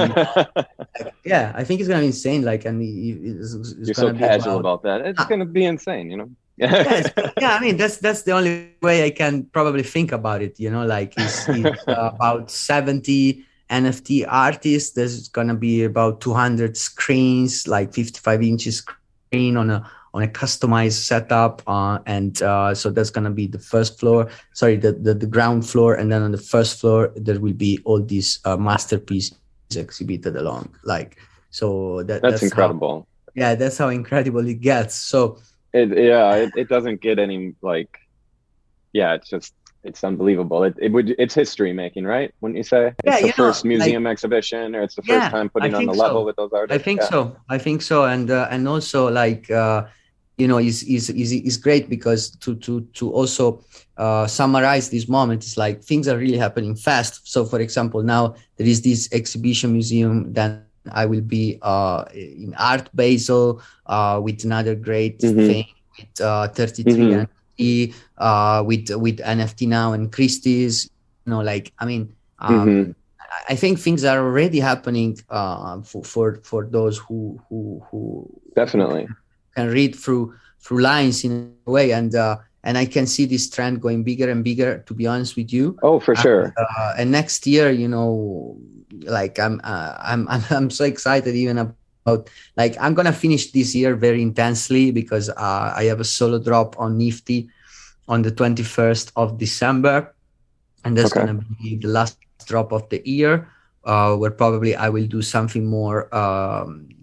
yeah, I think it's gonna be insane. Like, and you're so casual about that. It's gonna be insane, you know. Yes, yeah, I mean, that's the only way I can probably think about it, you know, like it's about 70 NFT artists. There's gonna be about 200 screens, like 55 inches screen on a customized setup, and so that's gonna be the first floor, the ground floor, and then on the first floor there will be all these masterpieces exhibited along, like, so that's incredible. That's how incredible it gets. So it doesn't get any, like, it's unbelievable. It's history making, right? Wouldn't you say? It's the first museum exhibition, or it's the first time putting on the level with those artists. I think so, and also, like, you know, is great because to also summarize this moment, it's like things are really happening fast. So, for example, now there is this exhibition museum. Then I will be in Art Basel with another great thing with 33 NFT, with NFT now and Christie's, like, I mean, I think things are already happening for those who definitely can read through lines in a way, and I can see this trend going bigger and bigger, to be honest with you. Oh, for sure. And next year, like I'm so excited even about, like, I'm gonna finish this year very intensely because I have a solo drop on Nifty on the 21st of December, and that's gonna be the last drop of the year, where probably I will do something more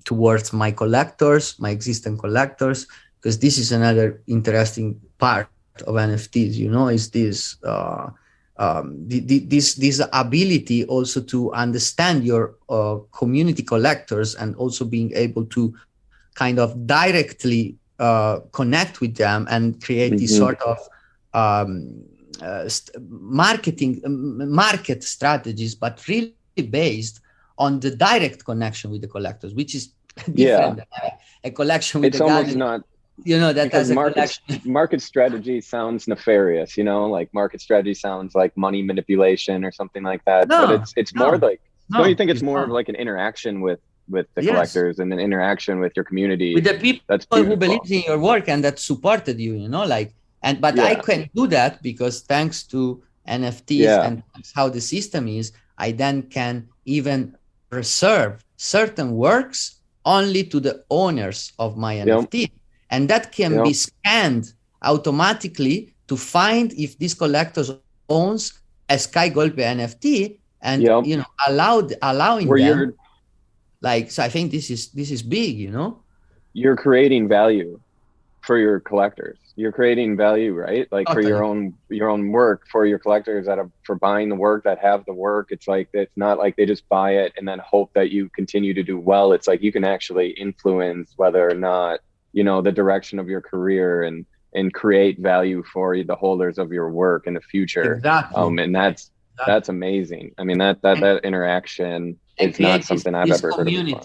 towards my collectors, my existing collectors, because this is another interesting part of NFTs, is this ability also to understand your community collectors, and also being able to kind of directly connect with them and create this sort of market strategies, but really based on the direct connection with the collectors, which is different than a collection with it's almost not, that has a market strategy sounds nefarious, like market strategy sounds like money manipulation or something like that. But it's more like, don't you think it's more of like an interaction with the collectors, and an interaction with your community, with the people who believe in your work and that supported you, like, but I can do that because thanks to NFTs and how the system is, I then can even reserve certain works only to the owners of my NFT. And that can be scanned automatically to find if this collector owns a Skygolpe NFT, and allowing them. Like, so I think this is big. You're creating value for your collectors. You're creating value, right? Like for your own work, for your collectors for buying the work, that have the work. It's like, it's not like they just buy it and then hope that you continue to do well. It's like you can actually influence whether or not, the direction of your career, and create value for the holders of your work in the future. Exactly. And that's amazing. I mean, that interaction is not something I've ever heard of before.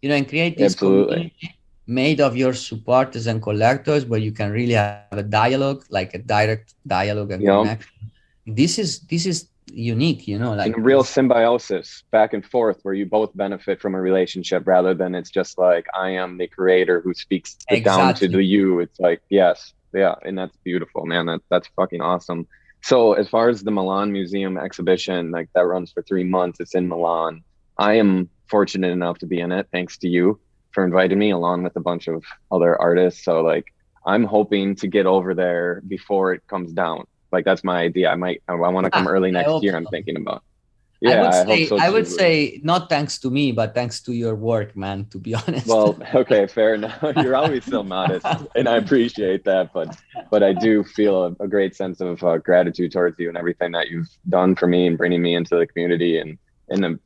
And create this community made of your supporters and collectors, where you can really have a dialogue, like a direct dialogue and connection. This is unique, like in a real symbiosis back and forth, where you both benefit from a relationship, rather than it's just like, I am the creator who speaks down to the you. It's like, and that's beautiful, man. That's fucking awesome. So as far as the Milan Museum exhibition, like, that runs for 3 months, it's in Milan. I am fortunate enough to be in it, thanks to you for inviting me, along with a bunch of other artists. So like, I'm hoping to get over there before it comes down. Like, that's my idea. I want to come early next year. I'm thinking about. I would say not thanks to me, but thanks to your work, man, to be honest. Well, okay, fair enough. You're always so modest, and I appreciate that. But I do feel a great sense of gratitude towards you and everything that you've done for me and bringing me into the community. And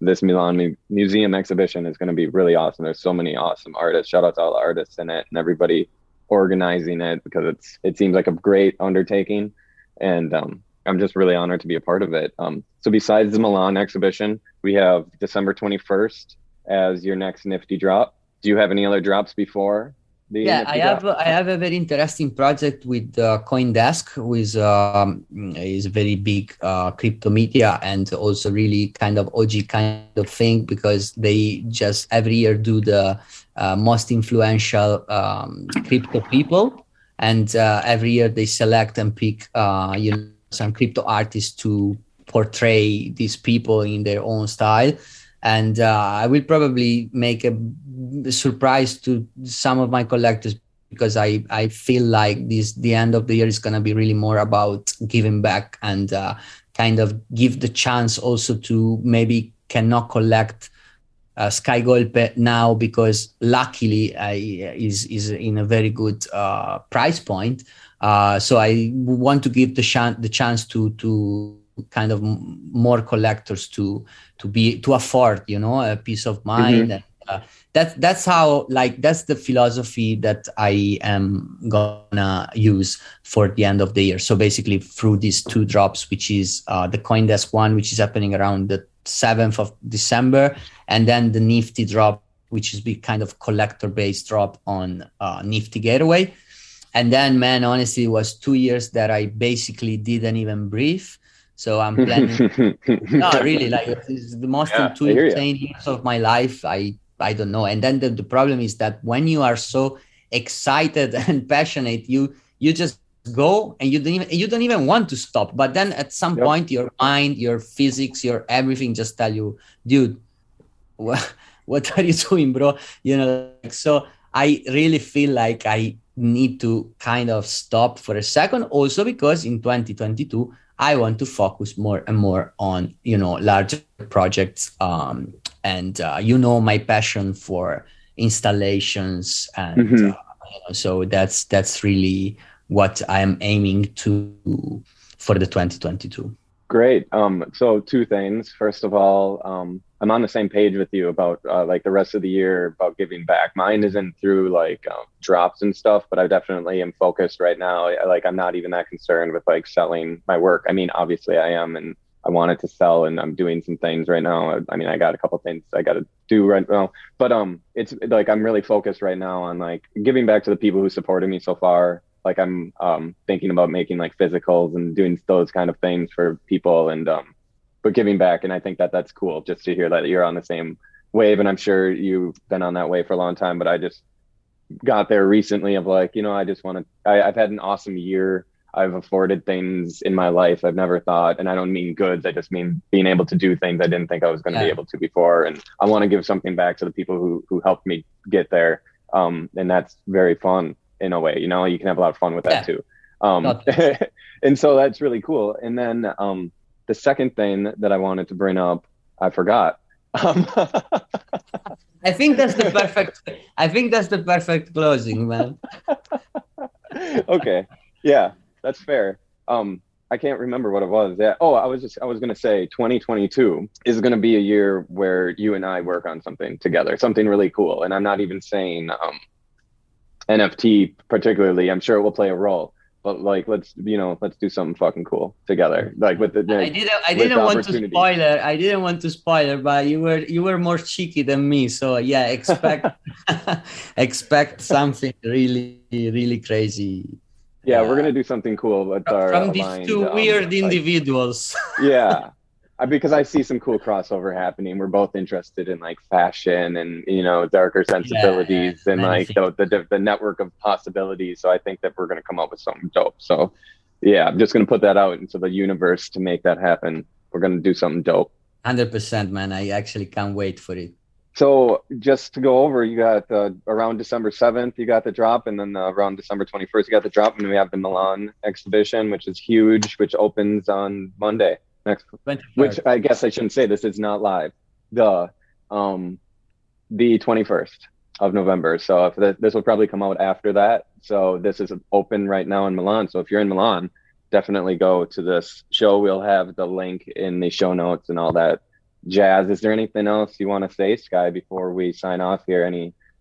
this Milan Museum exhibition is going to be really awesome. There's so many awesome artists. Shout out to all the artists in it and everybody organizing it, because it seems like a great undertaking. And I'm just really honored to be a part of it. So besides the Milan exhibition, we have December 21st as your next Nifty drop. Do you have any other drops before the Nifty drop? I have a very interesting project with CoinDesk, who is a very big crypto media, and also really kind of OG kind of thing, because they just every year do the most influential crypto people. And every year they select and pick, some crypto artists to portray these people in their own style. And I will probably make a surprise to some of my collectors, because I feel like the end of the year is going to be really more about giving back, and kind of give the chance also to maybe cannot collect Skygolpe now, because luckily is in a very good price point. So I want to give the chance to kind of more collectors to afford, a peace of mind. And that's how, like, that's the philosophy that I am gonna use for the end of the year. So basically through these 2 drops, which is the CoinDesk one, which is happening around the 7th of December, and then the Nifty drop, which is big kind of collector based drop on Nifty Gateway. And then, man, honestly, it was 2 years that I basically didn't even breathe. So I'm planning. No, really, like it's the most Yeah, I hear you. insane years of my life. I don't know. And then the problem is that when you are so excited and passionate, you just go and you don't even want to stop. But then at some Yep. point, your mind, your physics, your everything just tell you, dude, what are you doing, bro? You know, like, so I really feel like I need to kind of stop for a second, also because in 2022 I want to focus more and more on, you know, larger projects, and my passion for installations, and so that's really what I'm aiming to for the 2022. Great. So two things. First of all, I'm on the same page with you about like the rest of the year about giving back. Mine isn't through like drops and stuff, but I definitely am focused right now. Like I'm not even that concerned with like selling my work. I mean, obviously I am, and I wanted to sell, and I'm doing some things right now. I mean, I got a couple things I got to do right now, but it's like I'm really focused right now on like giving back to the people who supported me so far. Like I'm thinking about making like physicals and doing those kind of things for people, and but giving back. And I think that that's cool just to hear that you're on the same wave. And I'm sure you've been on that wave for a long time, but I just got there recently of like, you know, I just want to, I've had an awesome year. I've afforded things in my life I've never thought, and I don't mean goods. I just mean being able to do things I didn't think I was going to be able to before. And I want to give something back to the people who helped me get there. And that's very fun in a way, you know, you can have a lot of fun with that too. And so that's really cool. And then the second thing that I wanted to bring up, I forgot. I think that's the perfect closing, man. Okay. Yeah, that's fair. I can't remember what it was. Yeah. Oh, I was going to say 2022 is going to be a year where you and I work on something together, something really cool. And I'm not even saying NFT particularly. I'm sure it will play a role, but like let's do something fucking cool together. Like with the I didn't want to spoiler. I didn't want to spoiler, but you were more cheeky than me. So yeah, expect something really crazy. Yeah, we're gonna do something cool with from these two weird individuals. Yeah. Because I see some cool crossover happening. We're both interested in like fashion and, you know, darker sensibilities and like the network of possibilities. So I think that we're going to come up with something dope. So yeah, I'm just going to put that out into the universe to make that happen. We're going to do something dope. 100%, man. I actually can't wait for it. So just to go over, you got around December 7th, you got the drop, and then around December 21st, you got the drop, and we have the Milan exhibition, which is huge, which opens on Monday. Next, which I guess I shouldn't say, this is not live. The 21st of November. So if this will probably come out after that. So this is open right now in Milan. So if you're in Milan, definitely go to this show. We'll have the link in the show notes and all that jazz. Is there anything else you want to say, Sky, before we sign off here?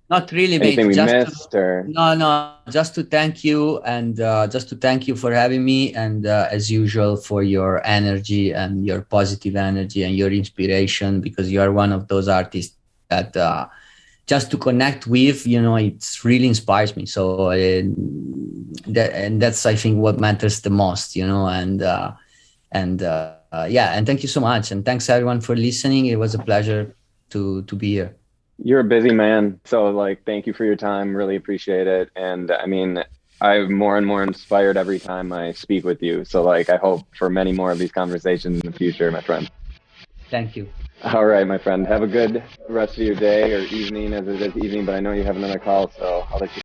Not really, anything mate. We missed, or no, just to thank you, and just to thank you for having me, and as usual for your energy and your positive energy and your inspiration, because you are one of those artists that just to connect with, you know, it really inspires me. So that's I think what matters the most, you know, and thank you so much, and thanks everyone for listening. It was a pleasure to be here. You're a busy man. So like, thank you for your time. Really appreciate it. And I mean, I'm more and more inspired every time I speak with you. So like, I hope for many more of these conversations in the future, my friend. Thank you. All right, my friend. Have a good rest of your day, or evening, as it is evening, but I know you have another call, so I'll let you.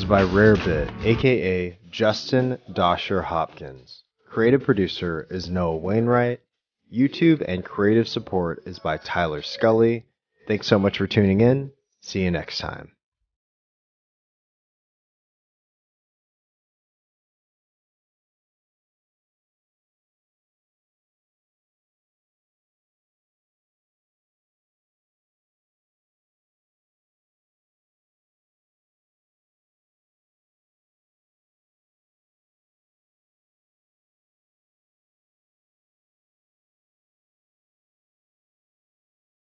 By Rarebit, aka Justin Dosher Hopkins. Creative producer is Noah Wainwright. YouTube and creative support is by Tyler Scully. Thanks so much for tuning in. See you next time.